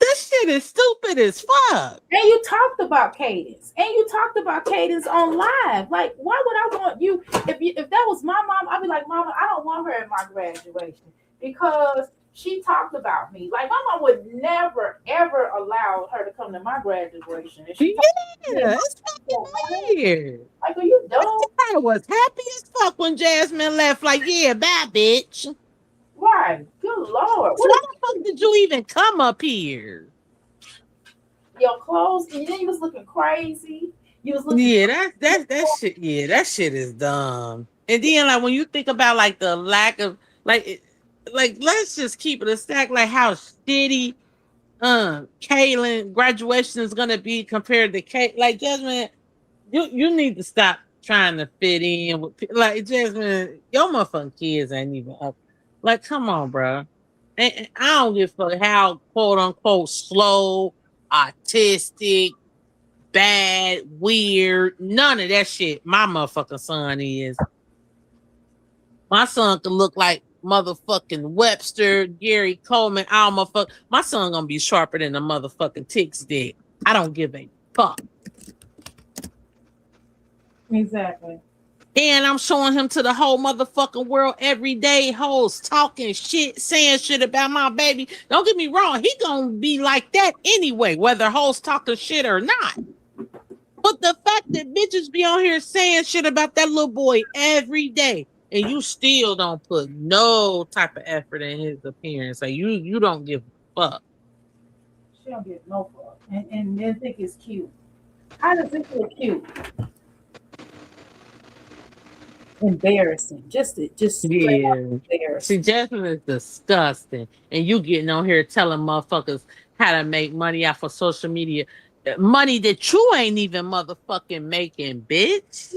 D: This shit is stupid as fuck.
B: And you talked about Cadence. And you talked about Cadence on live. Like, why would I want you if that was my mom, I'd be like, Mama, I don't want her at my graduation because she talked about me. Like my mom would never ever allow her to come to my graduation. And she talked to me.
D: Yeah, it's fucking weird.
B: Like, are you dumb?
D: I was happy as fuck when Jasmine left. Like, yeah, bye, bitch.
B: Right. Good Lord.
D: So why the fuck did you even come up here?
B: Your clothes, and then you was looking crazy. You was looking
D: Yeah, that shit. Yeah, that shit is dumb. And then like when you think about like the lack of like let's just keep it a stack. Like how shitty Kaylin graduation is gonna be compared to Kate. Like Jasmine, you need to stop trying to fit in with like Jasmine. Your motherfucking kids ain't even up. Like, come on, bro. And I don't give a fuck how quote unquote slow, autistic, bad, weird, none of that shit. My motherfucking son is. My son can look like motherfucking Webster, Gary Coleman, all motherfucker. My son gonna be sharper than a motherfucking tick stick. I don't give a fuck.
B: exactly.
D: And I'm showing him to the whole motherfucking world every day. Hoes talking shit, saying shit about my baby. Don't get me wrong, he gonna be like that anyway, whether hoes talking shit or not. But the fact that bitches be on here saying shit about that little boy every day, and you still don't put no type of effort in his appearance, like you don't give a fuck.
B: She don't get no fuck. And then think it's cute. How does it look cute? Embarrassing. Just straight up
D: Yeah. See,
B: embarrassing.
D: Jasmine is disgusting. And you getting on here telling motherfuckers how to make money off of social media. Money that you ain't even motherfucking making, bitch.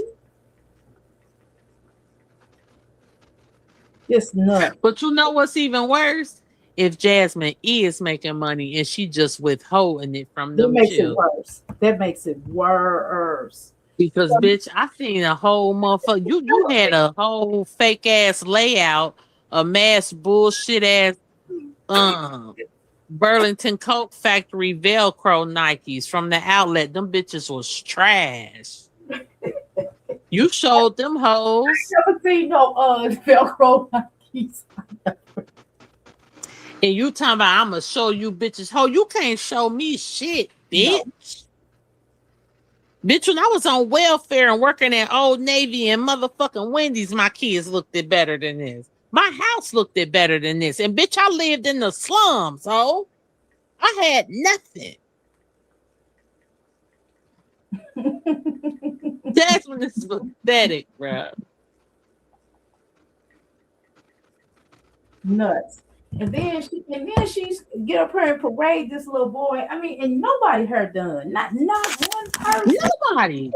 B: Just nuts.
D: But you know what's even worse? If Jasmine is making money and she just withholding it from
B: That
D: them
B: makes it
D: children.
B: worse. That makes it worse.
D: Because bitch, I seen a whole motherfucker. You had a whole fake ass layout, a mass bullshit ass um Burlington Coat Factory Velcro Nikes from the outlet. Them bitches was trash. You showed them hoes.
B: Never seen no Velcro Nikes.
D: And you talking about I'ma show you bitches. Ho, you can't show me shit,
B: No.
D: bitch. Bitch, when I was on welfare and working at Old Navy and motherfucking Wendy's, my kids looked it better than this. My house looked it better than this. And bitch, I lived in the slums, ho. I had nothing. That's when this is pathetic, bro.
B: Nuts. And then she's get up here and parade this little boy. I mean, and nobody her done. Not one person.
D: Nobody.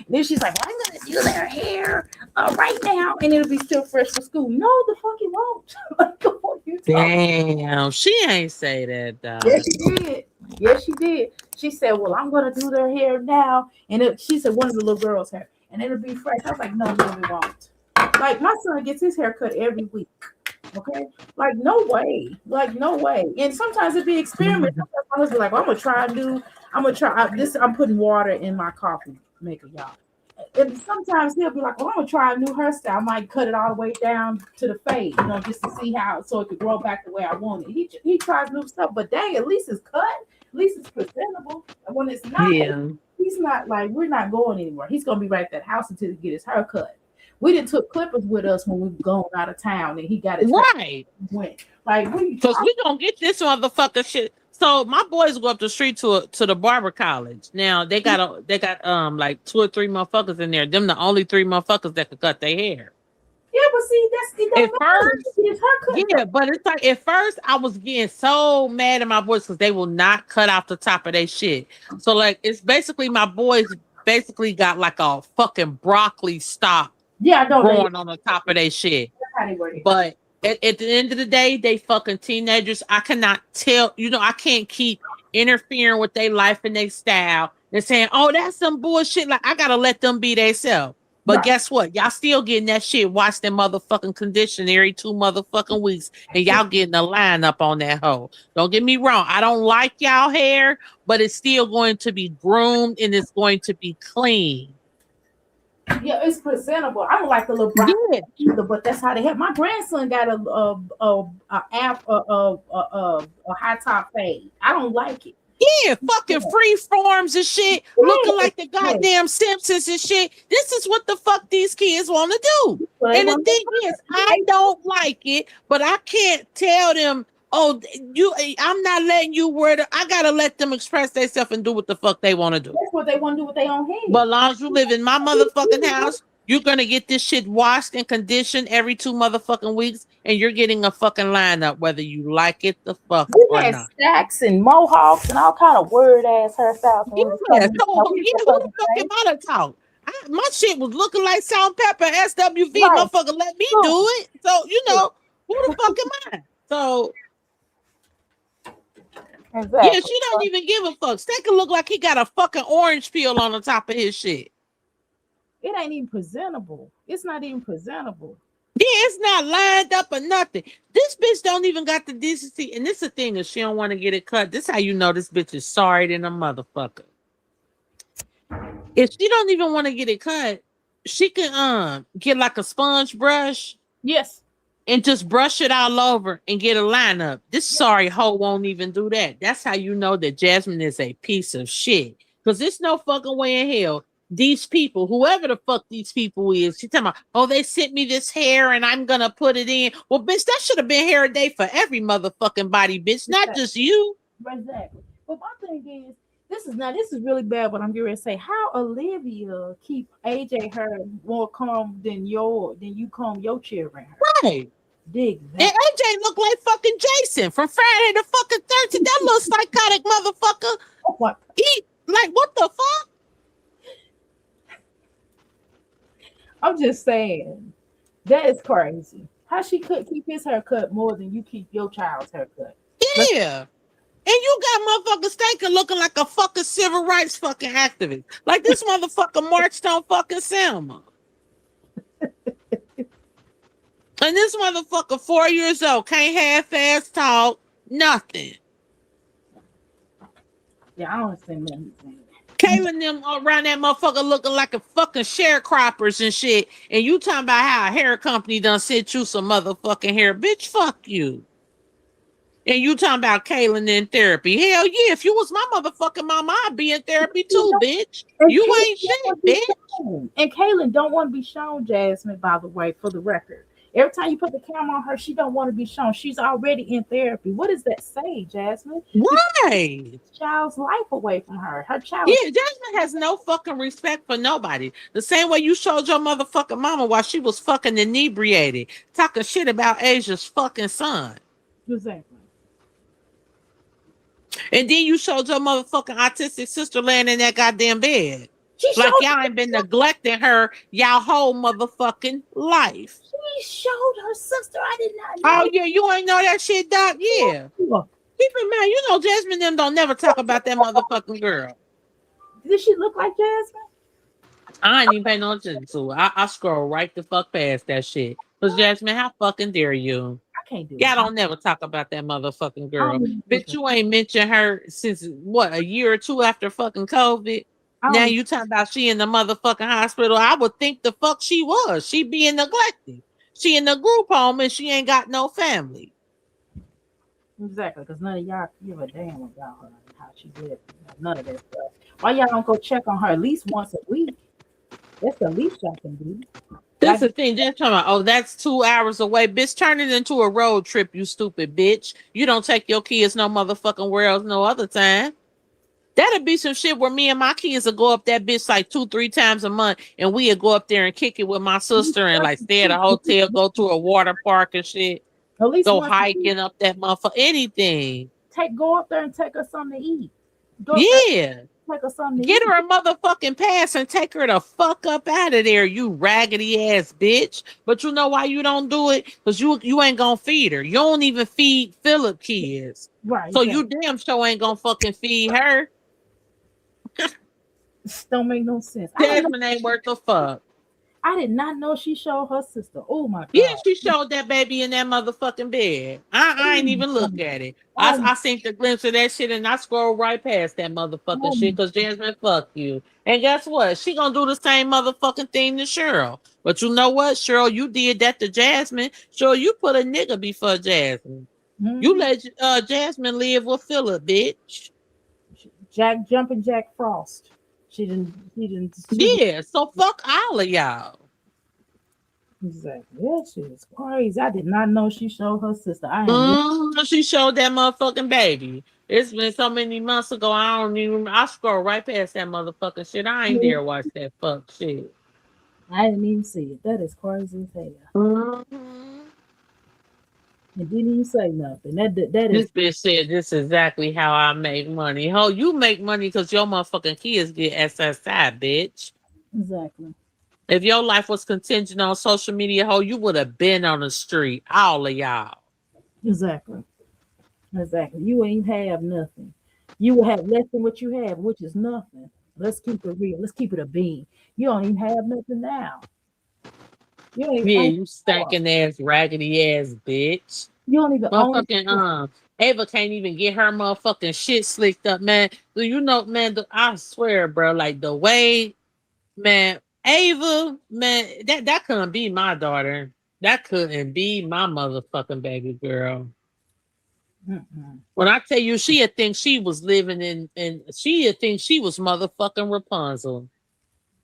B: Then she's like, well, I'm gonna do their hair right now, and it'll be still fresh for school. No, the fuck it won't. Like, what you talking?
D: Damn, she ain't say that
B: Yes,
D: though.
B: she did. Yes, she did. She said, well, I'm gonna do their hair now, and she said one of the little girls' hair, and it'll be fresh. I was like, no, no, it won't. Like my son gets his hair cut every week. Okay, like no way, like no way. And sometimes it'd be experiments. Sometimes my husband like, well, I'm gonna try a new. I'm gonna try this. I'm putting water in my coffee maker, y'all. And sometimes he'll be like, well, I'm gonna try a new hairstyle. I might cut it all the way down to the fade, just to see how so it could grow back the way I want it. He tries new stuff, but dang, at least it's cut. At least it's presentable. And when it's not,
D: Yeah.
B: he's not like we're not going anywhere. He's gonna be right at that house until he get his hair cut. We didn't took clippers with us when we gone out of town, and he got his hair
D: Right.
B: went. Like, what are you
D: Cause
B: talking?
D: we gonna get this motherfucker shit. So my boys go up the street to the barber college. Now they got like two or three motherfuckers in there. Them the only three motherfuckers that could cut their hair.
B: Yeah, but see, it
D: At
B: don't matter.
D: first,
B: He get his hair cut
D: yeah, but it's like at first I was getting so mad at my boys because they will not cut off the top of their shit. So like it's basically my boys basically got like a fucking broccoli stalk
B: yeah, I know they
D: growing on the top of their shit.
B: how they wear it.
D: But at the end of the day, they fucking teenagers. I cannot tell, I can't keep interfering with their life and their style and saying, oh, that's some bullshit. Like, I gotta let them be themselves. But
B: Right.
D: guess what? Y'all still getting that shit. Watch them motherfucking condition every 2 weeks, and y'all getting a line up on that hoe. Don't get me wrong. I don't like y'all hair, but it's still going to be groomed and it's going to be clean.
B: Yeah, it's presentable. I don't like the little broccoli
D: Yeah.
B: either, but that's how they have. My grandson got a high top fade. I don't like it.
D: Yeah, fucking free forms and shit, looking
B: Yeah,
D: like the goddamn Simpsons and shit. This is what the fuck these kids want to do.
B: so they
D: And the
B: want
D: thing is, I don't like it, but I can't tell them, oh, I'm not letting you wear the, I gotta let them express themselves and do what the fuck they want to do.
B: that's what they want to do with their own
D: But
B: head.
D: as long as you live in my motherfucking house, you're gonna get this shit washed and conditioned every 2 weeks, and you're getting a fucking lineup, whether you like it the fuck
B: We
D: or
B: had
D: not.
B: stacks and mohawks and all kind of weird ass hairstyles when we was
D: Yeah,
B: coming.
D: so
B: Now, we
D: yeah,
B: just
D: who the
B: wasn't
D: fuck am
B: safe.
D: I to talk? My shit was looking like Salt and Pepper SWV.
B: Right.
D: Motherfucker, let me
B: True.
D: do it. So
B: True.
D: who the fuck am I? So yeah,
B: Exactly.
D: she don't even give a fuck. Stecker look like he got a fucking orange peel on the top of his shit.
B: It ain't even presentable. It's not even presentable.
D: Yeah, it's not lined up or nothing. This bitch don't even got the decency. And this the thing is she don't want to get it cut. This how you know this bitch is sorry than a motherfucker. If she don't even want to get it cut, she can get like a sponge brush
B: Yes.
D: and just brush it all over and get a lineup. This sorry hoe won't even do that. That's how you know that Jasmine is a piece of shit. Because there's no fucking way in hell. These people, whoever the fuck these people is, she talking about, oh, they sent me this hair and I'm gonna put it in. Well, bitch, that should have been hair a day for every motherfucking body, bitch, not
B: Exactly.
D: just you.
B: Exactly. But my thing is, this is really bad. What I'm getting ready to say, how Olivia keep AJ hair more calm than you comb your children hair.
D: Right.
B: Dig
D: And
B: that.
D: AJ look like fucking Jason from Friday the fucking 13th. That little psychotic motherfucker.
B: Oh, what?
D: He, like, what the fuck?
B: I'm just saying that is crazy. How she could keep his hair cut more than you keep your child's hair cut. Let's
D: Yeah. And you got motherfuckers thinking looking like a fucking civil rights fucking activist. Like this motherfucker marched on fucking Selma. And this motherfucker 4 years old, can't half-ass talk, nothing.
B: yeah, I don't understand what he's saying.
D: Kaylin them around that motherfucker looking like a fucking sharecroppers and shit. And you talking about how a hair company done sent you some motherfucking hair. Bitch, fuck you. And you talking about Kaylin in therapy. Hell yeah, if you was my motherfucking mama, I'd be in therapy too, bitch.
B: And
D: You
B: Kaylin
D: ain't
B: don't
D: shit,
B: want to be
D: bitch.
B: shown. And Kaylin don't want to be shown, Jasmine, by the way, for the record. Every time you put the camera on her, she don't want to be shown. She's already in therapy. What does that say, Jasmine?
D: Right.
B: Child's life away from her. Her child
D: Yeah,
B: is
D: Jasmine has no fucking respect for nobody. The same way you showed your motherfucking mama while she was fucking inebriated, talking shit about Asia's fucking son.
B: Exactly.
D: And then you showed your motherfucking autistic sister laying in that goddamn bed.
B: She
D: Like
B: showed.
D: y'all ain't been neglecting her y'all whole motherfucking life.
B: She showed her sister. I did not
D: Oh
B: know.
D: yeah, you ain't know that shit, Doc? Yeah.
B: What?
D: Keep in mind, you know Jasmine them don't never talk about that motherfucking girl.
B: Did she look like Jasmine?
D: I ain't even paying no attention to it. I scroll right the fuck past that shit. Cause Jasmine, how fucking dare you?
B: I can't do it.
D: Y'all don't never talk about that motherfucking
B: I don't
D: girl.
B: even look
D: Bitch,
B: at.
D: you ain't mentioned her since what, a year or two after fucking COVID.
B: I don't
D: Now
B: even.
D: you talking about she in the motherfucking hospital. I would think the fuck she was. She being neglected. She in the group home and she ain't got no family.
B: Exactly, because none of y'all give a damn about her and how she's living. None of that stuff. Why y'all don't go check on her at least once a week? That's the least y'all can do.
D: That's
B: Like,
D: the thing. They're talking about, oh, that's 2 hours away. Bitch, turn it into a road trip, you stupid bitch. You don't take your kids no motherfucking where else no other time. That'd be some shit where me and my kids will go up that bitch like 2, 3 times a month, and we'll go up there and kick it with my sister and like stay at a hotel, go to a water park and shit,
B: at least
D: go
B: once a week,
D: hiking up that motherfucker, anything.
B: go up there and take her something to eat. Go up there
D: Yeah.
B: and take her something to
D: Get
B: eat.
D: her a motherfucking pass and take her the fuck up out of there, you raggedy ass bitch. But you know why you don't do it? Because you ain't gonna feed her. You don't even feed Philip kids.
B: Right,
D: So you
B: exactly.
D: damn sure ain't gonna fucking feed her.
B: This don't make no sense. I didn't know.
D: Jasmine ain't worth a fuck.
B: I did not know she showed her sister. Oh my
D: Yeah,
B: god.
D: she showed that baby in that motherfucking bed. I ain't even look at it.
B: Oh,
D: I seen the glimpse of that shit and I scrolled right past that motherfucking
B: oh,
D: shit because Jasmine, fuck you. And guess what? She gonna do the same motherfucking thing to Cheryl. But you know what, Cheryl? You did that to Jasmine. Cheryl, you put a nigga before Jasmine. You
B: hmm.
D: let Jasmine live with Philip, bitch.
B: Jack jumping Jack Frost. She didn't. She didn't. She didn't.
D: Yeah, so fuck all of y'all.
B: Exactly. That shit is crazy. I did not know she showed her sister. I am.
D: She showed that motherfucking baby. It's been so many months ago. I don't even. I scroll right past that motherfucking shit. I ain't dare watch that fuck shit.
B: I didn't even see it. That is crazy as hell.
D: Mhm.
B: And didn't even say nothing. That is
D: This bitch said this is exactly how I make money. Ho, you make money because your motherfucking kids get SSI, bitch.
B: exactly.
D: If your life was contingent on social media, ho, you would have been on the street. All of y'all.
B: Exactly. Exactly. You ain't have nothing. You will have less than what you have, which is nothing. Let's keep it real. Let's keep it a bean. You don't even have nothing now. You don't even
D: Yeah,
B: own
D: you
B: a car.
D: stinking ass, raggedy ass bitch.
B: You don't even own
D: Motherfucking
B: a car.
D: Ava can't even get her motherfucking shit slicked up, man. Do you know, man? I swear, bro, like the way, man, Ava, man, that couldn't be my daughter. That couldn't be my motherfucking baby girl.
B: Mm-mm.
D: When I tell you, she'd think she was living in, and she'd think she was motherfucking Rapunzel.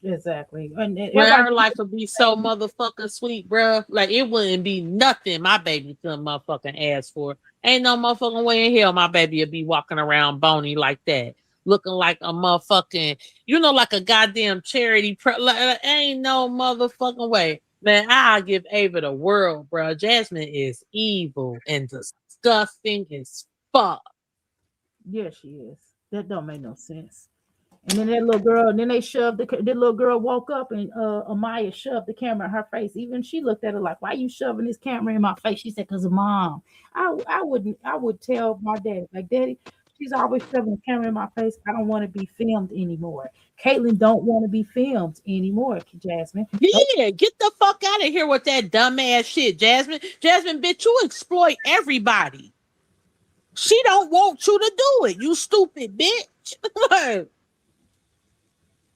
B: Exactly. And
D: Man,
B: everybody
D: her life would be so motherfucking sweet, bruh. Like it wouldn't be nothing my baby couldn't motherfucking ask for. Ain't no motherfucking way in hell my baby would be walking around bony like that, looking like a motherfucking, like a goddamn charity. Ain't no motherfucking way, man. I'll give Ava the world, bruh. Jasmine is evil and disgusting as fuck.
B: yeah, she is. That don't make no sense. And then that little girl, and then they shoved the little girl woke up and Amaya shoved the camera in her face. Even she looked at her like, "Why you shoving this camera in my face?" She said, "Cause of mom." I would tell my daddy like, "Daddy, she's always shoving the camera in my face. I don't want to be filmed anymore. Caitlin don't want to be filmed anymore. Jasmine, don't."
D: Yeah, get the fuck out of here with that dumbass shit, Jasmine. Jasmine, bitch, you exploit everybody. She don't want you to do it, you stupid bitch.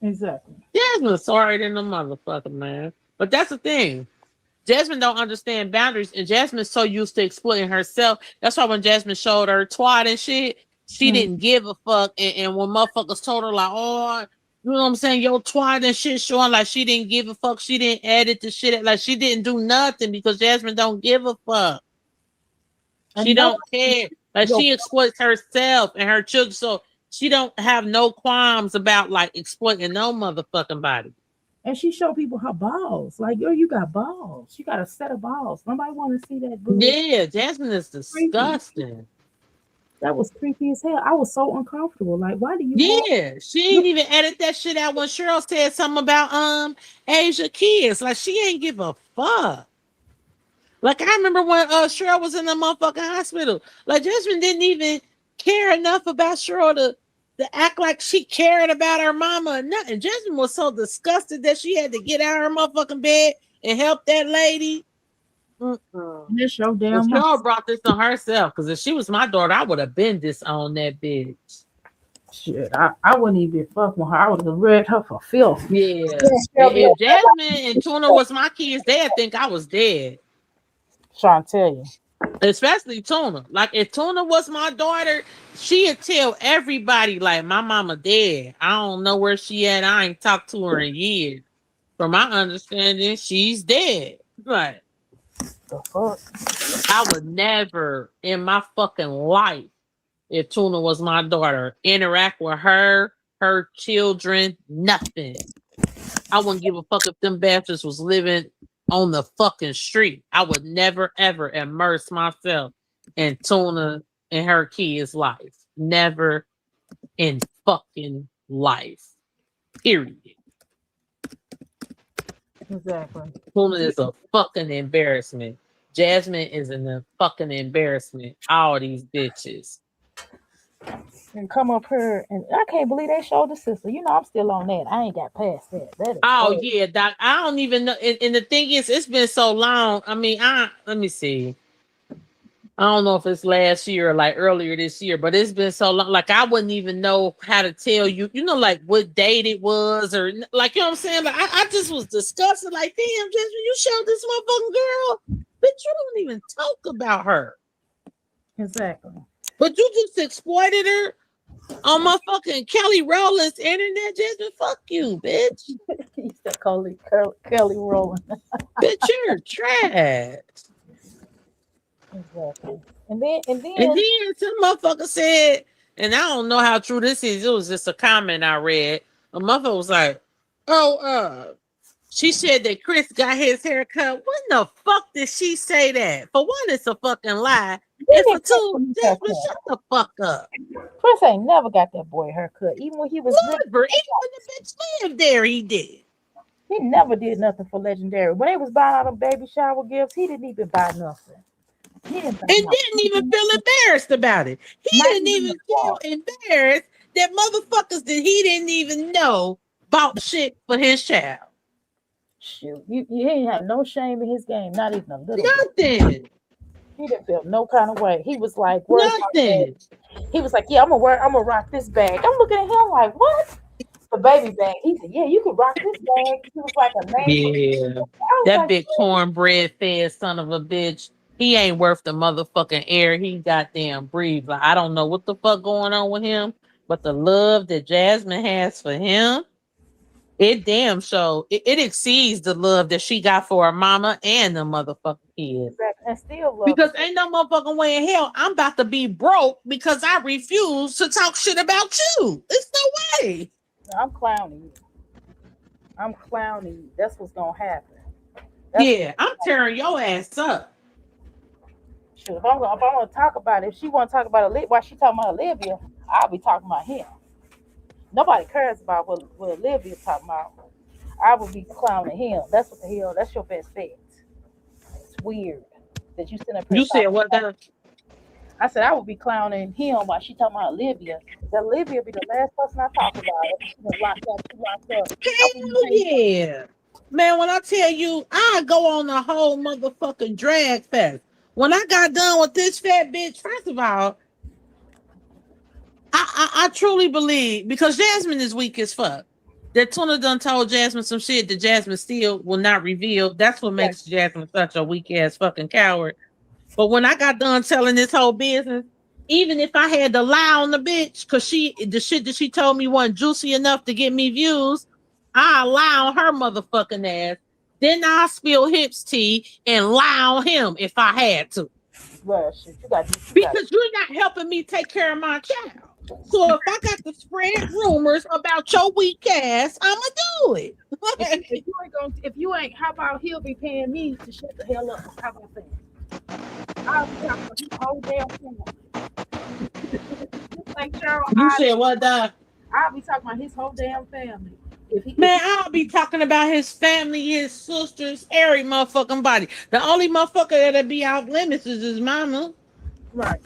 B: Exactly,
D: Jasmine's sorry than the motherfucker, man. But that's the thing. Jasmine don't understand boundaries, and Jasmine's so used to exploiting herself. That's why when Jasmine showed her twat and shit, she
B: mm,
D: didn't give a fuck. And when motherfuckers told her like, "Oh, you know what I'm saying, your twat and shit," showing like she didn't give a fuck. She didn't edit the shit. Like she didn't do nothing because Jasmine don't give a fuck. She
B: and no
D: don't care. Like
B: one,
D: she exploits herself and her children, so she don't have no qualms about like exploiting no motherfucking body.
B: And she showed people her balls. Like, yo, you got balls. You got a set of balls. Nobody want to see that bullshit.
D: Yeah, Jasmine is
B: Creepy.
D: disgusting.
B: That was creepy as hell. I was so uncomfortable. Like, why do you have
D: Yeah, she
B: you
D: ain't even edit that shit out when Cheryl said something about Asia kids. Like she ain't give a fuck. Like I remember when Cheryl was in the motherfucking hospital. Like Jasmine didn't even care enough about Cheryl to act like she cared about her mama or nothing. Jasmine was so disgusted that she had to get out of her motherfucking bed and help that lady. Mm-mm.
B: this your
D: Well,
B: damn mom?
D: Cheryl brought this on herself because if she was my daughter, I would have been disowned that bitch.
B: Shit, I wouldn't even fuck with her. I would have read her for filth.
D: Yeah.
B: Yeah, she'll be
D: If Jasmine and Tuna was my kids, they'd think I was dead.
B: trying to tell you.
D: Especially Tuna. Like if Tuna was my daughter, she'd tell everybody like my mama dead. I don't know where she at. I ain't talked to her in years. From my understanding, she's dead. Like
B: The fuck?
D: I would never in my fucking life, if Tuna was my daughter, interact with her, her children, nothing. I wouldn't give a fuck if them bastards was living on the fucking street. I would never ever immerse myself in Tuna and her kids' life. Never in fucking life. Period.
B: Exactly.
D: Tuna is a fucking embarrassment. Jasmine is a fucking embarrassment. All these bitches.
B: And come up here, and I can't believe they showed the sister. You know, I'm still on that. I ain't got past that. That is
D: Oh
B: crazy.
D: yeah, Doc. I don't even know. And the thing is, it's been so long. I mean, let me see. I don't know if it's last year or like earlier this year, but it's been so long. Like I wouldn't even know how to tell you, like what date it was, or like you know what I'm saying. Like I just was disgusted. Like, damn, just when you showed this motherfucking girl, bitch, you don't even talk about her,
B: Exactly.
D: but you just exploited her on my fucking Kelly Rowland's internet. Just fuck you, bitch.
B: He said Kelly Rowland.
D: Bitch, you're trash.
B: Exactly. And
D: And
B: then
D: then some motherfucker said, and I don't know how true this is. It was just a comment I read. A motherfucker was like, "Oh, she said that Chris got his hair cut." When the fuck did she say that? For one, it's a fucking lie,
B: then
D: and for
B: it Chris
D: two,
B: his
D: Jasmine,
B: haircut.
D: shut the fuck up.
B: Chris ain't never got that boy haircut. Even when he was living,
D: Never, even when the bitch lived there, he did,
B: he never did nothing for Legendary. When they was buying all them baby shower gifts, he didn't even buy nothing. He didn't buy
D: and
B: nothing.
D: didn't even feel embarrassed about it. He
B: Not
D: didn't
B: even the
D: even feel
B: phone.
D: embarrassed that motherfuckers that he didn't even know bought shit for his child.
B: Shoot, he ain't have no shame in his game, not even a little bit.
D: Nothing.
B: He didn't feel no kind of way. He was like, "Where's my bag?"
D: Nothing.
B: He was like, "Yeah, I'm gonna rock this bag." I'm looking at him like, "What?" The baby bag. He said, "Yeah, you could rock this bag." He was like a name.
D: Yeah.
B: I was
D: That
B: like,
D: big cornbread fed son of a bitch. He ain't worth the motherfucking air he goddamn breathe. Like, I don't know what the fuck going on with him, but the love that Jasmine has for him, it damn so it exceeds the love that she got for her mama and the motherfucking kids.
B: and still love
D: Because
B: it.
D: ain't no motherfucking way in hell I'm about to be broke because I refuse to talk shit about you. It's no way.
B: I'm clowning you. I'm clowning you. That's what's gonna happen. That's what.
D: Yeah, I'm tearing your ass up.
B: Shoot, if I'm gonna talk about it, if she want to talk about it, while she talking about Olivia, I'll be talking about him. Nobody cares about what Olivia talking about. I would be clowning him. That's what the hell. That's your best bet. It's weird that you sit up here
D: You said
B: talking.
D: what now?
B: I said I would be clowning him while she talking about Olivia. That Olivia be the last person I talk about. If she was locked up, she locked up. I wouldn't
D: Hell
B: say
D: yeah. Man, when I tell you, I go on a whole motherfucking drag fest. When I got done with this fat bitch, first of all, I truly believe because Jasmine is weak as fuck. That Tuna done told Jasmine some shit that Jasmine still will not reveal. That's what
B: yeah,
D: makes Jasmine such a weak ass fucking coward. But when I got done telling this whole business, even if I had to lie on the bitch, cause the shit that she told me wasn't juicy enough to get me views, I lie on her motherfucking ass. Then I spill hips tea and lie on him if I had to.
B: well, shit, you got
D: Because you're not helping me take care of my child. So if I got to spread rumors about your weak ass, I'ma do it.
B: If you ain't, how about he'll be paying me to shut the hell up? How about that? I'll be talking about his whole damn family. Just like Cheryl,
D: You said what, Doc?
B: I'll be talking about his whole damn family. If
D: Man,
B: he
D: I'll be talking about his family, his sisters, every motherfucking body. The only motherfucker that'll be off limits is his mama.
B: right,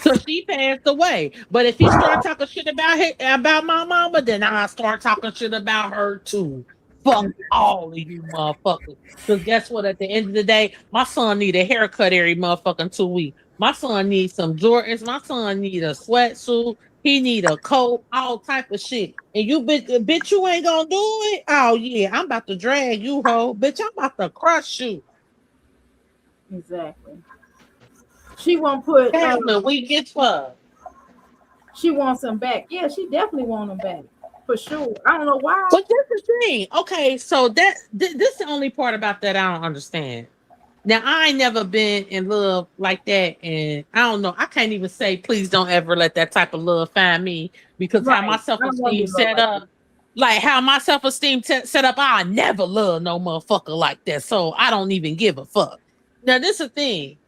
D: Cause she passed away. But if he start talking shit about my mama, then I start talking shit about her too. Fuck all of you motherfuckers. Cause guess what? At the end of the day, my son need a haircut every motherfucking 2 weeks. My son needs some Jordans. My son need a sweatsuit. He need a coat, all type of shit. And you bitch, you ain't gonna do it. Oh yeah, I'm about to drag you, hoe. Bitch, I'm about to crush you.
B: exactly. She won't put.
D: Jasmine, we get fucked.
B: She wants them back. Yeah, she definitely want them back for sure. I don't know why.
D: But that's the thing. Okay, so this is the only part about that I don't understand. Now I ain't never been in love like that, and I don't know. I can't even say please don't ever let that type of love find me because how my
B: Right.
D: self
B: I don't want to be
D: esteem
B: in love
D: set
B: like that.
D: up, like how my self esteem set up. I never love no motherfucker like that, so I don't even give a fuck. Now this is the thing.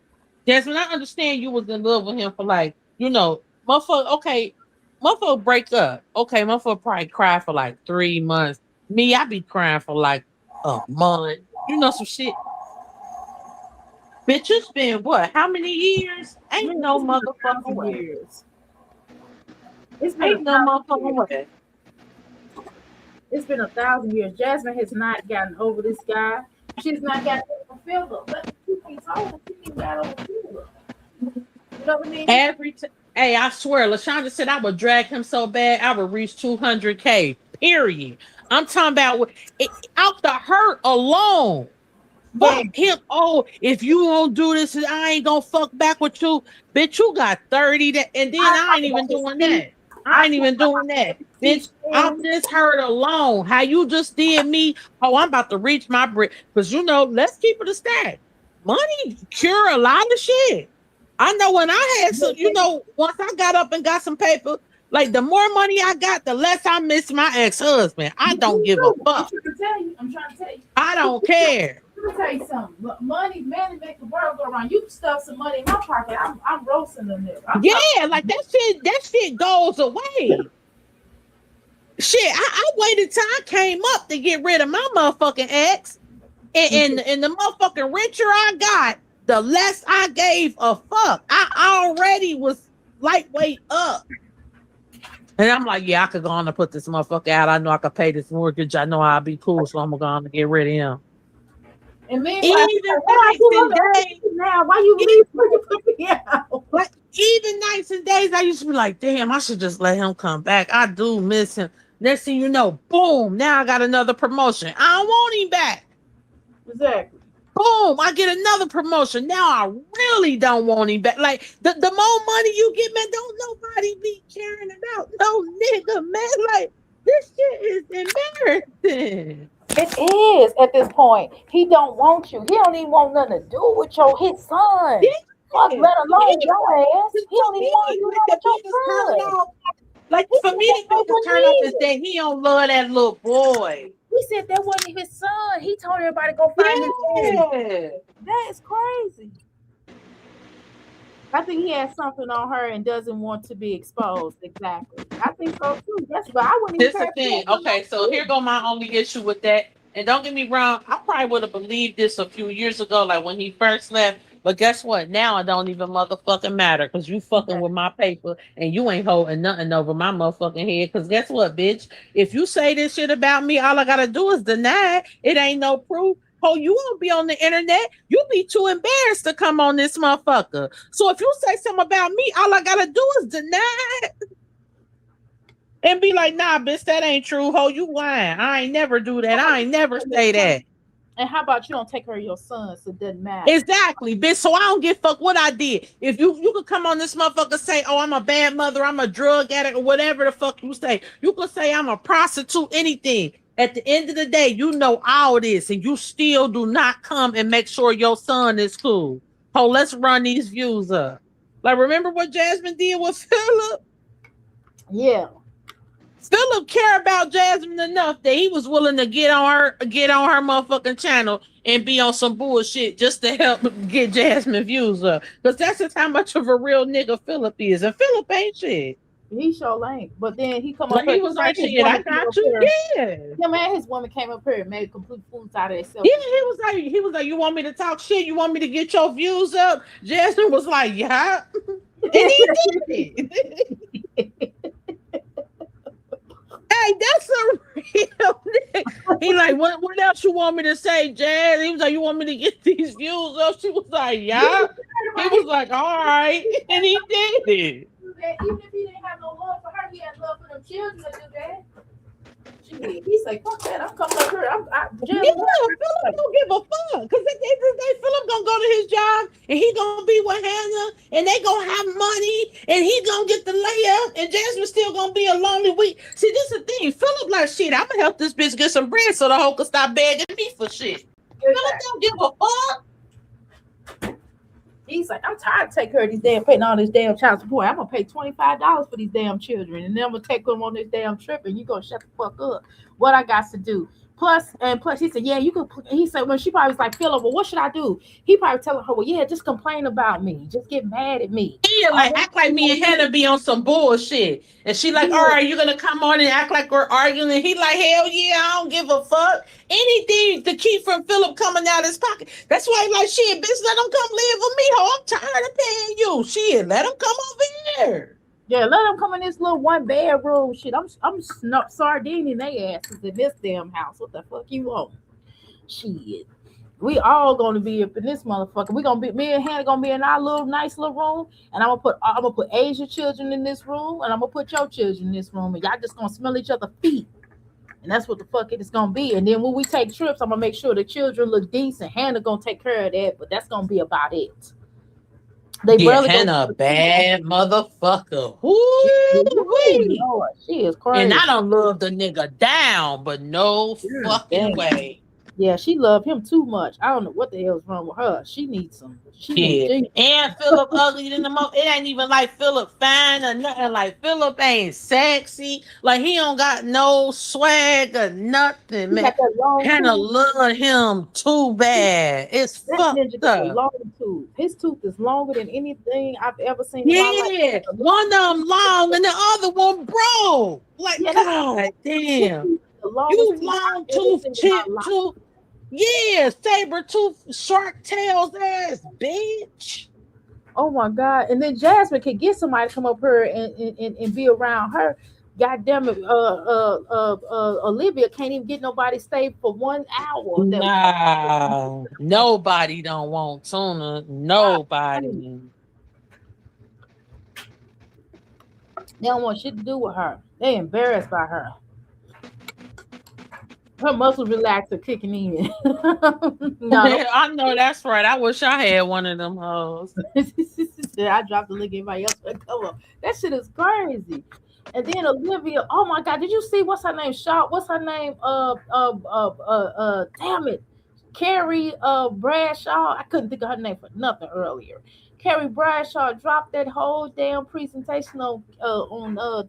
D: Desmond, I understand you was in love with him for like, motherfucker, okay, motherfucker break up. Okay, motherfucker probably cry for like 3 months. Me, I be crying for like a month. You know some shit. Bitch, it's been what? How many years? Ain't
B: Man,
D: no
B: it's been a
D: motherfucking
B: thousand
D: way.
B: years. It's been a
D: Ain't no
B: thousand
D: motherfucking
B: years.
D: way.
B: It's been a thousand years. Jasmine has not gotten over this guy. She's not gotten over Philip. But she keeps holding. She keeps got over Philip. You know what I mean?
D: Hey, I swear, LaShonda said I would drag him so bad I would reach 200K. Period. I'm talking about out the hurt alone.
B: But
D: Fuck him. Oh, if you won't do this, I ain't gonna fuck back with you. Bitch, you got 30 and then
B: I
D: I
B: talk
D: ain't
B: about
D: even
B: his
D: doing
B: teeth.
D: that.
B: I
D: I ain't
B: talk
D: even doing that.
B: about his teeth.
D: Bitch, off this hurt alone. How you just did me. Oh, I'm about to reach my brick. Because let's keep it a stack. Money cure a lot of shit. I know when I had some, once I got up and got some paper, like the more money I got, the less I miss my ex-husband. I
B: Me
D: don't give a
B: too. I'm
D: fuck.
B: trying to tell you. I'm trying to tell you.
D: I don't care.
B: Let me tell you something. Money make the world go around. You can stuff some money in my pocket. I'm roasting them there. I'm talking.
D: Yeah, like that shit goes away. Shit, I waited till I came up to get rid of my motherfucking ex. And the motherfucking richer I got, the less I gave a fuck. I already was lightweight up. And I'm like, yeah, I could go on and put this motherfucker out. I know I could pay this mortgage. I know I'll be cool, so I'm going to get rid of him.
B: And meanwhile, she's
D: Even
B: like, what I
D: nights
B: do?
D: and
B: I'm
D: days,
B: asking now. Why you leave? Why you put me out?
D: like even nights and days, I used to be like, damn, I should just let him come back. I do miss him. Next thing you know, boom, now I got another promotion. I don't want him back.
B: Exactly.
D: Boom, I get another promotion. Now I really don't want him back. Like the more money you get, man, don't nobody be caring about no nigga, man. Like this shit is embarrassing.
B: It is at this point. He don't want you. He don't even want nothing to do with his son. Fuck,
D: Yeah.
B: let alone your ass.
D: To
B: He don't even want to
D: me,
B: do
D: like
B: nothing
D: the
B: with your
D: biggest turn
B: son.
D: off, like
B: He
D: for
B: said
D: me,
B: that
D: the
B: that
D: biggest
B: wasn't
D: turn off is
B: it.
D: that he don't love that little boy.
B: He said that wasn't his son. He told everybody to go find his daddy.
D: Yeah.
B: That is crazy. I think he has something on her and doesn't want to be exposed. Exactly. I think so too. That's but I wouldn't even
D: This
B: care
D: the
B: if he
D: thing.
B: had something
D: Okay,
B: on
D: so
B: her
D: here
B: too.
D: go my only issue with that. And don't get me wrong, I probably would have believed this a few years ago, like when he first left. But guess what? Now it don't even motherfucking matter because you fucking with
B: Exactly.
D: my paper and you ain't holding nothing over my motherfucking head. Because guess what, bitch? If you say this shit about me, all I gotta do is deny it. It ain't no proof. Oh, you won't be on the internet. You be too embarrassed to come on this motherfucker. So if you say something about me, all I gotta do is deny and be like, nah, bitch, that ain't true. Ho, you lying. I ain't never do that.
B: How about
D: I
B: you
D: ain't
B: take
D: never
B: care of your
D: say
B: son?
D: that.
B: And how about you don't take care of your son so it doesn't matter?
D: Exactly, bitch. So I don't give a fuck what I did. If you could come on this motherfucker say, oh, I'm a bad mother, I'm a drug addict, or whatever the fuck you say. You could say I'm a prostitute, anything. At the end of the day, you know all this, and you still do not come and make sure your son is cool. Oh, let's run these views up. Like, remember what Jasmine did with Philip?
B: Yeah.
D: Philip cared about Jasmine enough that he was willing to get on her motherfucking channel and be on some bullshit just to help get Jasmine views up. Because that's just how much of a real nigga Philip is. And Philip ain't shit.
B: He sure ain't. But then he come up
D: Like
B: here.
D: he
B: Him
D: was
B: and
D: like,
B: his
D: shit, I
B: woman came
D: got
B: up
D: you.
B: here.
D: Yeah.
B: Him and his woman came up here and made complete fools out of
D: Yeah,
B: themselves.
D: he was like, you want me to talk shit? You want me to get your views up? Jasmine was like, yeah. And he did it. Hey, that's a real nigga. He like, what else you want me to say, Jazz? He was like, you want me to get these views up? She was like, yeah. He was like, all right. And he did it.
B: Even if he didn't have no love for her, he had love for them children to do that. He say, fuck that. I'm coming up here.
D: Yeah,
B: Jasmine,
D: Philip don't give a fuck. Because at the end of the day, Philip gonna go to his job and he gonna be with Hannah and they gonna have money and he gonna get the layup and Jasmine still gonna be a lonely week. See, this is the thing. Philip like, shit, I'm gonna help this bitch get some bread so the hoe can stop begging me for shit. Philip don't give a fuck.
B: he's like, I'm tired of taking care of these damn paying all this damn child support. I'm gonna pay $25 for these damn children, and then I'm gonna take them on this damn trip, and you gonna shut the fuck up. What I got to do? Plus, he said, yeah, you could. He said, when she probably was like, Philip, well, what should I do? He probably telling her, well, yeah, just complain about me, just get mad at me.
D: Yeah, like act like me and Hannah be on some bullshit. And she like, all right, you're gonna come on and act like we're arguing. And he like, hell yeah, I don't give a fuck. Anything to keep from Philip coming out his pocket. That's why he like, shit, bitch, let him come live with me. Ho, I'm tired of paying you. Shit, let him come over here.
B: Yeah, let them come in this little one bedroom shit. I'm sardining their asses in this damn house. What the fuck you want? Shit. We all gonna be up in this motherfucker. We gonna be me and Hannah gonna be in our little nice little room, and I'm gonna put Asian children in this room, and I'm gonna put your children in this room, and y'all just gonna smell each other feet, and that's what the fuck it is gonna be. And then when we take trips, I'm gonna make sure the children look decent. Hannah gonna take care of that, but that's gonna be about it. They
D: Yeah,
B: barely go.
D: Hannah, a bad motherfucker.
B: Oh
D: Woo-wee.
B: Lord, she is
D: And
B: crazy.
D: I don't love the nigga down, but no fucking
B: Damn.
D: way.
B: Yeah, she loved him too much. I don't know what the hell's wrong with her. She needs some. She needs
D: Yeah.
B: Jesus.
D: And Philip ugly than the mo. It ain't even like Philip fine or nothing. Like Philip ain't sexy. Like he don't got no swag or nothing,
B: He
D: man.
B: got that long
D: Hannah
B: tooth.
D: love him too bad. It's
B: That ninja
D: fucked
B: got a
D: up.
B: long tooth. His tooth is longer than anything I've ever seen in my life.
D: Yeah. One of them long and the other one broke. Like,
B: Yeah,
D: god
B: his
D: damn.
B: teeth is the longest
D: You
B: teeth
D: long
B: I've ever
D: tooth,
B: seen in my
D: chip
B: life.
D: tooth. Yeah, saber tooth, shark tails ass bitch.
B: Oh my god! And then Jasmine can get somebody to come up here and be around her. God damn it! Olivia can't even get nobody stay for 1 hour. That
D: Nah, nobody don't want tuna. Nobody.
B: they don't want shit to do with her. They embarrassed by her. Her muscle relaxer kicking in. No,
D: I know that's right. I wish I had one of them hoes.
B: I dropped the link. Everybody else would come up. That shit is crazy. And then Olivia, oh my god, did you see what's her name? Shaw, what's her name? Damn it, Carrie Bradshaw. I couldn't think of her name for nothing earlier. Carrie Bradshaw dropped that whole damn presentation on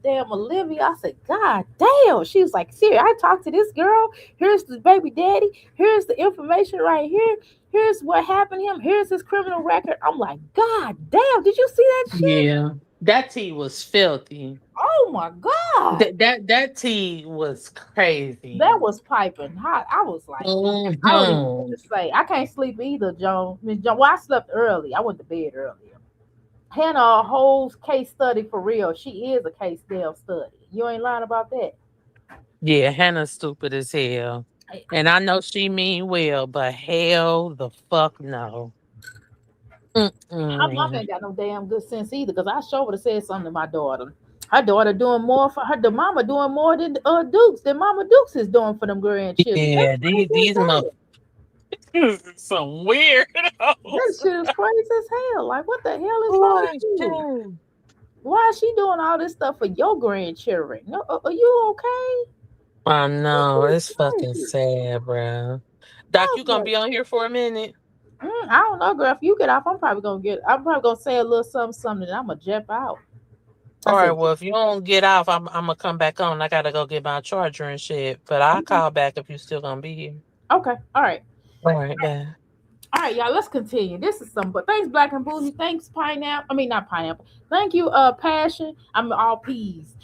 B: damn Olivia. I said, God damn. She was like, Siri, I talked to this girl. Here's the baby daddy. Here's the information right here. Here's what happened to him. Here's his criminal record. I'm like, God damn, did you see that shit?
D: Yeah, that tea was filthy.
B: Oh my God.
D: That tea was crazy.
B: That was piping hot. I was like, I don't even know what
D: Mhm.
B: to say. I can't sleep either, Joan. Miss Joan. Well, I slept early. I went to bed earlier. Hannah, a whole case study for real. She is a case damn study. You ain't lying about that.
D: Yeah, Hannah's stupid as hell. And I know she mean well, but hell the fuck no.
B: Her mom
D: Mm-mm.
B: ain't got no damn good sense either. Cause I sure would have said something to my daughter. Her daughter doing more for her. The mama doing more than Dukes. Than Mama Dukes is doing for them grandchildren. That's
D: Yeah,
B: crazy as
D: these
B: hell.
D: some weirdos.
B: That shit is crazy as hell. Like, what the hell is wrong with
D: Boy,
B: you?
D: shit.
B: Why is she doing all this stuff for your grandchildren? No, are you okay?
D: I
B: That
D: know,
B: shit is
D: it's fucking
B: crazy.
D: sad, bro.
B: I
D: Doc, you
B: was
D: gonna
B: like,
D: be on here for a minute?
B: I don't know, girl. If you get off, I'm probably gonna say a little something, something, and I'm gonna jump out. I
D: All right,
B: said,
D: well, if you don't get off, I'm gonna come back on. I gotta go get my charger and shit. But I'll
B: okay,
D: call back if you still gonna be here.
B: okay, all right.
D: All right, bye.
B: All right, y'all, let's continue. This is some, but thanks, Black and Bougie. Thanks, Pineapple. I mean, not Pineapple. Thank you, Passion. I'm all peas.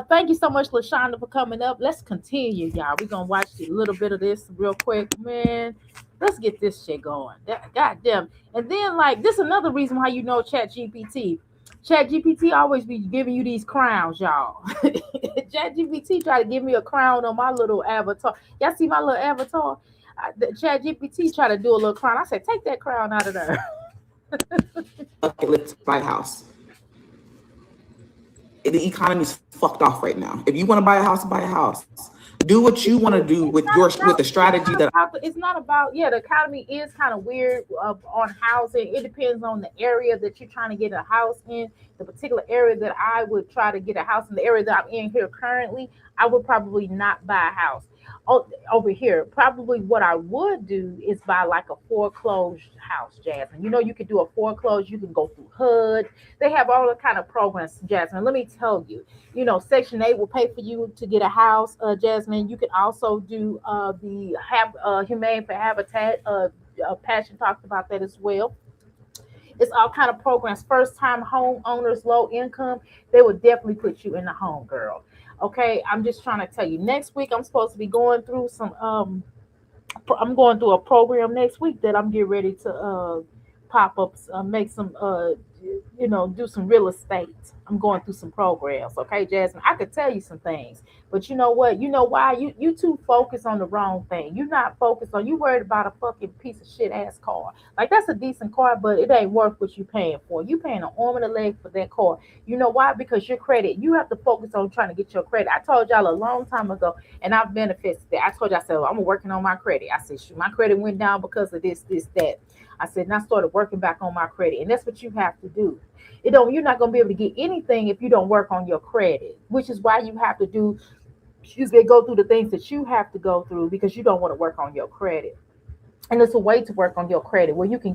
B: Thank you so much, Lashonda, for coming up. Let's continue, y'all. We're gonna watch a little bit of this real quick, man. Let's get this shit going. God damn. And then, like, this is another reason why you know Chat GPT. Chat GPT always be giving you these crowns, y'all. Chat GPT try to give me a crown on my little avatar. Y'all see my little avatar? The Chat GPT try to do a little crown. I said, take that crown out of there.
A: Bucket list to buy a house. The economy's fucked off right now. If you want to buy a house, buy a house. Do what you want to do
B: It's
A: with
B: not
A: your with
B: about.
A: the
B: It's
A: strategy
B: not
A: that
B: about. It's not about. Yeah, the economy is kind of weird on housing. It depends on the area that you're trying to get a house in. The particular area that I would try to get a house in, the area that I'm in here currently, I would probably not buy a house. Over here, probably what I would do is buy like a foreclosed house, Jasmine. You know, you can do a foreclosure. You can go through HUD. They have all the kind of programs, Jasmine. Let me tell you. You know, Section 8 will pay for you to get a house, Jasmine. You can also do the have Humane for Habitat. Passion talked about that as well. It's all kind of programs. First time home owners, low income, they would definitely put you in the home, girl. Okay, I'm just trying to tell you. Next week, I'm supposed to be going through some I'm going through a program next week that I'm getting ready to pop up, make some, do some real estate. I'm going through some programs. Okay, Jasmine, I could tell you some things, but you know what? You know why? You too focused on the wrong thing. You're not focused on. You worried about a fucking piece of shit ass car. Like that's a decent car, but it ain't worth what you paying for. You paying an arm and a leg for that car. You know why? Because your credit. You have to focus on trying to get your credit. I told y'all a long time ago and I've benefited that. I told you, I said, well, I'm working on my credit. I said, shoot, my credit went down because of this, that. I said, and I started working back on my credit. And that's what you have to do. You're not gonna be able to get anything if you don't work on your credit, which is why you have to do, excuse me, go through the things that you have to go through because you don't want to work on your credit. And it's a way to work on your credit where you can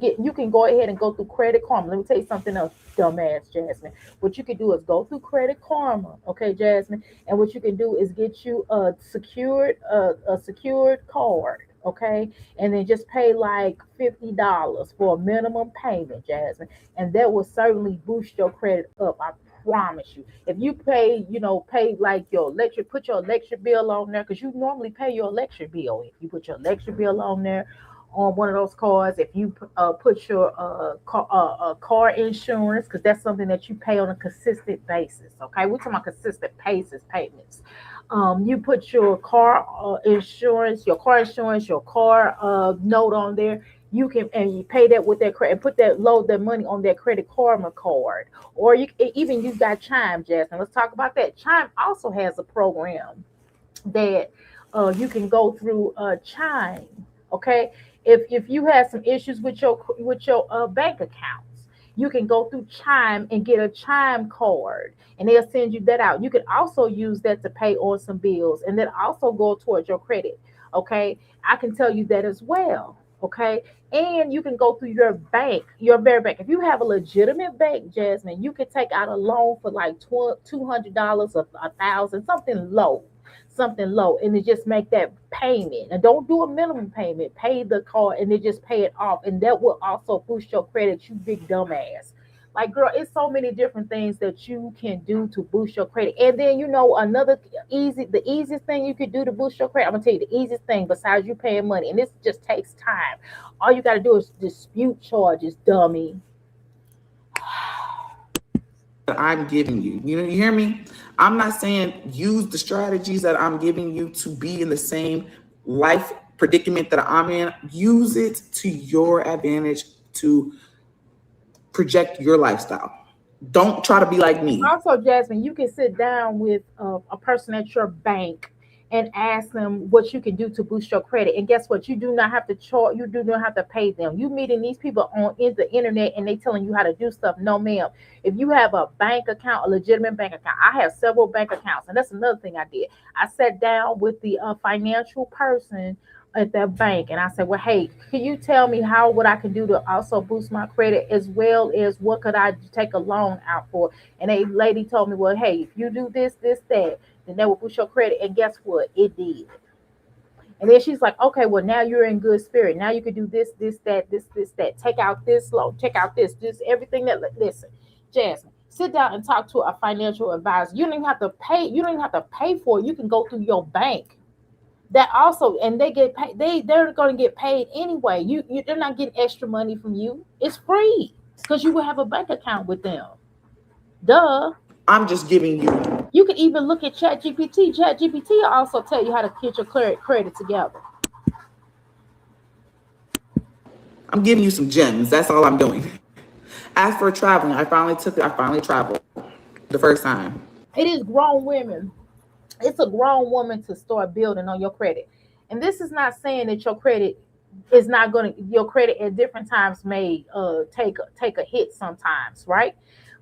B: go ahead and go through Credit Karma. Let me tell you something else, dumbass Jasmine. What you can do is go through Credit Karma, okay, Jasmine. And what you can do is get you a secured card, okay, and then just pay like $50 for a minimum payment, Jasmine, and that will certainly boost your credit up. I promise you. If you pay, pay like your electric, put your electric bill on there because you normally pay your electric bill. If you put your electric bill on there on one of those cards, if you put your car insurance, because that's something that you pay on a consistent basis. Okay, we're talking about consistent basis payments. You put your car insurance, your car note on there. You can and you pay that with that credit and put that load that money on that Credit Karma card, or you even you got Chime, Jasmine. Let's talk about that. Chime also has a program that you can go through Chime. Okay, if you have some issues with your bank accounts, you can go through Chime and get a Chime card, and they'll send you that out. You can also use that to pay on some bills, and then also go towards your credit. Okay, I can tell you that as well. Okay, and you can go through your bank, your very bank. If you have a legitimate bank, Jasmine, you can take out a loan for like $200, a thousand, something low, and then just make that payment. And don't do a minimum payment. Pay the car and then just pay it off, and that will also boost your credit. You big dumbass. Like, girl, it's so many different things that you can do to boost your credit. And then another the easiest thing you could do to boost your credit. I'm gonna tell you the easiest thing besides you paying money, and this just takes time. All you gotta do is dispute charges, dummy.
A: I'm giving you. You hear me? I'm not saying use the strategies that I'm giving you to be in the same life predicament that I'm in. Use it to your advantage to project your lifestyle. Don't try to be like me.
B: Also, Jasmine, you can sit down with a person at your bank and ask them what you can do to boost your credit. And guess what? You do not have to charge. You do not have to pay them. You meeting these people on in the internet and they telling you how to do stuff. No, ma'am. If you have a bank account, a legitimate bank account, I have several bank accounts, and that's another thing I did. I sat down with the financial person at that bank and I said, well, hey, can you tell me how what I can do to also boost my credit as well as what could I take a loan out for? And a lady told me, well, hey, if you do this, that, then that will boost your credit. And guess what? It did. And then she's like, okay, well, now you're in good spirit. Now you can do this, that, that. Take out this loan, take out this, everything that, listen, Jasmine, sit down and talk to a financial advisor. You don't even have to pay. You don't even have to pay for it. You can go through your bank. That also, and they get paid. They're going to get paid anyway. They're not getting extra money from you. It's free because you will have a bank account with them. Duh.
A: I'm just giving you.
B: You can even look at ChatGPT. ChatGPT will also tell you how to get your credit together.
A: I'm giving you some gems. That's all I'm doing. As for traveling, I finally traveled the first time.
B: It is grown women. It's a grown woman to start building on your credit. And this is not saying that your credit is not going to your credit at different times may take a hit sometimes, right?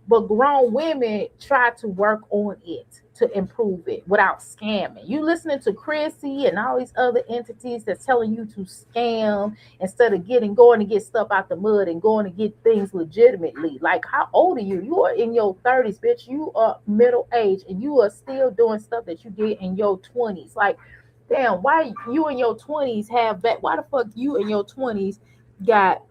B: But grown women try to work on it to improve it without scamming. You listening to Chrissy and all these other entities that's telling you to scam instead of getting going to get stuff out the mud and going to get things legitimately. Like, how old are you? You are in your 30s, bitch. You are middle age and you are still doing stuff that you did in your 20s. Like, damn, why you in your 20s have that? Why the fuck you in your 20s got,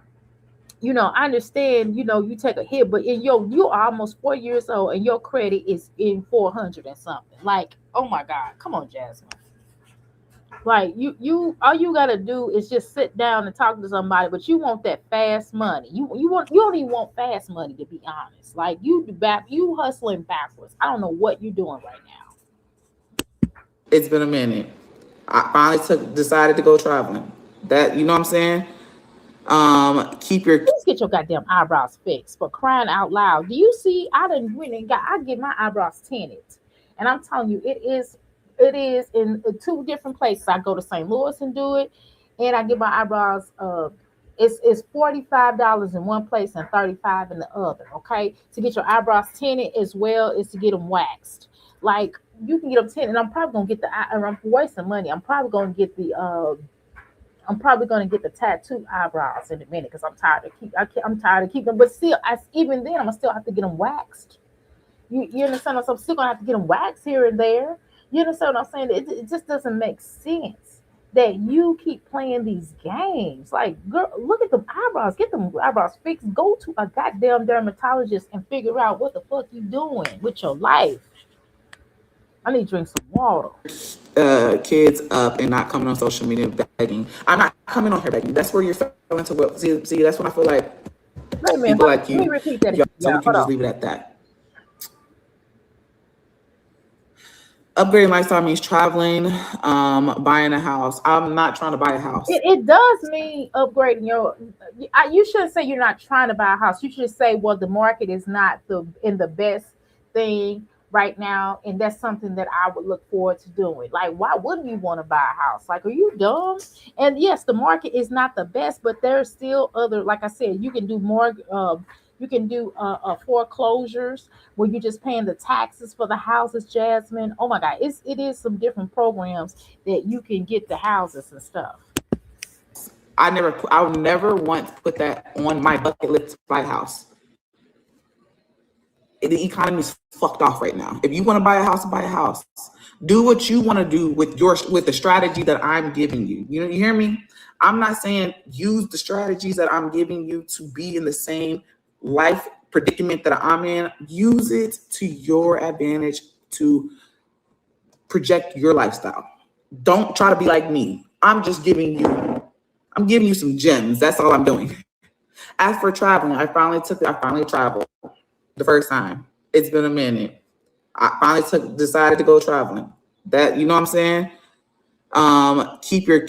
B: I understand, you take a hit, but you're almost 4 years old and your credit is in 400 and something. Like, oh my God, come on, Jasmine. Like, all you gotta do is just sit down and talk to somebody, but you want that fast money. You don't even want fast money, to be honest. Like, you hustling backwards. I don't know what you're doing right now.
A: It's been a minute. I finally decided to go traveling. That, you know what I'm saying? Keep your.
B: Please get your goddamn eyebrows fixed, for crying out loud. Do you see? I done went and I get my eyebrows tinted, and I'm telling you, it is in two different places. I go to St. Louis and do it, and I get my eyebrows. It's $45 in one place and 35 in the other. Okay, to get your eyebrows tinted as well is to get them waxed. Like, you can get them tinted, and I'm probably gonna get I'm wasting money. I'm probably going to get the tattoo eyebrows in a minute because I'm tired of keeping them. But still, even then, I'm gonna still have to get them waxed. You understand? So I'm still gonna have to get them waxed here and there. You understand what I'm saying? It just doesn't make sense that you keep playing these games. Like, girl, look at them eyebrows. Get them eyebrows fixed. Go to a goddamn dermatologist and figure out what the fuck you doing with your life. I need to drink some water.
A: Kids up and not coming on social media begging. I'm not coming on here begging. That's where you're starting to will. See, that's when I feel like
B: Wait a minute.
A: people like
B: Let me
A: you,
B: repeat that again.
A: so
B: Yeah,
A: we can
B: hold
A: just
B: on.
A: leave it at that. Upgrading lifestyle means traveling, buying a house. I'm not trying to buy a house.
B: It does mean upgrading your. You shouldn't say you're not trying to buy a house. You should say, well, the market is not the best thing right now, and that's something that I would look forward to doing. Like, why wouldn't you want to buy a house? Like, are you dumb? And yes, the market is not the best, but there's still other. Like I said, you can do more. You can do foreclosures where you're just paying the taxes for the houses, Jasmine. Oh my God, it is some different programs that you can get the houses and stuff.
A: I would never once put that on my bucket list to buy a house. The economy is fucked off right now. If you want to buy a house, buy a house. Do what you want to do with the strategy that I'm giving you. You hear me? I'm not saying use the strategies that I'm giving you to be in the same life predicament that I'm in. Use it to your advantage to project your lifestyle. Don't try to be like me. I'm giving you some gems. That's all I'm doing. As for traveling, I finally traveled the first time. It's been a minute. I finally decided to go traveling. That, you know what I'm saying? Keep your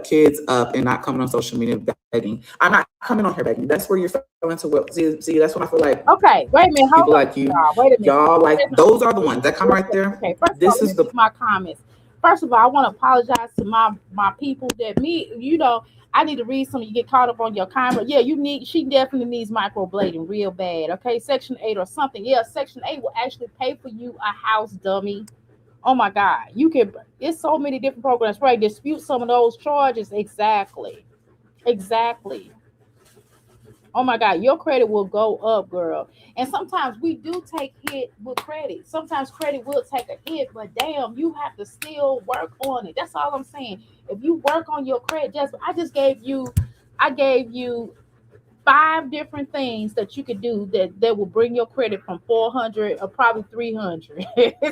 A: kids up and not coming on social media begging. I'm not coming on here begging. That's where you're starting to will. See, that's when I feel like
B: Okay, wait a minute. Hold
A: people
B: on,
A: like you,
B: y'all. Wait a minute.
A: y'all like those are the ones that come right there.
B: Okay, first of all,
A: This
B: let me
A: is the
B: read my comments. First of all, I want to apologize to my people that I need to read some. You get caught up on your camera. Yeah, she definitely needs microblading real bad. Okay, Section 8 or something. Yeah, Section 8 will actually pay for you a house, dummy. Oh my God, you can. It's so many different programs, right? Dispute some of those charges. Exactly, exactly. Oh my God, your credit will go up, girl. And sometimes we do take hit with credit. Sometimes credit will take a hit, but damn, you have to still work on it. That's all I'm saying. If you work on your credit, I gave you five different things that you could do that will bring your credit from 400 or probably 300.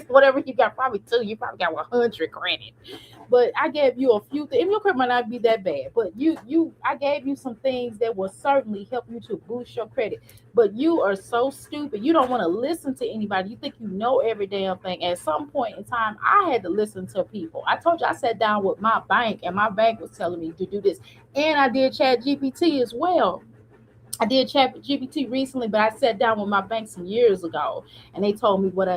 B: Whatever you got, probably two. You probably got 100 credit. But I gave you a few things. Your credit might not be that bad, but I gave you some things that will certainly help you to boost your credit. But you are so stupid. You don't want to listen to anybody. You think you know every damn thing. At some point in time, I had to listen to people. I told you I sat down with my bank, and my bank was telling me to do this, and I did Chat GPT as well. I did Chat GPT recently, but I sat down with my bank some years ago, and they told me what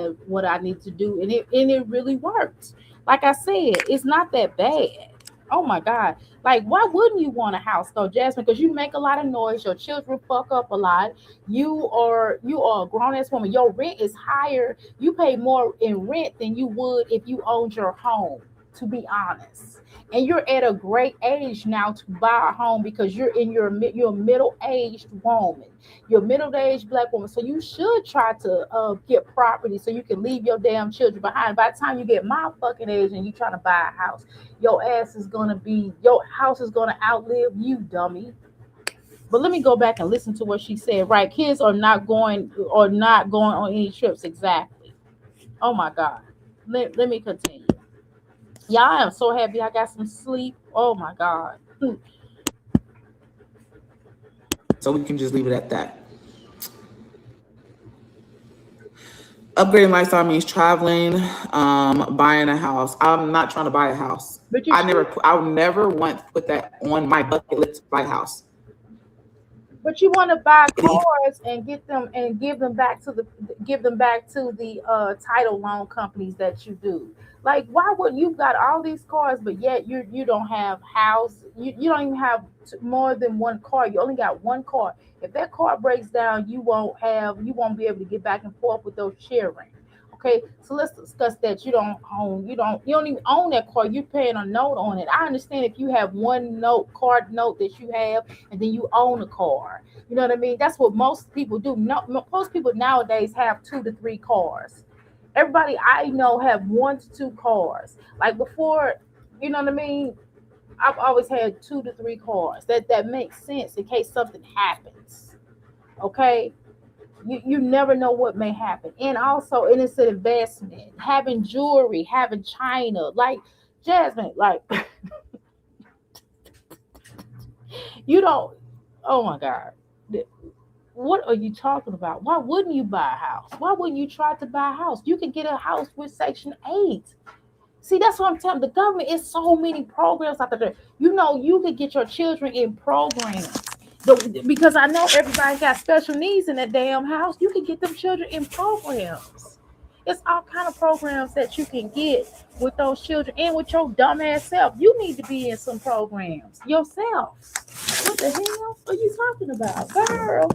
B: I need to do, and it really worked. Like I said, it's not that bad. Oh my God! Like, why wouldn't you want a house though, Jasmine? Because you make a lot of noise. Your children fuck up a lot. You are a grown ass woman. Your rent is higher. You pay more in rent than you would if you owned your home. To be honest, and you're at a great age now to buy a home because you're a middle aged woman. You're a middle aged black woman, so you should try to get property so you can leave your damn children behind. By the time you get my fucking age and you trying to buy a house, your house is gonna outlive you, dummy. But let me go back and listen to what she said. Right, kids are not going on any trips exactly. Oh my God. Let me continue. Yeah, I am so happy I got some sleep. Oh my God.
A: So we can just leave it at that. Upgrading lifestyle means traveling, buying a house. I'm not trying to buy a house.
B: But you should.
A: I would never want to put that on my bucket list to buy a house.
B: But you want to buy cars and get them and give them back to the title loan companies that you do. Like, why would you got all these cars, but yet you don't have house? You don't even have more than one car. You only got one car. If that car breaks down, you won't be able to get back and forth with those children. Okay, so let's discuss that. You don't even own that car. You're paying a note on it. I understand if you have one card note that you have, and then you own a car. You know what I mean? That's what most people do. No, most people nowadays have 2 to 3 cars. Everybody I know have 1 to 2 cars. Like before, you know what I mean? I've always had 2 to 3 cars. That makes sense in case something happens. Okay, you never know what may happen. And also, and it's an investment. Having jewelry, having china, like Jasmine, like you don't. Oh my God, what are you talking about? Why wouldn't you buy a house? Why wouldn't you try to buy a house? You can get a house with Section 8. See, that's what I'm telling. The government is so many programs out there. You could get your children in programs. Because I know everybody got special needs in that damn house. You can get them children in programs. It's all kind of programs that you can get with those children and with your dumb ass self. You need to be in some programs yourself. What the hell are you talking about, girl?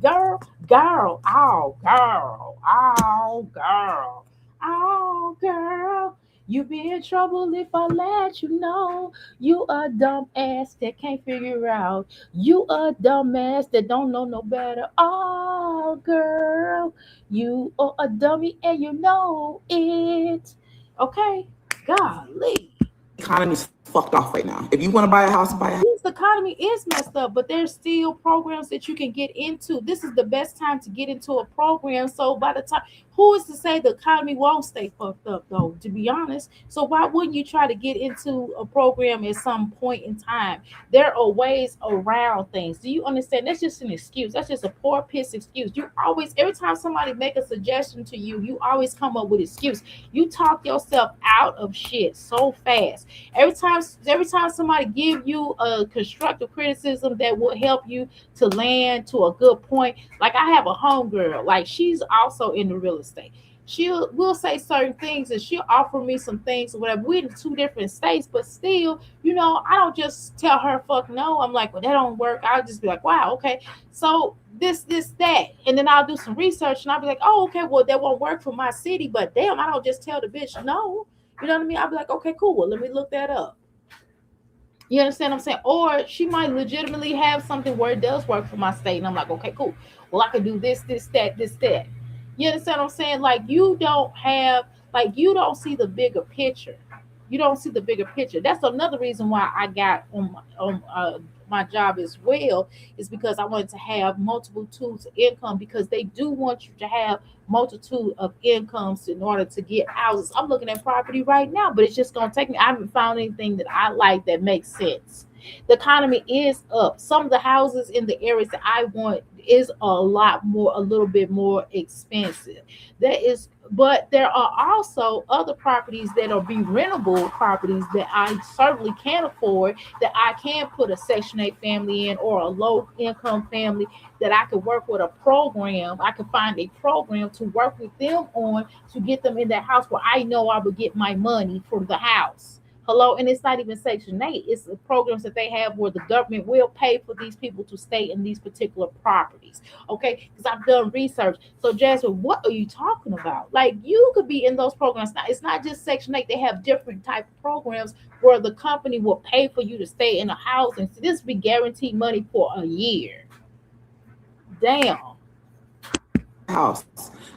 B: Girl, girl, oh, girl, oh, girl, oh, girl. You be in trouble if I let you know. You a dumb ass that can't figure out. You a dumb ass that don't know no better. Oh, girl, you are a dummy and you know it. Okay, golly.
A: Economy's fucked off right now. If you want to buy a house, buy a house.
B: Yes, the economy is messed up, but there's still programs that you can get into. This is the best time to get into a program. So by the time, who is to say the economy won't stay fucked up though? To be honest, so why wouldn't you try to get into a program at some point in time? There are ways around things. Do you understand? That's just an excuse. That's just a poor piss excuse. You always, every time somebody make a suggestion to you, you always come up with excuse. You talk yourself out of shit so fast. Every time somebody give you a constructive criticism that will help you to land to a good point. Like I have a homegirl, like she's also in the real estate. she'll will say certain things and she'll offer me some things or whatever. We're in two different states, but still, I don't just tell her fuck no. I'm like, well, that don't work. I'll just be like, wow, okay. So this, that. And then I'll do some research and I'll be like, oh, okay, well, that won't work for my city, but damn, I don't just tell the bitch no. You know what I mean? I'll be like, okay, cool. Well, let me look that up. You understand what I'm saying? Or she might legitimately have something where it does work for my state. And I'm like, okay, cool. Well, I can do this, that, this, that. You understand what I'm saying? Like you don't see the bigger picture. You don't see the bigger picture. That's another reason why I got my job as well, is because I wanted to have multiple tools of income, because they do want you to have multitude of incomes in order to get houses. I'm looking at property right now, but it's just gonna take me. I haven't found anything that I like that makes sense. The economy is up. Some of the houses in the areas that I want is a little bit more expensive. That is, but there are also other properties that are be rentable properties that I certainly can afford, that I can put a Section 8 family in, or a low income family, that I could work with a program. I could find a program to work with them on, to get them in that house where I know I would get my money for the house. Hello, and it's not even Section 8. It's the programs that they have where the government will pay for these people to stay in these particular properties. Okay, because I've done research. So, Jasmine, what are you talking about? Like, you could be in those programs. Now, it's not just Section 8. They have different type of programs where the company will pay for you to stay in a house, and so this be guaranteed money for a year. Damn.
A: House.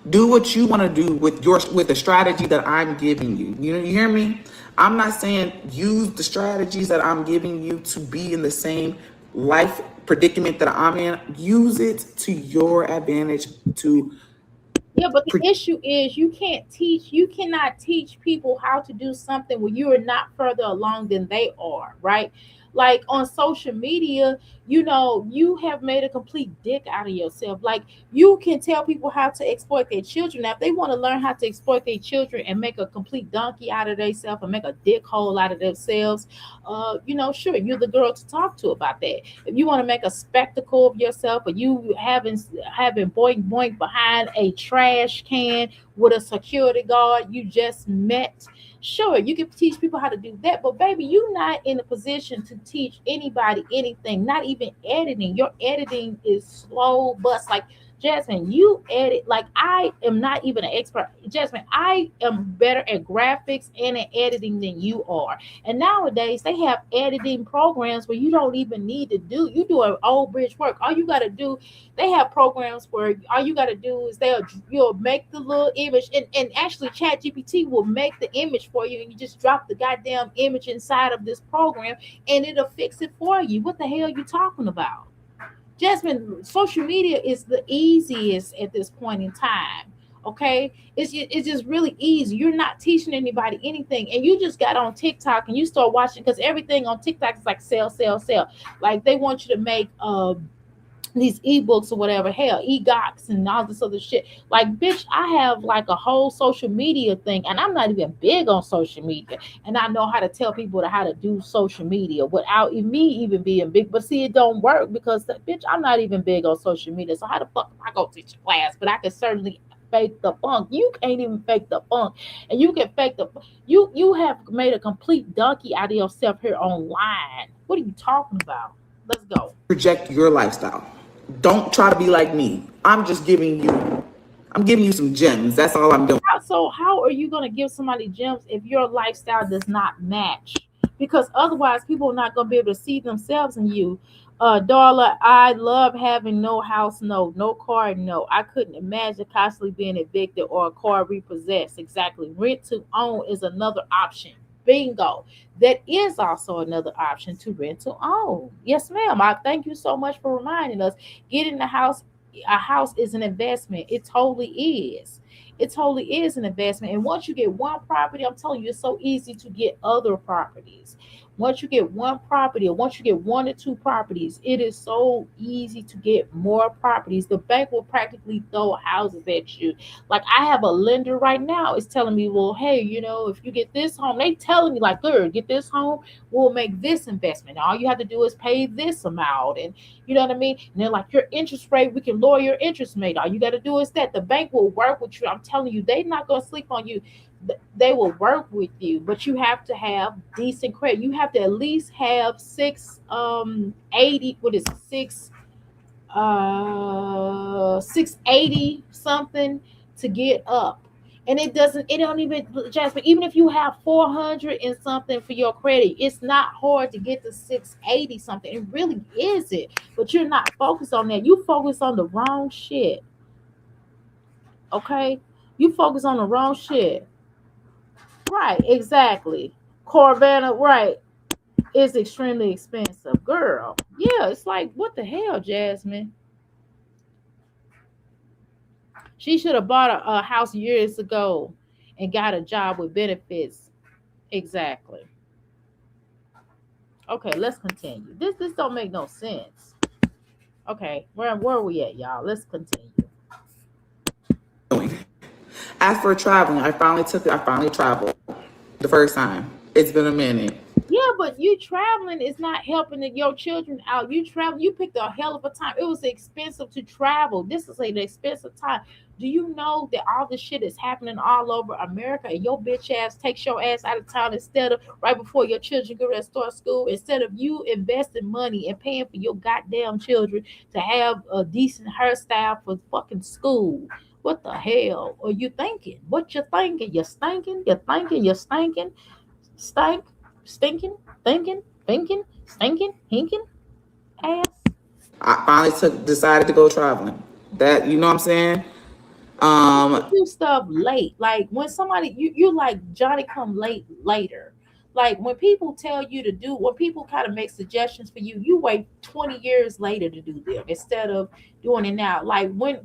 A: Do what you want to do with the strategy that I'm giving you. You hear me? I'm not saying use the strategies that I'm giving you to be in the same life predicament that I'm in. Use it to your advantage to
B: Yeah, but the issue is you cannot teach people how to do something when you are not further along than they are, right? Like on social media, you have made a complete dick out of yourself. Like, you can tell people how to exploit their children. Now, if they want to learn how to exploit their children and make a complete donkey out of themselves and make a dick hole out of themselves, sure, you're the girl to talk to about that. If you want to make a spectacle of yourself, or you having boink boink behind a trash can with a security guard you just met, sure, you can teach people how to do that. But baby, you're not in a position to teach anybody anything, not even editing. Your editing is slow bus. Like, Jasmine, you edit like I am not even an expert. Jasmine, I am better at graphics and at editing than you are. And nowadays they have editing programs where you don't even need to do an old bridge work. All you gotta do, they have programs where all you gotta do is you'll make the little image, and actually Chat GPT will make the image for you, and you just drop the goddamn image inside of this program and it'll fix it for you. What the hell are you talking about? Jasmine, social media is the easiest at this point in time. Okay, it's just really easy. You're not teaching anybody anything, and you just got on TikTok and you start watching, because everything on TikTok is like sell, sell, sell. Like, they want you to make these ebooks or whatever, hell, egocs and all this other shit. Like, bitch, I have like a whole social media thing, and I'm not even big on social media, and I know how to tell people how to do social media without me even being big. But see, it don't work because, bitch, I'm not even big on social media. So how the fuck am I go teach a class? But I can certainly fake the funk. You can't even fake the funk, and you can fake the. You have made a complete donkey out of yourself here online. What are you talking about? Let's go.
A: project your lifestyle. Don't try to be like me. I'm giving you some gems. That's all I'm doing.
B: So how are you going to give somebody gems if your lifestyle does not match? Because otherwise, people are not going to be able to see themselves in you. Darla, I love having no house, no car, no. I couldn't imagine constantly being evicted or a car repossessed. Exactly. Rent to own is another option. Bingo. That is also another option, to rent to own. Yes, ma'am. I thank you so much for reminding us. Getting a house is an investment. It totally is. It totally is an investment. And once you get one property, I'm telling you, it's so easy to get other properties. Once you get one property, or once you get one or two properties, it is so easy to get more properties. The bank will practically throw houses at you. Like, I have a lender right now is telling me, well, hey, if you get this home, they telling me like, good, get this home, we'll make this investment. All you have to do is pay this amount, and you know what I mean? And they're like, your interest rate, we can lower your interest rate. All you got to do is that. The bank will work with you. I'm I'm telling you, they're not gonna sleep on you. They will work with you, but you have to have decent credit. You have to at least have 680. What is it, 680 something to get up. And it don't even, Jasmine, even if you have 400 and something for your credit, it's not hard to get to 680 something. It really isn't. But you're not focused on that. You focus on the wrong shit. Okay? You focus on the wrong shit. Right, exactly. Corvana, right, is extremely expensive. Girl. Yeah, it's like, what the hell, Jasmine? She should have bought a house years ago and got a job with benefits. Exactly. Okay, let's continue. This don't make no sense. Okay, where are we at, y'all? Let's continue.
A: As for traveling, I finally traveled the first time. It's been a minute.
B: Yeah, but you traveling is not helping your children out. You travel, you picked a hell of a time. It was expensive to travel. This is an expensive time. Do you know that all this shit is happening all over America and your bitch ass takes your ass out of town instead of right before your children go to start school, instead of you investing money and paying for your goddamn children to have a decent hairstyle for fucking school? What the hell are you thinking? What you thinking? You're stinking, you're thinking, you're stinking, stink, stinking, thinking, thinking, stinking, hinking, ass.
A: I finally decided to go traveling. That you know what I'm saying?
B: You
A: Um,
B: do stuff late. Like when somebody you like Johnny come late later. Like when people tell you to do, when people kind of make suggestions for you, you wait 20 years later to do them instead of doing it now. Like right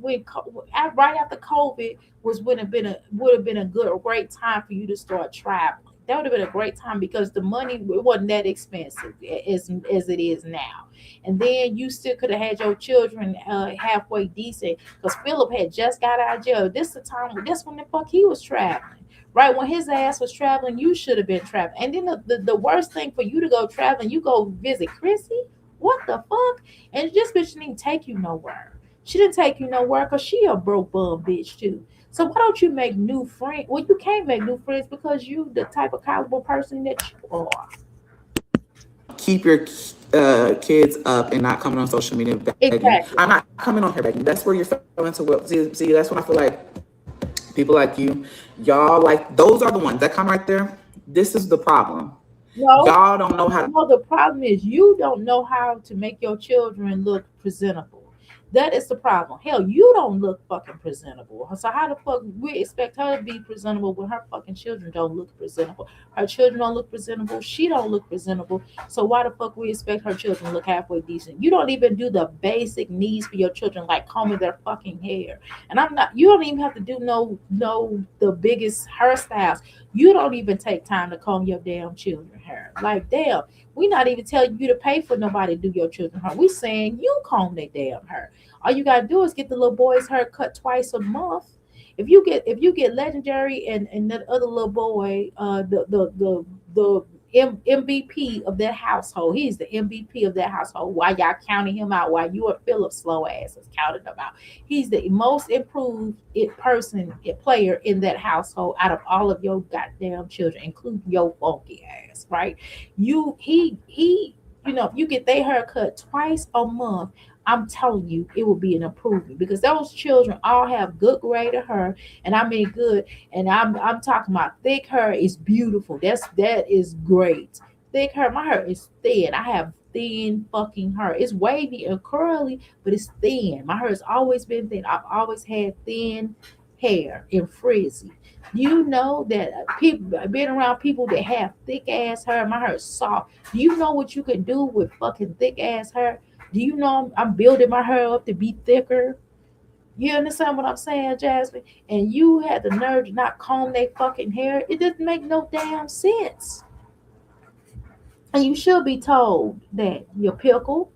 B: after COVID was would have been a great time for you to start traveling. That would have been a great time because the money, it wasn't that expensive as it is now. And then you still could have had your children halfway decent because Philip had just got out of jail. This the time. This when the fuck he was traveling. Right when his ass was traveling, you should have been traveling. And then the worst thing for you to go traveling, you go visit Chrissy. What the fuck? And this bitch didn't take you nowhere. She didn't take you nowhere because she a broke bum bitch too. So why don't you make new friends? Well, you can't make new friends because you the type of caliber person that you are.
A: keep your kids up and not coming on social media begging.
B: Exactly.
A: I'm not coming on here begging. That's where you're failing to will. See, that's when I feel like people like you, y'all like those are the ones that come right there. This is the problem.
B: No,
A: Y'all don't know how to.
B: no, the problem is you don't know how to make your children look presentable. That is the problem. Hell, you don't look fucking presentable. So how the fuck we expect her to be presentable when her fucking children don't look presentable? Her children don't look presentable. She don't look presentable. So why the fuck we expect her children to look halfway decent? You don't even do the basic needs for your children, like combing their fucking hair. And I'm not. You don't even have to do no the biggest hairstyles. You don't even take time to comb your damn children hair. Like damn, we not even telling you to pay for nobody to do your children hair. We saying you comb their damn hair. All you gotta do is get the little boy's hair cut twice a month. If you get legendary and that other little boy, the MVP of that household, he's the MVP of that household. Why y'all counting him out? Why you a Philip slow ass is counting him out? He's the most improved player in that household out of all of your goddamn children, including your funky ass, right? If you get their hair cut twice a month, I'm telling you, it will be an improvement because those children all have good grade of hair, and I mean good. And I'm talking about thick hair is beautiful. That is great. Thick hair, my hair is thin. I have thin fucking hair. It's wavy and curly, but it's thin. My hair has always been thin. I've always had thin hair and frizzy. You know that people being around people that have thick ass hair, my hair is soft. Do you know what you can do with fucking thick ass hair? Do you know I'm building my hair up to be thicker? You understand what I'm saying, Jasmine? And you had the nerve to not comb their fucking hair. It doesn't make no damn sense. And you should be told that your pickle.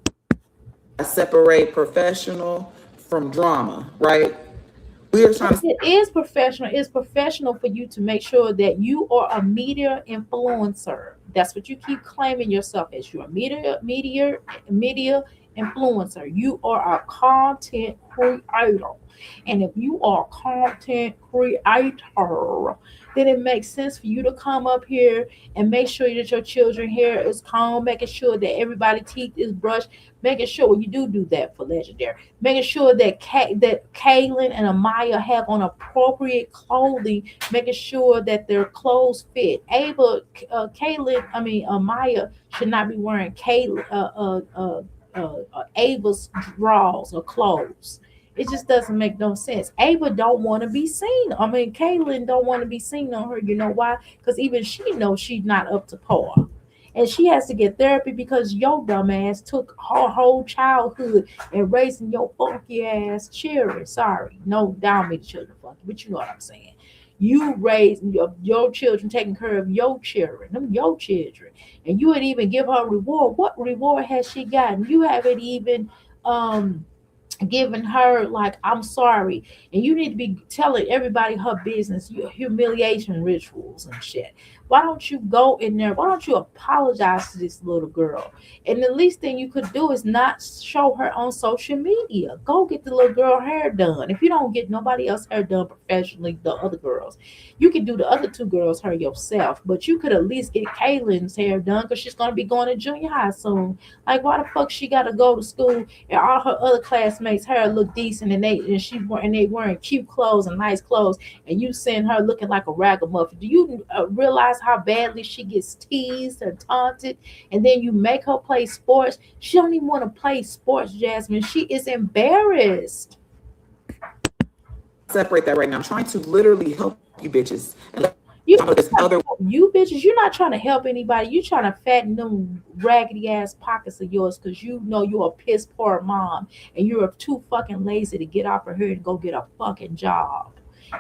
A: Separate professional from drama, right? We are trying to.
B: It is professional. It's professional for you to make sure that you are a media influencer. That's what you keep claiming yourself as. You're a media influencer. You are a content creator. And if you are a content creator, then it makes sense for you to come up here and make sure that your children hair is combed, making sure that everybody's teeth is brushed, making sure when you do that for legendary, making sure that Kaylin and Amaya have on appropriate clothing, making sure that their clothes fit. Amaya should not be wearing Ava's drawers or clothes. It just doesn't make no sense. Ava don't want to be seen. Kaylin don't want to be seen on her. You know why? Because even she knows she's not up to par. And she has to get therapy because your dumb ass took her whole childhood and raising your funky ass children. Sorry, no, down me the children funky, but you know what I'm saying. You raised your children, taking care of your children, them your children, and you would even give her a reward. What reward has she gotten? You haven't even um giving her like I'm sorry, and you need to be telling everybody her business, your humiliation rituals and shit. Why don't you go in there? Why don't you apologize to this little girl? And the least thing you could do is not show her on social media. Go get the little girl hair done. If you don't get nobody else hair done professionally, the other girls, you can do the other two girls hair yourself, but you could at least get Kaylin's hair done because she's going to be going to junior high soon. Like, why the fuck she got to go to school and all her other classmates hair look decent, and they wearing cute clothes and nice clothes, and you send her looking like a ragamuffin? Do you realize how badly she gets teased and taunted? And then you make her play sports. She don't even want to play sports, Jasmine. She is embarrassed.
A: Separate that right now. I'm trying to literally help you bitches and let
B: You
A: y'all know there's other.
B: you bitches, you're not trying to help anybody. You trying to fatten them raggedy ass pockets of yours because you know you're a piss poor mom and you're too fucking lazy to get off of here and go get a fucking job.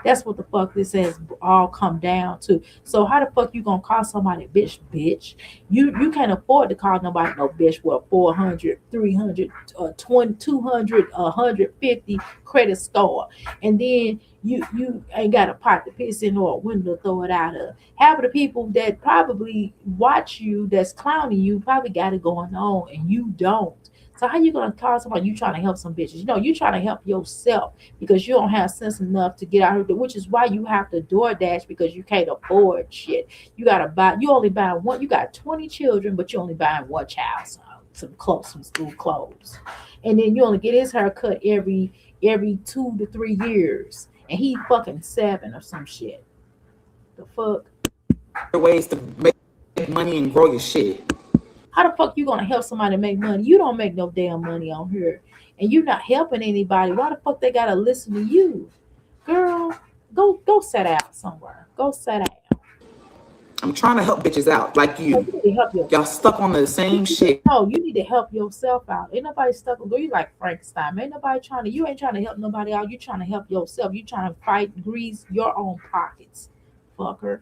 B: That's what the fuck this has all come down to. So how the fuck you gonna call somebody bitch? You can't afford to call nobody no bitch with a 400, 300, 20, 200, 150 credit score. And then you ain't got a pot to piss in or a window to throw it out of. Half of the people that probably watch you, that's clowning you, probably got it going on, and you don't. So how you gonna call somebody you trying to help some bitches? You know you trying to help yourself because you don't have sense enough to get out here, which is why you have to DoorDash because you can't afford shit. You gotta buy. You only buy one. You got 20 children, but you only buying one child some clothes, some school clothes, and then you only get his hair cut every 2 to 3 years, and he fucking 7 or some shit. The fuck?
A: Ways to make money and grow your shit.
B: How the fuck you gonna help somebody make money? You don't make no damn money on here, and you're not helping anybody. Why the fuck they gotta listen to you, girl? Go sit out somewhere. Go sit out.
A: I'm trying to help bitches out like
B: No,
A: you.
B: you need to help yourself.
A: Y'all stuck on the same shit.
B: No, you need to help yourself out. Ain't nobody stuck on. Girl, you like Frankenstein. Ain't nobody trying to. You ain't trying to help nobody out. You trying to help yourself. You trying to fight, grease your own pockets, fucker.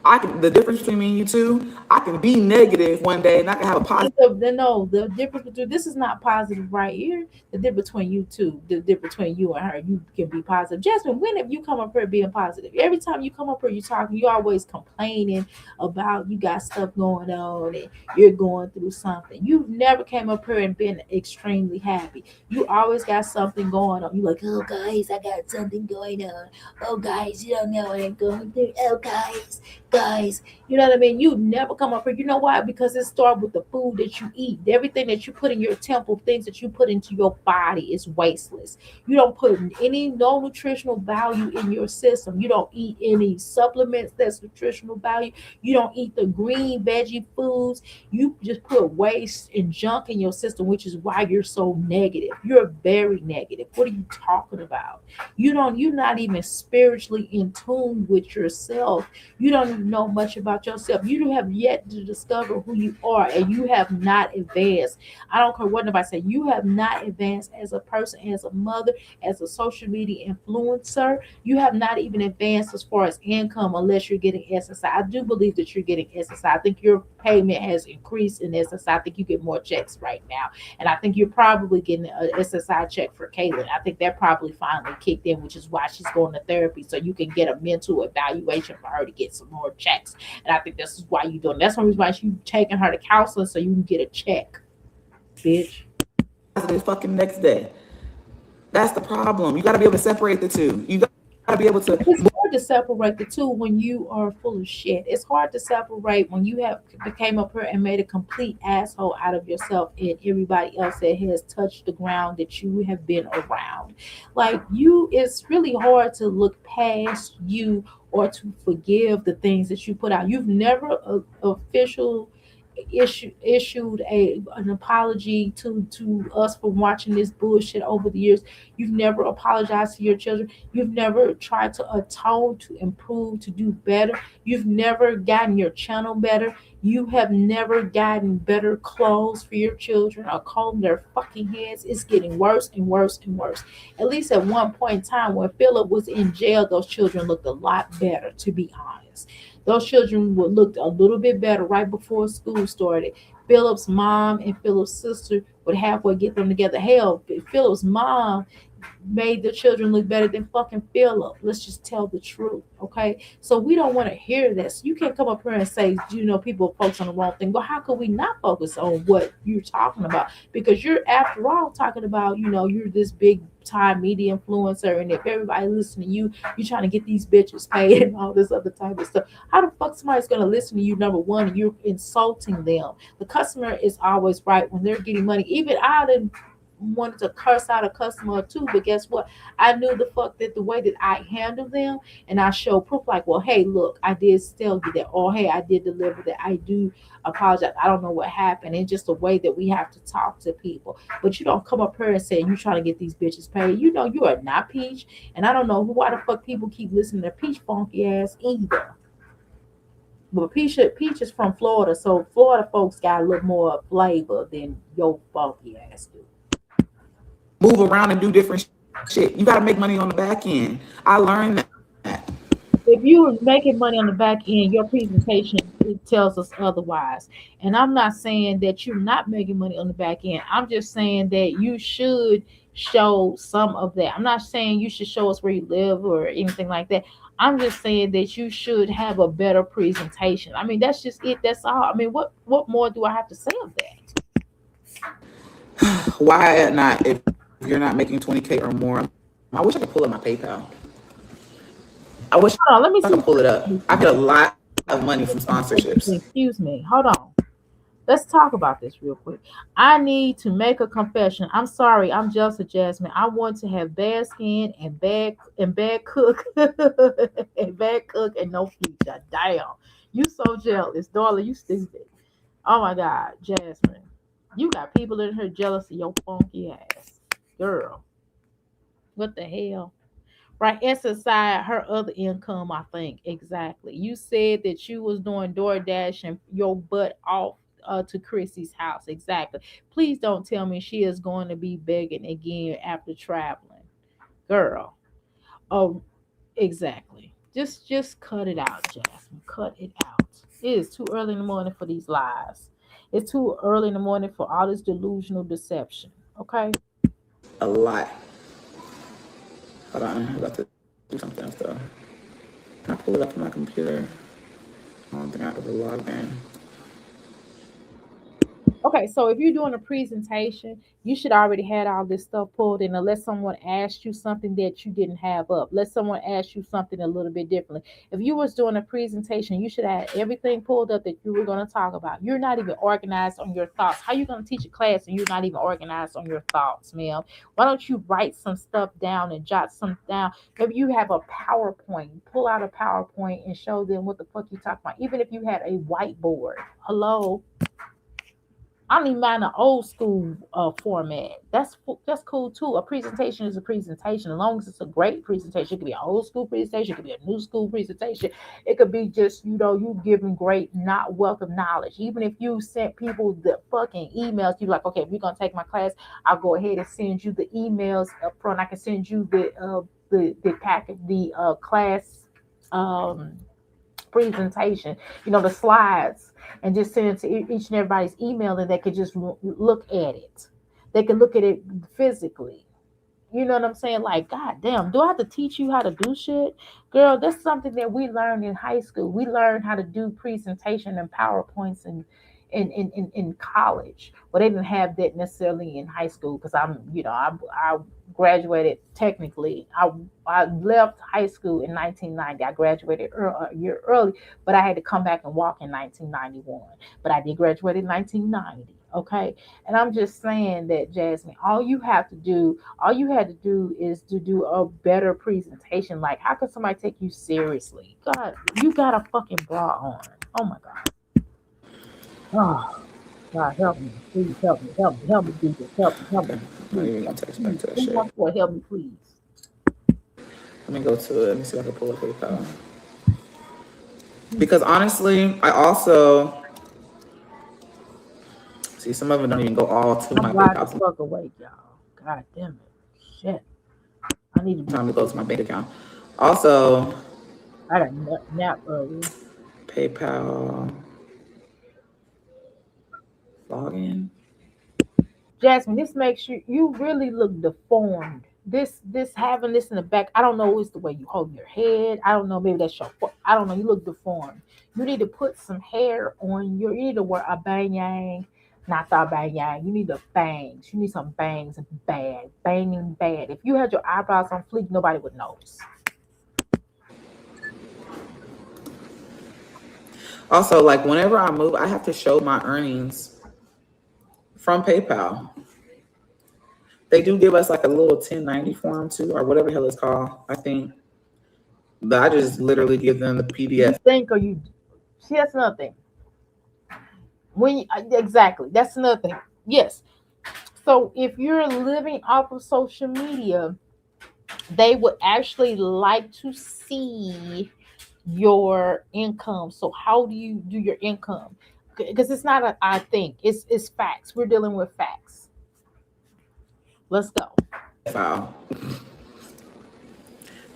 A: The difference between me and you two, I can be negative one day and I can have a positive.
B: No, the difference between this is not positive right here. The difference between you two, the difference between you and her, you can be positive. Jasmine, when have you come up here being positive? Every time you come up here, you talking, you always complaining about you got stuff going on and you're going through something. You never came up here and been extremely happy. You always got something going on. You like, oh guys, I got something going on. Oh guys, you don't know what I'm going through. Oh guys, you know what I mean? You never come up here. You know why? Because it starts with the food that you eat. Everything that you put in your temple, things that you put into your body is wasteless. You don't put any no nutritional value in your system. You don't eat any supplements that's nutritional value. You don't eat the green veggie foods. You just put waste and junk in your system, which is why you're so negative. You're very negative. What are you talking about? You're not even spiritually in tune with yourself. You don't even know much about yourself. You have yet to discover who you are, and you have not advanced. I don't care what nobody say. You have not advanced as a person, as a mother, as a social media influencer. You have not even advanced as far as income unless you're getting SSI. I do believe that you're getting SSI. I think your payment has increased in SSI. I think you get more checks right now. And I think you're probably getting a SSI check for Kaylin. I think that probably finally kicked in, which is why she's going to therapy so you can get a mental evaluation for her to get some more checks. And I think this is why you're doing. That's one reason why you taking her to counseling so you can get a check, bitch.
A: The fucking next day. That's the problem. You got to be able to separate the two. You got to be able to
B: It's hard to separate the two when you are full of shit. It's hard to separate when you have became up here and made a complete asshole out of yourself and everybody else that has touched the ground that you have been around. Like you, it's really hard to look past you or to forgive the things that you put out. You've never official issued an apology to us for watching this bullshit over the years. You've never apologized to your children. You've never tried to atone, to improve, to do better. You've never gotten your channel better. You have never gotten better clothes for your children or combed their fucking heads. It's getting worse and worse and worse. At least at one point in time when Philip was in jail, those children looked a lot better, to be honest. Those children would looked a little bit better right before school started. Philip's mom and Philip's sister would halfway get them together. Hell, Philip's mom made the children look better than fucking Philip. Let's just tell the truth, okay? So we don't want to hear this. You can't come up here and say, people focus on the wrong thing. Well, how could we not focus on what you're talking about? Because you're, after all, talking about, you're this big time media influencer, and if everybody listens to you, you're trying to get these bitches paid and all this other type of stuff. How the fuck somebody's gonna listen to you? Number one, and you're insulting them. The customer is always right when they're getting money. Even I didn't wanted to curse out a customer or two, but guess what? I knew the fuck that the way that I handle them and I show proof, like, well, hey, look, I did tell you that, or hey, I did deliver that. I do apologize. I don't know what happened. It's just the way that we have to talk to people. But you don't come up here and say you're trying to get these bitches paid. You know you are not Peach, and I don't know why the fuck people keep listening to Peach funky ass either. But Peach is from Florida, so Florida folks got a little more flavor than your funky ass do.
A: move around and do different shit. You got to make money on the back end. I learned that.
B: If you're making money on the back end, your presentation, it tells us otherwise. And I'm not saying that you're not making money on the back end. I'm just saying that you should show some of that. I'm not saying you should show us where you live or anything like that. I'm just saying that you should have a better presentation. I mean, that's just it. That's all. I mean, what more do I have to say of that?
A: Why not if you're not making 20K or more? I wish I could pull up my PayPal. I wish I could
B: Hold on, let
A: pull
B: me
A: it
B: see.
A: up. I get a lot of money from sponsorships.
B: Excuse me. Hold on. Let's talk about this real quick. I need to make a confession. I'm sorry. I'm just a Jasmine. I want to have bad skin and bad cook and bad cook and no future. Damn, you so jealous, darling. You stupid. Oh my God, Jasmine, you got people in here jealous of your funky ass, girl. What the hell? Right, it's aside her other income, I think. Exactly. You said that you was doing DoorDash and your butt off to Chrissy's house. Exactly. Please don't tell me she is going to be begging again after traveling. Girl. Oh, exactly. Just cut it out, Jasmine. Cut it out. It is too early in the morning for these lies. It's too early in the morning for all this delusional deception. Okay?
A: A lot. Hold on, I'm about to do something else though. Can I pull it up on my computer? I don't think I have to log in.
B: Okay, so if you're doing a presentation, you should already had all this stuff pulled in unless someone asked you something that you didn't have up. Let someone ask you something a little bit differently. If you was doing a presentation, you should have everything pulled up that you were going to talk about. You're not even organized on your thoughts. How you going to teach a class and you're not even organized on your thoughts, ma'am? Why don't you write some stuff down and jot some down? Maybe you have a PowerPoint. Pull out a PowerPoint and show them what the fuck you talking about. Even if you had a whiteboard. Hello? I don't even mind the old school format. That's cool too. A presentation is a presentation, as long as it's a great presentation. It could be an old school presentation, it could be a new school presentation. It could be just you giving great not wealth of knowledge. Even if you sent people the fucking emails, you like, okay, if you're gonna take my class, I'll go ahead and send you the emails up front. I can send you the packet, the class presentation, the slides, and just send it to each and everybody's email, and they could just look at it. They can look at it physically. You know what I'm saying? Like, God damn, do I have to teach you how to do shit? Girl, that's something that we learned in high school. We learned how to do presentation and PowerPoints in college. Well, they didn't have that necessarily in high school because I graduated technically. I left high school in 1990. I graduated a year early, but I had to come back and walk in 1991. But I did graduate in 1990. Okay, and I'm just saying that, Jasmine, all you had to do is to do a better presentation. Like, how could somebody take you seriously? God, you got a fucking bra on. Oh my God. Oh, God, help me. Please help me. Help me. Help me, Jesus. Help me. Help
A: Okay,
B: me.
A: I'm not
B: Please,
A: even
B: help
A: gonna
B: me.
A: text back
B: Please.
A: to that shit.
B: 314, help me, please.
A: Let me go to it. Let me see if I can pull up PayPal.
B: Mm, mm.
A: Because honestly, I also see some of them don't even go all to
B: I'm
A: my
B: wide the
A: PayPal.
B: fuck awake, y'all. God damn it. Shit. I need to be
A: Sometimes it goes
B: asleep.
A: to my bank account. Also,
B: I got a nap earlier.
A: PayPal login.
B: Jasmine, this makes you really look deformed. This having this in the back, I don't know, it's the way you hold your head. I don't know, maybe that's your I don't know. You look deformed. You need to put some hair on your. You need to wear a bang, not the bang. You need the bangs. You need some bangs bad, banging bad. If you had your eyebrows on fleek, nobody would notice.
A: Also, like whenever I move, I have to show my earnings from PayPal. They do give us like a little 1090 form too, or whatever the hell it's called. I think. But I just literally give them the
B: You
A: PDF
B: think or you see that's nothing. Exactly, that's nothing. Yes. So if you're living off of social media, they would actually like to see your income. So how do you do your income? Because it's not a I think it's facts. We're dealing with facts. Let's go.
A: file.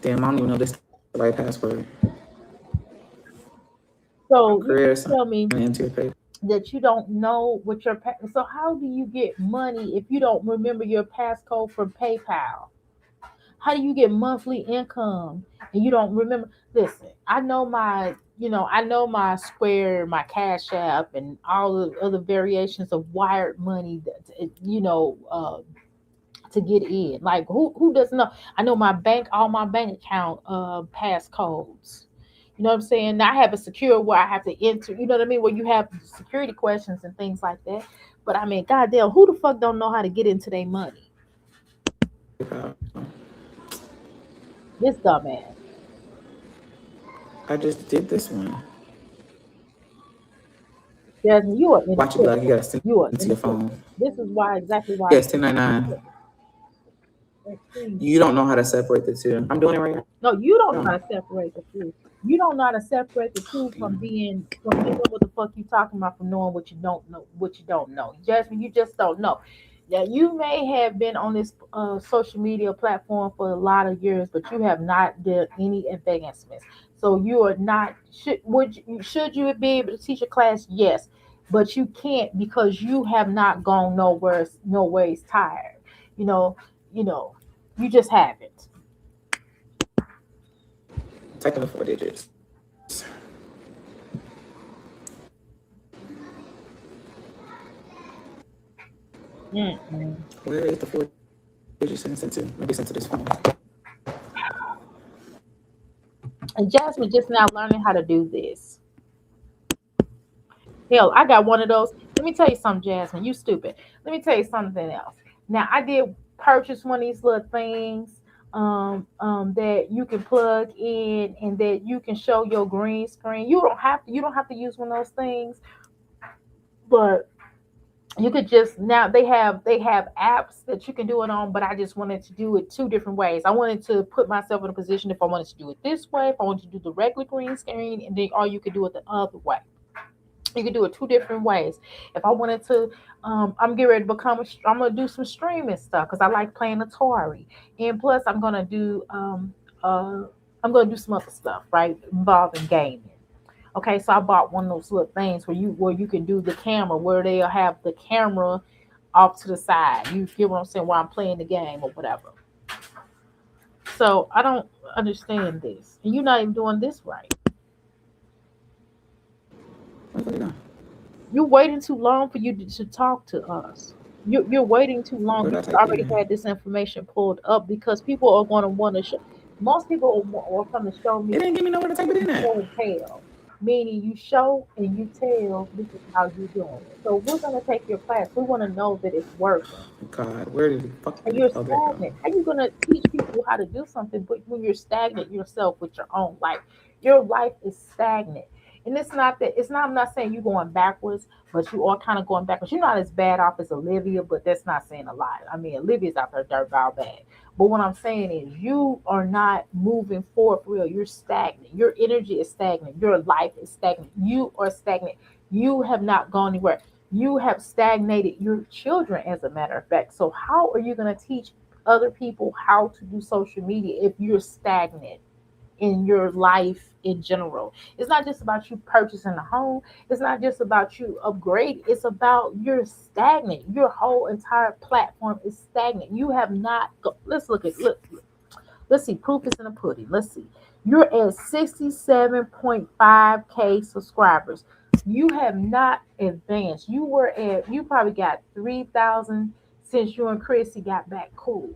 A: Damn, I don't even know this the right password.
B: So you
A: Career
B: mean
A: sign
B: to tell me
A: into your PayPal.
B: that you don't know what your so how do you get money if you don't remember your passcode from PayPal? How do you get monthly income and you don't remember? Listen, I know my Square, my Cash App, and all the other variations of wired money that to get in. Like who doesn't know? I know my bank, all my bank account passcodes. You know what I'm saying? Now I have a secure where I have to enter. You know what I mean? Where you have security questions and things like that. But I mean, goddamn, who the fuck don't know how to get into their money? This dumbass.
A: I just did this one.
B: Jasmine, you are
A: Watch it be like you
B: inefficient.
A: gotta send
B: You are
A: it to your phone.
B: inefficient. This is why exactly why I
A: Yes,
B: say
A: 1099.
B: please.
A: You don't know how to separate the two. I'm doing it right
B: No, you don't know
A: now.
B: how to separate the two. You don't know how to separate the two from knowing what the fuck you talking about from knowing what you don't know. Jasmine, you just don't know. Now you may have been on this social media platform for a lot of years, but you have not done any advancements. So you are not should you be able to teach a class? Yes, but you can't because you have not gone nowhere is tired. You know, you know, you just haven't.
A: Type in the 4 digits.
B: Mm-mm.
A: Where is the 4 digits sent to? Maybe sent to this phone.
B: And Jasmine just now learning how to do this. Hell, I got one of those. Let me tell you something, Jasmine. You stupid. Let me tell you something else. Now I did purchase one of these little things that you can plug in and that you can show your green screen. You don't have to use one of those things, but you could just now they have apps that you can do it on, but I just wanted to do it two different ways. I wanted to put myself in a position if I wanted to do it this way, if I wanted to do the regular green screen, and then or you could do it the other way. You can do it two different ways. If I wanted to, I'm getting ready to I'm gonna do some streaming stuff because I like playing Atari, and plus uh, I'm gonna do some other stuff right involving gaming. Okay, so I bought one of those little things where you can do the camera where they'll have the camera off to the side. You get what I'm saying while I'm playing the game or whatever. So I don't understand this, and you're not even doing this right.
A: Where the fuck you go?
B: You're waiting too long for you to talk to us. You're waiting too
A: What
B: long.
A: did
B: You
A: I
B: should
A: type
B: already
A: in?
B: had this information pulled up because people are going to want to show. Most people are going to show
A: It
B: me
A: didn't give me nowhere to type it in at.
B: show and tell, meaning you show and you tell this is how you're doing it. So we're going to take your class. We want to know that it's working.
A: God, where did the fuck
B: And
A: did?
B: you're
A: Oh, there you go.
B: stagnant. How you gonna teach people how to do something, but when you're stagnant yourself with your life is stagnant. And it's not that it's not. I'm not saying you're going backwards, but you are kind of going backwards. You're not as bad off as Olivia, but that's not saying a lot. I mean, Olivia's out there dirt ball bad. But what I'm saying is, you are not moving forward for real. You're stagnant. Your energy is stagnant. Your life is stagnant. You are stagnant. You have not gone anywhere. You have stagnated your children, as a matter of fact. So how are you going to teach other people how to do social media if you're stagnant in your life in general? It's not just about you purchasing a home. It's not just about you upgrade. It's about you're stagnant. Your whole entire platform is stagnant. You have not let's look. Let's see. Proof is in the pudding. Let's see. You're at 67.5K subscribers. You have not advanced. You probably got 3,000 since you and Chrissy got back cool.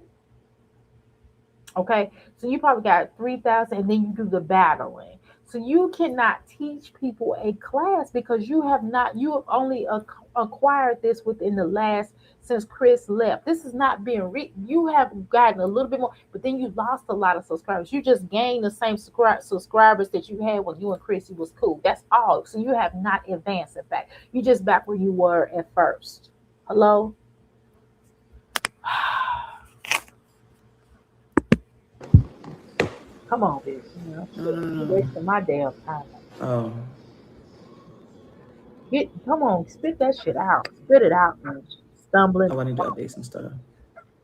B: Okay, so you probably got 3,000, and then you do the battling. So you cannot teach people a class because you have only acquired this within the last since Chris left. This is not being you have gotten a little bit more, but then you lost a lot of subscribers. You just gained the same subscribers that you had when you and Chrissy was cool. That's all. So you have not advanced. In fact, you just back where you were at first. Hello. Come on, bitch. You know,
A: No,
B: shit,
A: no, no,
B: you
A: no.
B: wasting my damn time.
A: Oh,
B: Come on, spit that shit out. Spit it out, man. Stumbling,
A: oh, I need to update
B: fumble.
A: some stuff.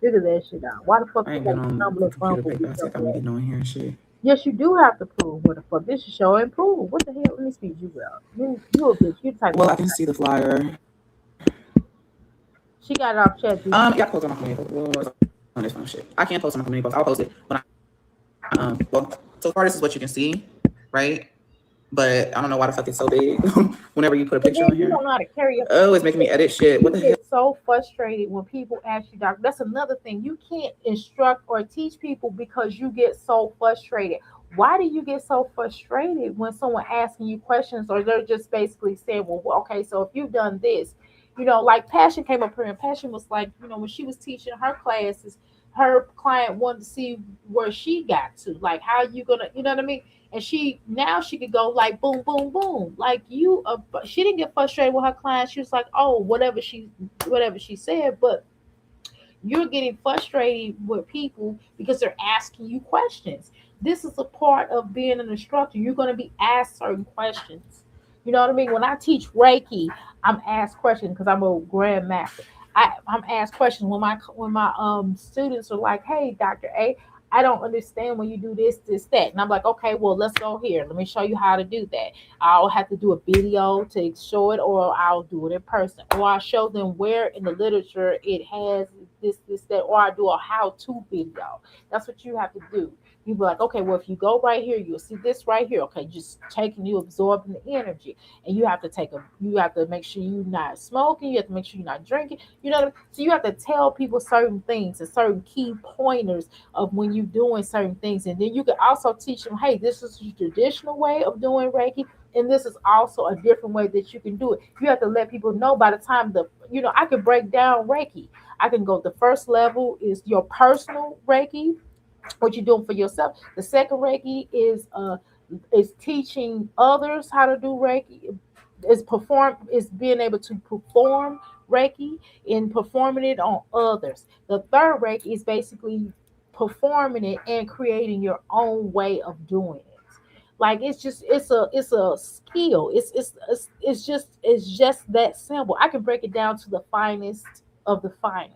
B: Figure that shit out. Why the fuck
A: I
B: you
A: ain't been
B: gotta
A: on
B: stumble
A: the
B: and
A: computer
B: fumble
A: pay
B: with
A: fast
B: your
A: like I'm gonna
B: breath?
A: get on here and shit.
B: Yes, you do have to prove what the fuck. This is show and prove. What the hell? Let me speak you well. You a bitch. You the type of
A: Well, I
B: bitch.
A: can see the flyer.
B: She got it off chat.
A: Yeah, I can post on my community post. What was on this phone shit? I can't post on my community post. I'll post it when well, so far this is what you can see, right? But I don't know why the fuck it's so big whenever you put a
B: But
A: picture
B: then
A: on
B: you
A: here.
B: don't know how to carry up.
A: Oh, it's making me edit shit. What
B: You
A: the hell?
B: get so frustrated when people ask you, doctor. That's another thing. You can't instruct or teach people because you get so frustrated. Why do you get so frustrated when someone asking you questions or they're just basically saying, well, okay, so if you've done this, like Passion came up here and Passion was like, when she was teaching her classes, her client wanted to see where she got to, like how you gonna, you know what I mean? And she could go like boom, boom, boom. Like she didn't get frustrated with her clients. She was like, oh, whatever she said, but you're getting frustrated with people because they're asking you questions. This is a part of being an instructor. You're going to be asked certain questions. You know what I mean? When I teach Reiki, I'm asked questions because I'm a grandmaster. I'm asked questions when my students are like, "Hey, Doctor A, I don't understand when you do this, that," and I'm like, "Okay, well, let's go here. Let me show you how to do that. I'll have to do a video to show it, or I'll do it in person, or I'll show them where in the literature it has this, that, or I do a how-to video. That's what you have to do. You be like, okay, well, if you go right here, you'll see this right here. Okay, just taking you absorbing the energy, and you have to make sure you're not smoking. You have to make sure you're not drinking. So you have to tell people certain things and certain key pointers of when you're doing certain things, and then you can also teach them, hey, this is the traditional way of doing Reiki, and this is also a different way that you can do it. You have to let people know by the time I can break down Reiki. I can go, the first level is your personal Reiki, what you're doing for yourself. The second Reiki is teaching others how to do Reiki. Is being able to perform Reiki and performing it on others. The third Reiki is basically performing it and creating your own way of doing it. Like it's a skill. It's just that simple. I can break it down to the finest of the finest.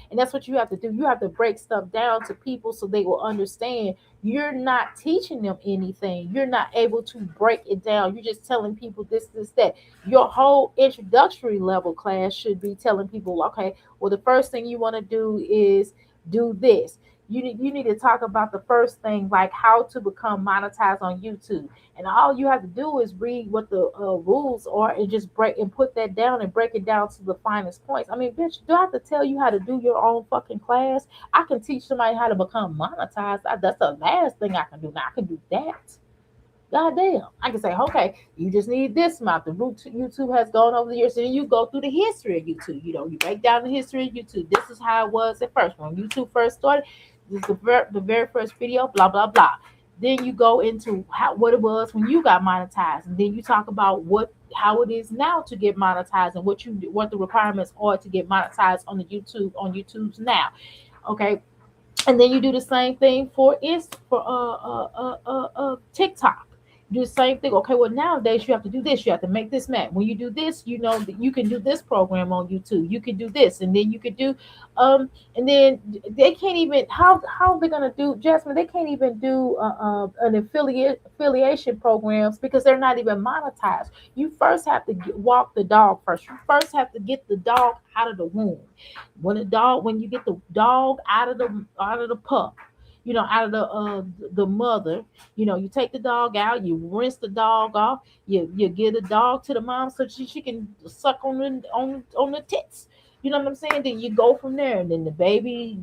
B: And that's what you have to do. You have to break stuff down to people so they will understand. You're not teaching them anything. You're not able to break it down. You're just telling people this, that. Your whole introductory level class should be telling people, okay, well, the first thing you want to do is do this. You need to talk about the first thing, like how to become monetized on YouTube. And all you have to do is read what the rules are and just break and put that down and break it down to the finest points. I mean, bitch, do I have to tell you how to do your own fucking class? I can teach somebody how to become monetized. That's the last thing I can do. Now I can do that. God damn. I can say, okay, you just need this amount. The root YouTube has gone over the years. And then you go through the history of YouTube. You break down the history of YouTube. This is how it was at first. When YouTube first started, this is the very first video, blah, blah, blah. Then you go into what it was when you got monetized. And then you talk about how it is now to get monetized and what the requirements are to get monetized on YouTube's now. Okay, and then you do the same thing for TikTok. Do the same thing. Okay, well nowadays you have to do this. You have to make this match. When you do this, you know that you can do this program on YouTube. You can do this, and then you could do, and then they can't even how they're gonna do Jasmine. They can't even do an affiliation programs because they're not even monetized. You first have to walk the dog first. You first have to get the dog out of the womb. When you get the dog out of the pup, out of the mother, you take the dog out, you rinse the dog off, you give the dog to the mom so she can suck on the tits. You know what I'm saying? Then you go from there, and then the baby,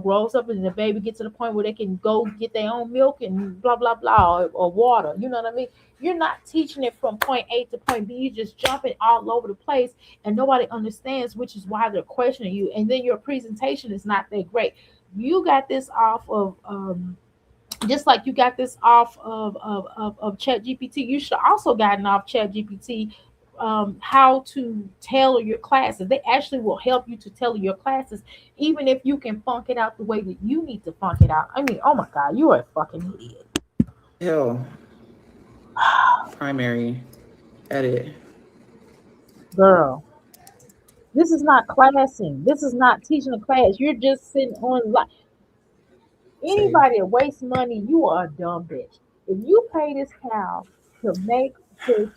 B: grows up, and the baby gets to the point where they can go get their own milk and blah blah blah or water. You know what I mean? You're not teaching it from point A to point B. You're just jumping all over the place, and nobody understands, which is why they're questioning you. And then your presentation is not that great. You got this off of just like you got this off of Chat GPT. You should also gotten off Chat GPT how to tailor your classes. They actually will help you to tailor your classes, even if you can funk it out the way that you need to funk it out. I mean, oh my God, you are a fucking idiot.
A: Hell, primary edit.
B: Girl, this is not classing. This is not teaching a class. You're just sitting on like
A: Save.
B: anybody that wastes money, you are a dumb bitch. If you pay this cow to make to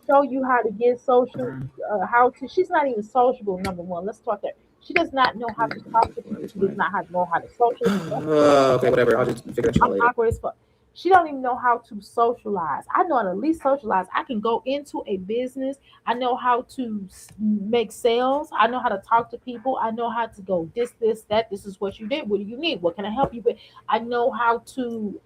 B: show you how to get social,
A: Confirm.
B: how to, she's not even sociable. Number one, let's start there. She does not know how to talk to people.
A: This
B: She does
A: might.
B: not know how to socialize.
A: Okay, whatever. I'll just figure that shit
B: I'm
A: out later.
B: awkward as fuck. She don't even know how to socialize. I know how to at least socialize. I can go into a business. I know how to make sales. I know how to talk to people. I know how to go this, that. This is what you did. What do you need? What can I help you with? I know how to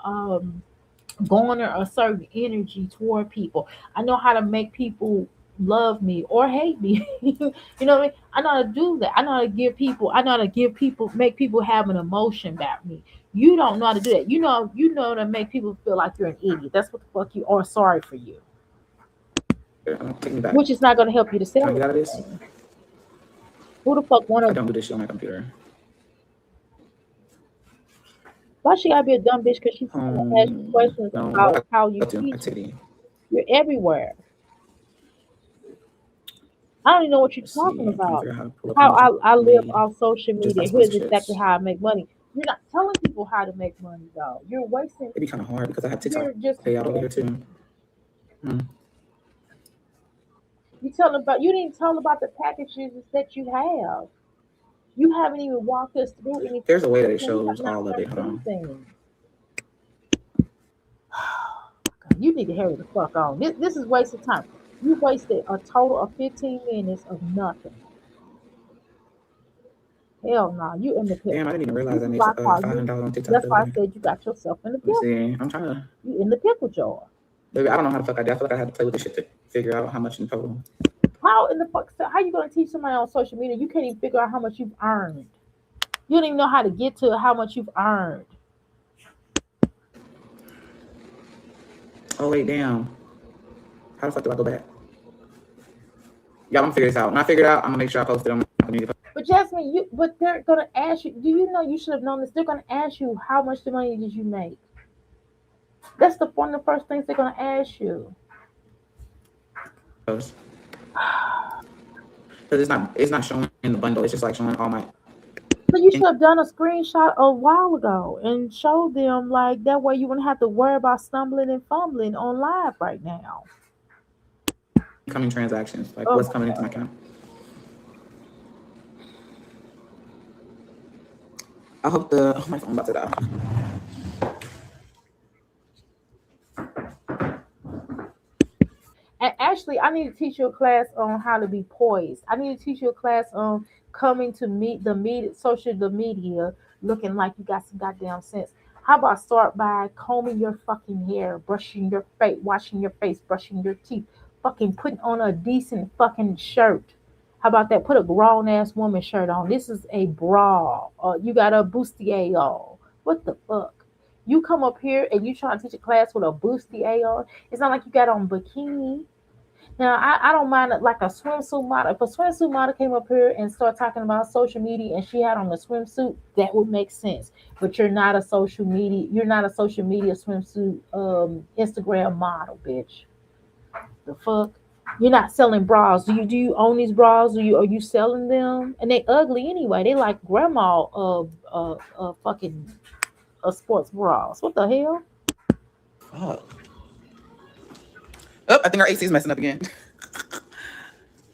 B: garner a certain energy toward people. I know how to make people love me or hate me. You know what I mean? I know how to do that. I know how to give people, make people have an emotion about me. You don't know how to do that. You know to make people feel like you're an idiot. That's what the fuck you are. Sorry for you.
A: Take me back.
B: Which is not going to help you to
A: Can I
B: sell
A: get out of this?
B: anything. Who the fuck
A: I
B: wanna?
A: don't do this shit on my computer.
B: Why she gotta be a dumb bitch? Because she's trying to ask you questions
A: No, what
B: about
A: do
B: how
A: I
B: you
A: go to?
B: teach.
A: Activity.
B: You're everywhere. I don't even know what you're
A: Let's see.
B: talking
A: I'm trying to
B: about.
A: figure out how to pull up how
B: How
A: much I
B: I live
A: made.
B: off social
A: Just
B: media.
A: like
B: Here's exactly
A: sponsorships.
B: how I make money. You're not telling people how to make money though. You're wasting.
A: It'd be kind of hard because I have TikTok
B: You're just
A: payout over here
B: wasting.
A: too. Hmm.
B: You didn't tell about the packages that you have. You haven't even walked us through anything.
A: There's a way that it
B: You have
A: shows
B: not
A: all of
B: done
A: it. Hold on.
B: anything. You need to hurry the fuck on. This is wasted time. You wasted a total of 15 minutes of nothing. Hell no, you in the
A: Damn, I
B: pickle.
A: didn't even realize
B: This
A: I
B: is
A: made
B: why I call you.
A: $500 on TikTok
B: That's
A: the other
B: why I
A: day.
B: said you got yourself in the
A: Let's
B: pickle.
A: see. I'm trying to.
B: You in the pickle jar.
A: Baby, I don't know how the fuck I did. I feel like I had to play with this shit to figure out how much in total.
B: How in the fuck? So how you gonna teach somebody on social media? You can't even figure out how much you've earned. You don't even know how to get to how much you've earned.
A: Oh wait, damn. How the fuck do I go back? Y'all, I'm gonna figure this out. When I figure it out, I'm gonna make sure I post it on my community.
B: But Jasmine, but they're gonna ask you. Do you know you should have known this? They're gonna ask you how much the money did you make. That's one of the first things they're gonna ask you.
A: Because it's not showing in the bundle. It's just like showing all my.
B: So you should have done a screenshot a while ago and showed them like that way you wouldn't have to worry about stumbling and fumbling on live right now.
A: Incoming transactions, like
B: Oh
A: what's
B: my
A: coming into my
B: God.
A: account. I hope the my phone about to die.
B: And actually, I need to teach you a class on how to be poised. I need to teach you a class on coming to meet the media, the media, looking like you got some goddamn sense. How about start by combing your fucking hair, brushing your face, washing your face, brushing your teeth, fucking putting on a decent fucking shirt. How about that? Put a grown ass woman shirt on. This is a bra. You got a bustier on. What the fuck? You come up here and you trying to teach a class with a bustier on. It's not like you got on bikini. Now, I don't mind it like a swimsuit model. If a swimsuit model came up here and started talking about social media and she had on a swimsuit, that would make sense. But you're not a social media swimsuit Instagram model, bitch. The fuck? You're not selling bras. Do you own these bras? Are you selling them? And they ugly anyway. They like grandma fucking sports bras. What the hell?
A: Fuck. Oh, I think our AC is messing up again.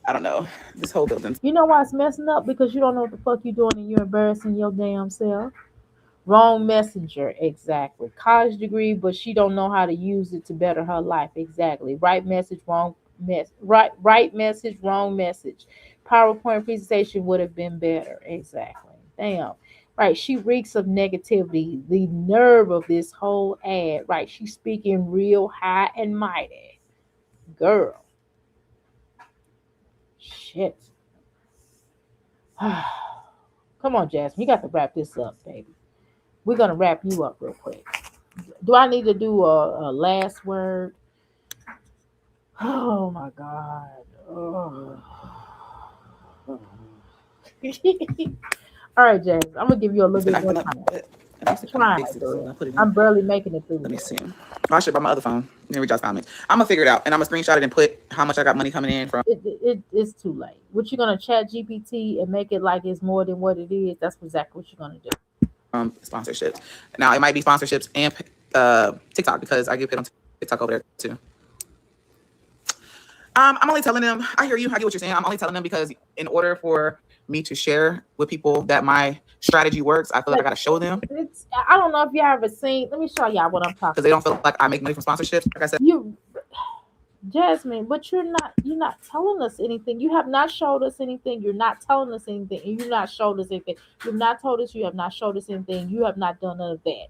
A: I don't know. This whole building.
B: You know why it's messing up? Because you don't know what the fuck you're doing and you're embarrassing your damn self. Wrong messenger, exactly. College degree, but she don't know how to use it to better her life. Exactly. Right message, wrong right message, wrong message. PowerPoint presentation would have been better. Exactly. Damn. Right. She reeks of negativity. The nerve of this whole ad. Right. She's speaking real high and mighty. Girl. Shit. Come on, Jasmine. You got to wrap this up, baby. We're gonna wrap you up real quick. Do I need to do a last word? Oh my God. Oh. All right, James. I'm gonna give you a little
A: Listen,
B: bit
A: I've
B: more
A: been up.
B: time.
A: I used to
B: Trying,
A: fix it, so I
B: girl.
A: put it in.
B: I'm barely making it
A: Let
B: through
A: me
B: this.
A: see. Oh, I should buy my other phone. Then we just found it. I'm gonna figure it out, and I'm gonna screenshot it and put how much I got money coming in from
B: It's too late. What you're gonna chat GPT and make it like it's more than what it is? That's exactly what you're gonna do.
A: Sponsorships. Now it might be sponsorships and TikTok because I get paid on TikTok over there too. I'm only telling them. I hear you. I get what you're saying. I'm only telling them because in order for me to share with people that my strategy works, I feel like I
B: Like
A: gotta show them
B: it's. I don't know if y'all ever seen. Let me show y'all what I'm
A: because
B: talking
A: they don't
B: about.
A: feel like I make money from sponsorships. Like I said,
B: You Jasmine, but you're not telling us anything. You have not showed us anything. You're not telling us anything, and you've not showed us anything. You've not told us. You have not showed us anything. You have not done none of that.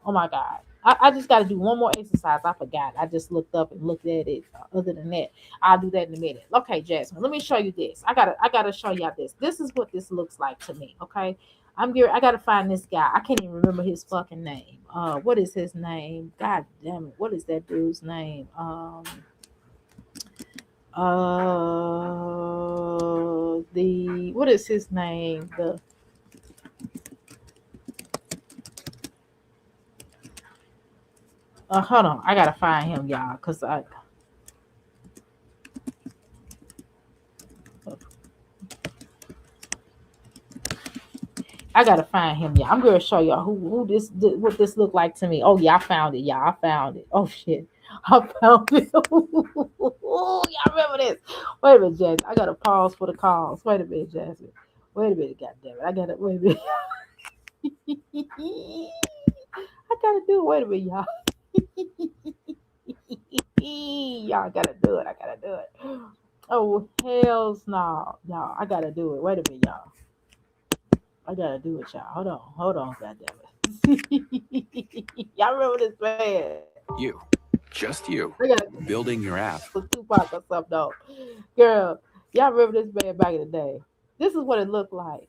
B: Oh my God. I just got to do one more exercise. I forgot. I just looked up and looked at it. Other than that, I'll do that in a minute. Okay, Jasmine, let me show you this. I gotta show y'all this. This is what this looks like to me. Okay, I gotta find this guy. I can't even remember his fucking name. What is his name? God damn it. What is that dude's name? The what is his name? Hold on, I gotta find him, y'all, cause I gotta find him, y'all. I'm gonna show y'all what this looked like to me. Oh yeah, I found it, y'all. I found it. Oh shit, I found it. Y'all remember this? Wait a minute, Jasmine. I gotta pause for the calls. Wait a minute, Jasmine. Wait a minute, goddamn it. I gotta wait a minute. I gotta do it. Wait a minute, y'all. Y'all gotta do it. I gotta do it. Oh hell's no, y'all. I gotta do it. Wait a minute, y'all. I gotta do it, y'all. Hold on, goddamn it. Y'all remember this man?
F: You, just you,
B: I gotta
F: building your app.
B: for Tupac or something though. Girl, y'all remember this man back in the day? This is what it looked like.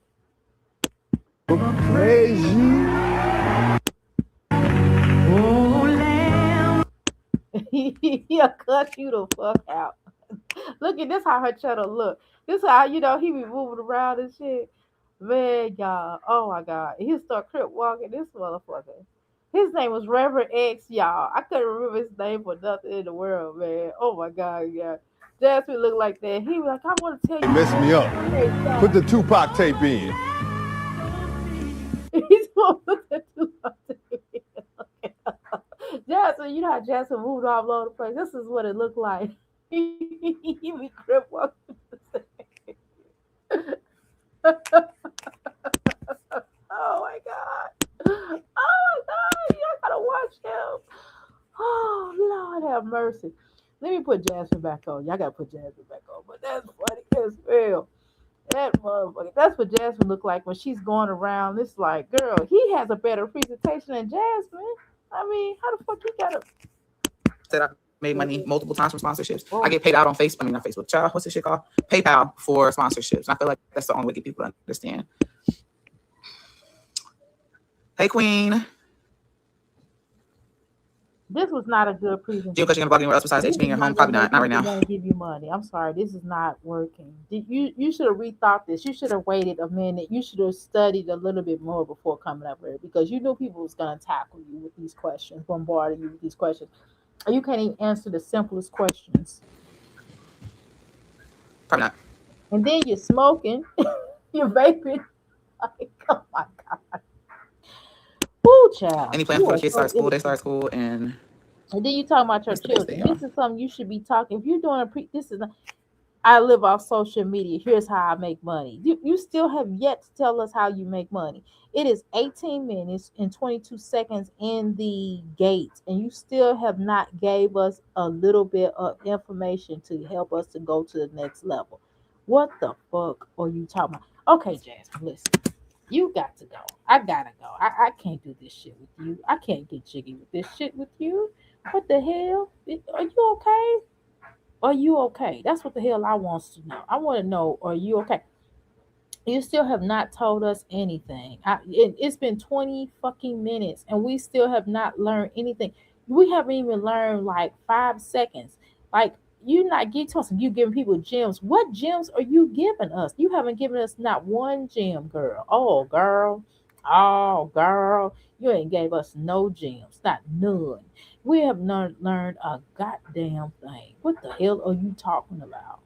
B: He'll cut you the fuck out. Look at this how her channel look. This how he be moving around and shit. Man, y'all. Oh my God. He'll start crip walking this motherfucker. His name was Reverend X, y'all. I couldn't remember his name for nothing in the world, man. Oh my God, yeah. Jasmine looked like that. He was like, I want to tell you.
G: Mess me up. Put the Tupac tape in.
B: He's gonna put the Tupac tape in. Jasmine, you know how Jasmine moved all over the place. This is what it looked like. He be crip walking. Oh my show. Oh Lord have mercy. Let me put Jasmine back on. Y'all gotta put Jasmine back on. But that's funny as well. That motherfucker. That's what Jasmine look like when she's going around. It's like, girl, he has a better presentation than Jasmine. I mean, how the fuck he got a
A: Said I made money multiple times from sponsorships. I
B: oh
A: get paid out on Facebook. I mean, not Facebook. Child, what's this shit called? PayPal for sponsorships. I feel like that's the only way to get people to understand. Hey, Queen.
B: this was not a good
A: Do you have a
B: presentation.
A: question about anywhere else besides
B: This
A: HP in
B: is
A: your home?
B: not
A: Probably
B: gonna
A: not.
B: make
A: Not right
B: people
A: now.
B: want to give you money. I'm sorry, this is not working. You should have rethought this. You should have waited a minute. You should have studied a little bit more before coming up with it because you knew people was gonna tackle you with these questions, bombarding you with these questions. And you can't even answer the simplest questions.
A: Probably not.
B: And then you're smoking, you're vaping. Like, oh my god. Ooh, child.
A: Any plan
B: You
A: for the
B: are
A: kids
B: so
A: start school? They
B: innocent.
A: start school, and
B: And then you talking about your
A: what's today's day,
B: children.
A: y'all?
B: This is something you should be talking. If you're doing a this is I live off social media. Here's how I make money. You still have yet to tell us how you make money. It is 18 minutes and 22 seconds in the gate, and you still have not gave us a little bit of information to help us to go to the next level. What the fuck are you talking about? Okay, Jasmine, listen. You got to go. I gotta go. I can't do this shit with you. I can't get jiggy with this shit with you. What the hell? Are you okay? Are you okay? That's what the hell I wants to know. I want to know, are you okay? You still have not told us anything. It's been 20 fucking minutes and we still have not learned anything. We haven't even learned like 5 seconds. Like, you not getting to us and you giving people gems. What gems are you giving us? You haven't given us not one gem, girl. Oh, girl. Oh, girl. You ain't gave us no gems. Not none. We have not learned a goddamn thing. What the hell are you talking about?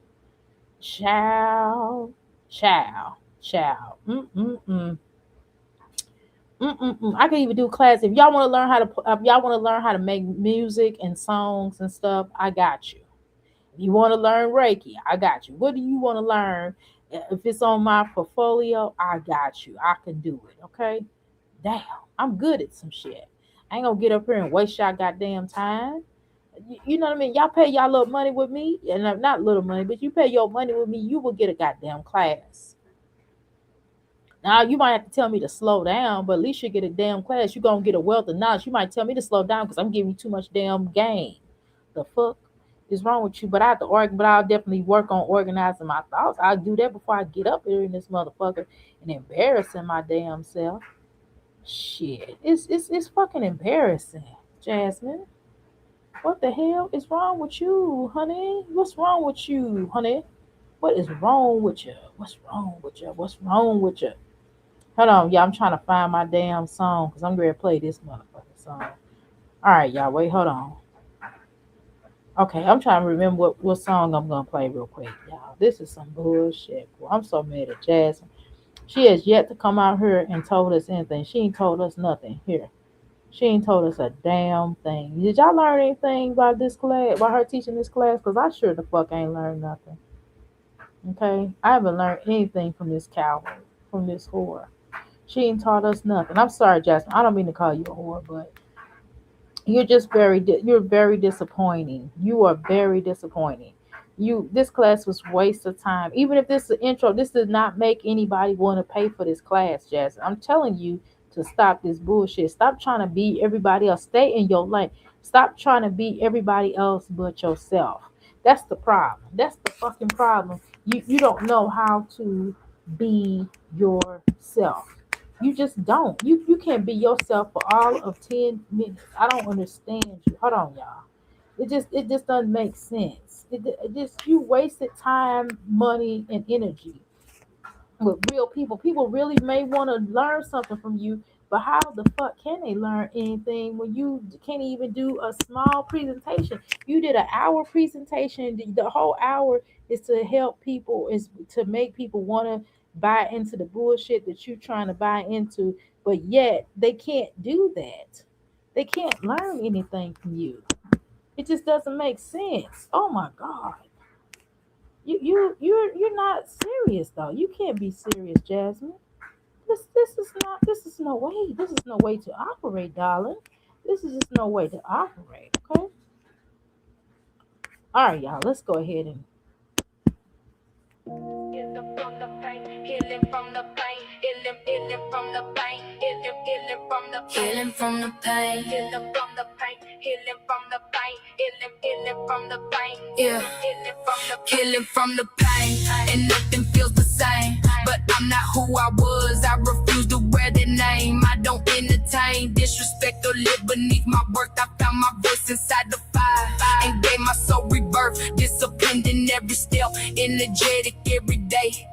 B: Child, child, child. Mm-mm-mm. Mm-mm-mm. I can even do class. If y'all want to learn how to, if y'all want to learn how to make music and songs and stuff, I got you. If you want to learn Reiki, I got you. What do you want to learn? If it's on my portfolio, I got you. I can do it. Okay. Damn, I'm good at some shit. I ain't gonna get up here and waste y'all goddamn time. You know what I mean? Y'all pay y'all little money with me, and not little money, but you pay your money with me, you will get a goddamn class. Now you might have to tell me to slow down, but at least you get a damn class. You're gonna get a wealth of knowledge. You might tell me to slow down because I'm giving you too much damn game. The fuck is wrong with you? But I have to but I'll definitely work on organizing my thoughts. I'll do that before I get up here in this motherfucker and embarrassing my damn self. Shit. It's fucking embarrassing, Jasmine. What the hell is wrong with you, honey? What's wrong with you, honey? What is wrong with you? What's wrong with you? What's wrong with you? Hold on, y'all. I'm trying to find my damn song because I'm ready to play this motherfucking song. All right, y'all. Wait, hold on. Okay, I'm trying to remember what song I'm gonna play real quick, y'all. This is some bullshit. Boy, I'm so mad at Jasmine. She has yet to come out here and told us anything. She ain't told us nothing. Here, she ain't told us a damn thing. Did y'all learn anything about this class? About her teaching this class? Cause I sure the fuck ain't learned nothing. Okay, I haven't learned anything from this coward, from this whore. She ain't taught us nothing. I'm sorry, Jasmine. I don't mean to call you a whore, but you're just you're very disappointing. You are very disappointing. This class was waste of time. Even if this is an intro, this does not make anybody want to pay for this class, Jasmine. I'm telling you to stop this bullshit. Stop trying to be everybody else. Stay in your lane. Stop trying to be everybody else but yourself. That's the problem. That's the fucking problem. You don't know how to be yourself. You just don't. You can't be yourself for all of 10 minutes. I don't understand you. Hold on, y'all. It just doesn't make sense. It just you wasted time, money, and energy with real people. People really may want to learn something from you, but how the fuck can they learn anything when you can't even do a small presentation? You did an hour presentation. The whole hour is to help people, is to make people want to buy into the bullshit that you're trying to buy into, but yet they can't do that. They can't learn anything from you. It just doesn't make sense. Oh my god. You're not serious though. You can't be serious, Jasmine. This is no way. This is no way to operate, darling. This is just no way to operate. Okay. All right, y'all. Let's go ahead and
A: Healing from the pain, healing from the pain, healing from the pain, healing from the pain, healing from the pain, healing from the pain, healing from the pain, healing from the pain, yeah, healing from the pain, and nothing feels the same. But I'm not who I was. I refuse to wear that name. I don't entertain disrespect or live beneath my worth. I found my voice inside the fire and gave my soul rebirth. Disciplined in every step, energetic every day.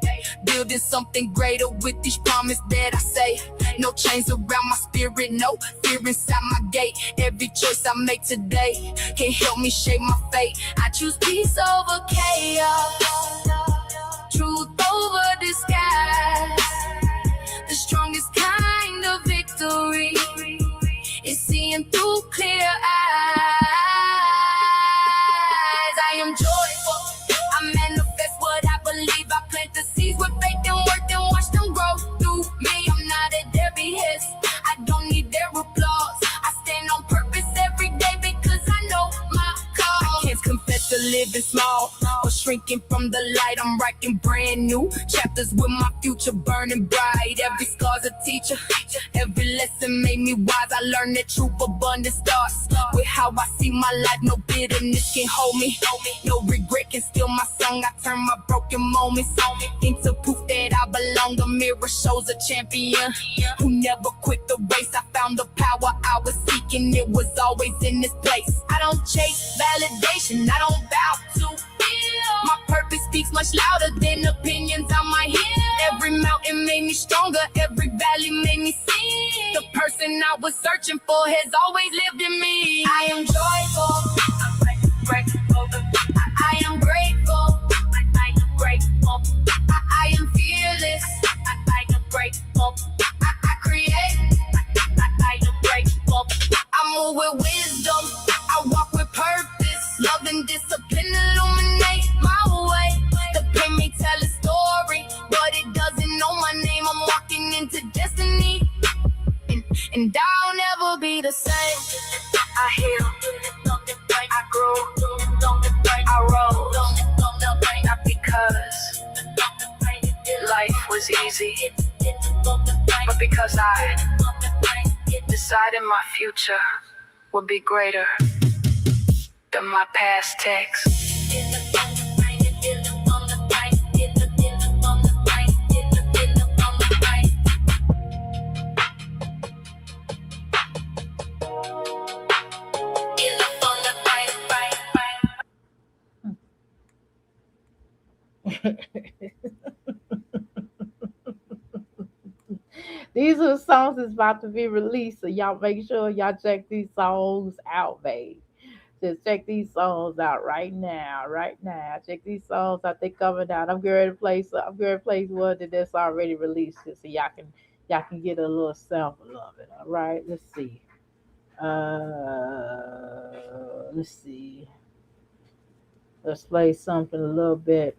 A: Building something greater with each promise that I say. No chains around my spirit, no fear inside my gate. Every choice I make today can help me shape my fate. I choose peace over chaos, truth over disguise. The strongest kind of victory is seeing through clear eyes. I am joyful, I manifest what I believe. I plant the seeds with faith and work and watch them grow through me. I'm not at their behest, I don't need their applause. I stand on purpose every day because I know my cause. I can't confess to living small or shrinking from the light. I'm writing brand new chapters with my future burning bright. Every scar's a teacher, every lesson made me wise. I learned that truth abundance starts with how I see my life. No bitterness can hold me, no regret can steal my song. I turn my broken moments into proof that I belong. The mirror shows a champion who never quit the race. I found the power I was seeking, it was always in this place. I don't chase validation, I don't bow to feel. My purpose speaks much louder than opinions on my head. Every mountain made me stronger, every valley made me see. The person I was searching for has always lived in me. I am joyful, I am grateful, I am grateful. I am fearless, I am grateful. I create, I am grateful. I move with wisdom, I walk with purpose. Love and discipline illuminate my way. The pain may tell a story, but it doesn't know my name. I'm walking into destiny, and I'll never be the same. I heal, I grow, I roll, not because life was easy, but because I decided my future would be greater than my past text.
B: These are the songs that's about to be released, so y'all make sure y'all check these songs out, babe. Just check these songs out right now, right now. Check these songs out. They coming out. I'm going to play. So I'm going to play one that's already released, so y'all can get a little sample of it. All right. Let's see. Let's see. Let's play something a little bit.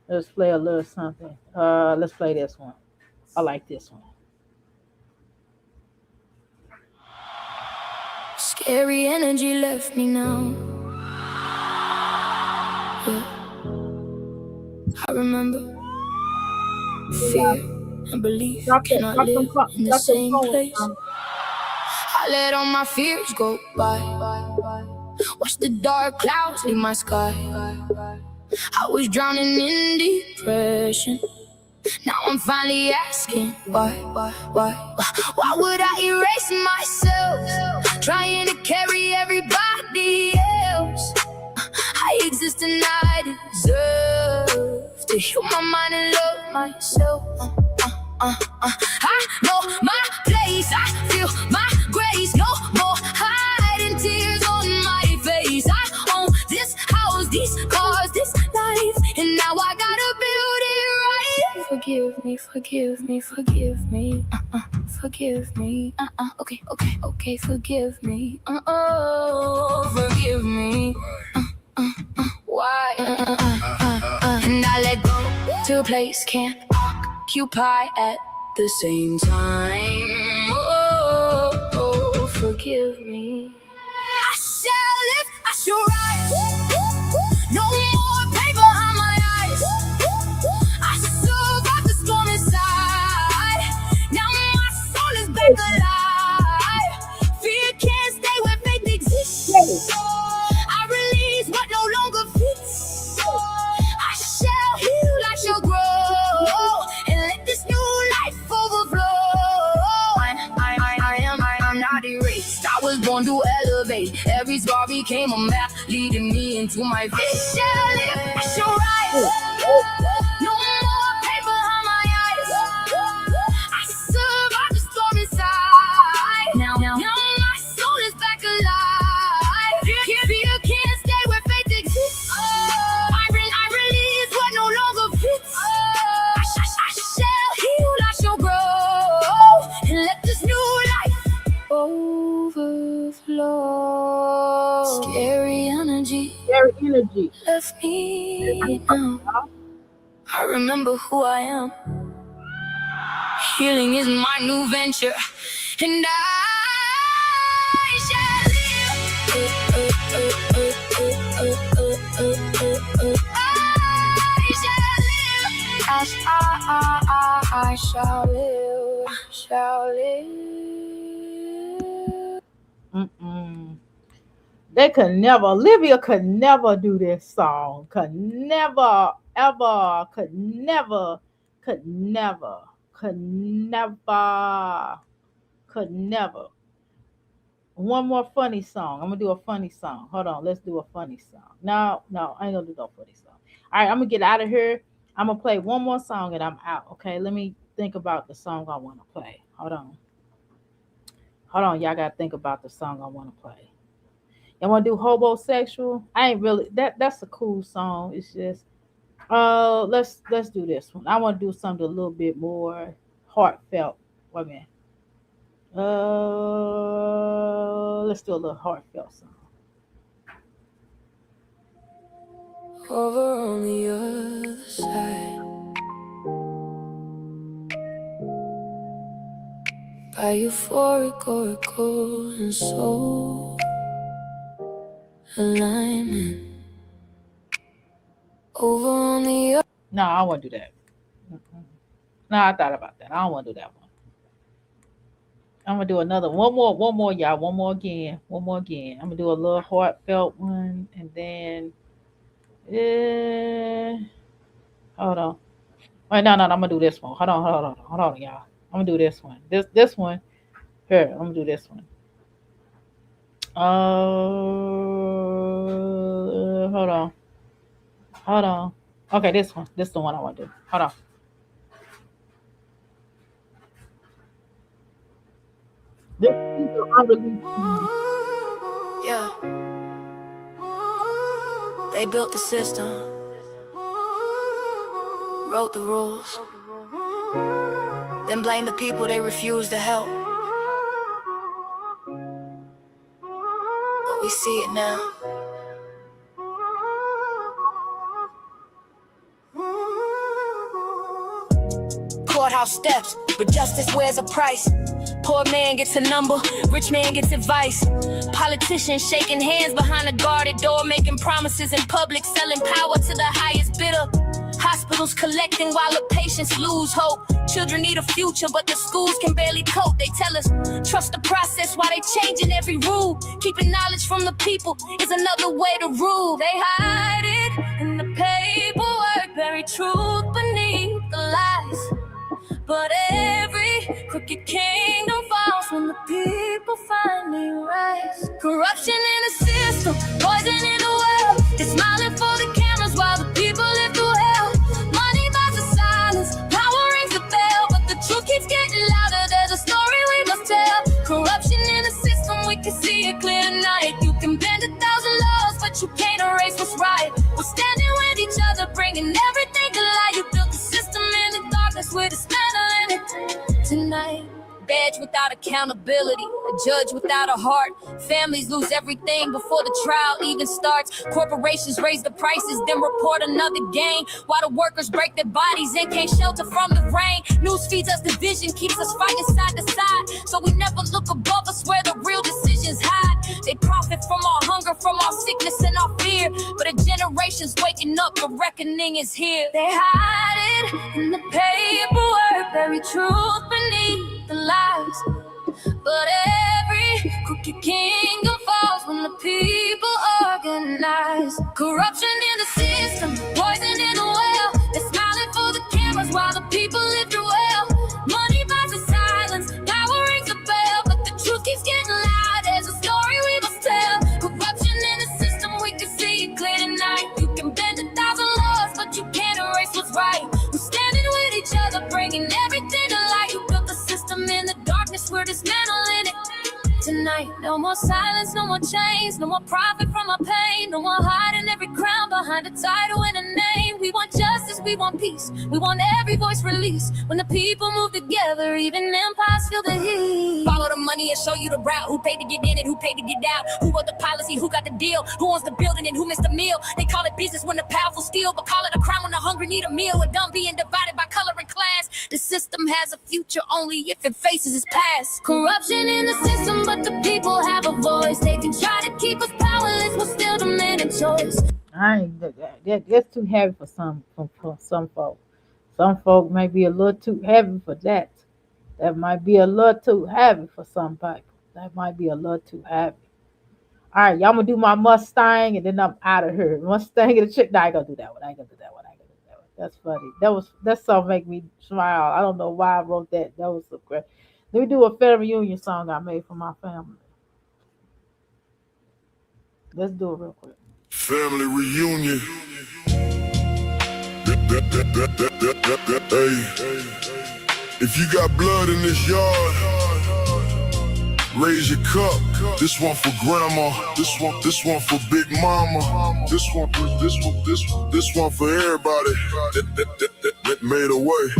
B: Let's play a little something. Let's play this one. I like this one.
A: Scary energy left me now. Yeah. I remember fear and belief cannot live in the same place. I let all my fears go by. Watch the dark clouds leave my sky. I was drowning in depression. Now I'm finally asking why would I erase myself, trying to carry everybody else? I exist and I deserve to heal my mind and love myself. I know my place, I feel my grace. No more hiding tears on my face. I own this house, these cars, this life, and now I gotta build it right. Forgive me, forgive me, forgive me. Forgive me. Okay, forgive me. Forgive me. Why? And I let go to a place can't occupy at the same time. forgive me. I shall live, I shall rise. No more pain behind my eyes. I survived the storm inside. Now my soul is back alive. Fear can't stay where faith exists. I release what no longer fits. I shall heal, I shall grow, and let this new life overflow. I'm not erased. I was born to elevate. Every scar became a map, leading me into my fate. I shall live, I shall rise. No more pain behind my eyes. I survived the storm inside. Now my soul is back alive. Fear can't stay where faith exists. I release what no longer fits. I shall heal, I shall grow, and let this new life overflow. Scary energy
B: Their energy.
A: left me now. I remember who I am. Healing is my new venture, and I shall live. I shall live. Shall live.
B: They could never, Olivia could never do this song. Could never, ever, could never, could never, could never, could never. One more funny song. I'm gonna do a funny song. Hold on, let's do a funny song. No, I ain't gonna do no funny song. All right, I'm gonna get out of here. I'm gonna play one more song and I'm out. Okay, let me think about the song I want to play. Hold on, y'all gotta think about the song I want to play. Y'all want to do Homosexual? I ain't really that's a cool song. It's just let's do this one. I want to do something a little bit more heartfelt. Wait a minute. Let's do a little heartfelt song.
A: Over on the other side, by euphoric oracle and soul alignment. Over on the other.
B: No, I don't want to do that. No, I thought about that. I don't want to do that one. I'm gonna do another one more, y'all. One more again. I'm gonna do a little heartfelt one, and then hold on. Wait, no. I'm gonna do this one. Hold on, y'all. I'm gonna do this one. This one. Here, I'm gonna do this one. Hold on. Okay, this one. This is the one I want to do. Hold on. This is the unreleased song.
A: Yeah. They built the system, wrote the rules, then blame the people they refuse to help. But we see it now. Courthouse steps, but justice wears a price. Poor man gets a number, rich man gets advice. Politicians shaking hands behind a guarded door, making promises in public, selling power to the highest bidder. Hospitals collecting while the patients lose hope. Children need a future, but the schools can barely cope. They tell us, trust the process while they changing every rule. Keeping knowledge from the people is another way to rule. They hide it in the paperwork, bury truth beneath the lies. But every crooked kingdom falls when the people finally rise. Corruption in the system, poison in the world. They're smiling for the cameras while the people live through hell. Money buys the silence, power rings the bell. But the truth keeps getting louder, there's a story we must tell. Corruption in the system, we can see it clear tonight. You can bend 1,000 laws, but you can't erase what's right. We're standing with each other, bringing everything to light. You built the system in the darkness, we're dismantling it tonight. edge without accountability, a judge without a heart. Families lose everything before the trial even starts. Corporations raise the prices, then report another gain, while the workers break their bodies and can't shelter from the rain. News feeds us division, keeps us fighting side to side, so we never look above us where the real decisions hide. They profit from our hunger, from our sickness and our fear, but a generation's waking up, the reckoning is here. They hide it in the paperwork, bury truth beneath the lies, but every crooked kingdom falls when the people organize. Corruption in the system, poison in the well. They're smiling for the cameras while the people live through well. Money buys the silence, power rings the bell, but the truth keeps getting loud. There's a story we must tell. Corruption in the system, we can see it clear tonight. You can bend 1,000 laws, but you can't erase what's right. We're standing with each other, bringing everything to light. You built the system in the darkness, we're dismantling it tonight. No more silence, no more chains, no more profit from our pain, no more hiding every crown behind a title and a name. We want justice, we want peace, we want every voice released. When the people move together, even empires feel the heat. Follow the money and show you the route. Who paid to get in and who paid to get out? Who wrote the policy, who got the deal? Who owns the building and who missed the meal? They call it business when the powerful steal, but call it a crime when the hungry need a meal. We're done being divided by color and class. The system has a future only if it faces its past. Corruption in the system, but the people have a voice. They can try to keep us powerless, but still demanding choice.
B: That's too heavy for some folk. Some folk may be a little too heavy for that. That might be a little too heavy for some people. That might be a little too heavy. All right, y'all gonna do my Mustang and then I'm out of here. Mustang and the chick. No, I ain't gonna do that one. I ain't gonna do that one. I ain't gonna do that one. That's funny. That song make me smile. I don't know why I wrote that. That was so great. Let me do a family reunion song I made for my family. Let's do it real quick.
G: Family reunion. Hey, if you got blood in this yard, raise your cup. This one for grandma. This one for big mama. This one for everybody that made a way.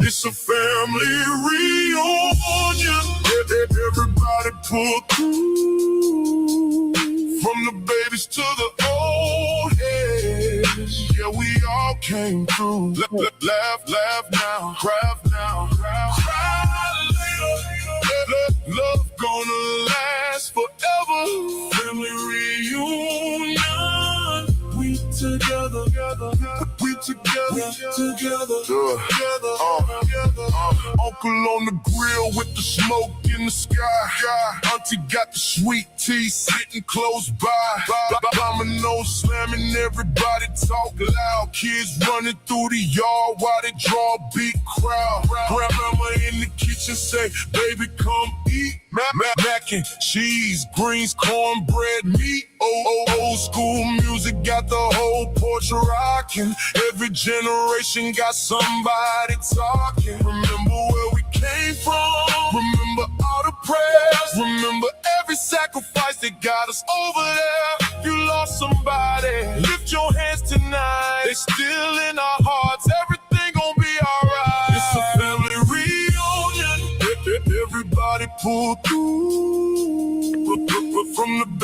G: It's a family reunion. Everybody pull through. From the babies to the old heads. Yeah, we all came through. Laugh now, cry now, cry later. Love gonna last forever. Family reunion. We together. Uncle on the grill with the smoke in the sky. Auntie got the sweet tea sitting close by. Dominoes slamming, everybody talk loud. Kids running through the yard while they draw a big crowd. Grandmama in the kitchen say, baby, come eat. Mac and cheese, greens, cornbread, meat. Old school music got the whole porch rocking. Every generation got somebody talking. Remember where we came from. Remember all the prayers. Remember every sacrifice that got us over there. You lost somebody, lift your hands tonight. They still in our hearts. Everything gon' be alright. It's a family reunion. Everybody pull through. From the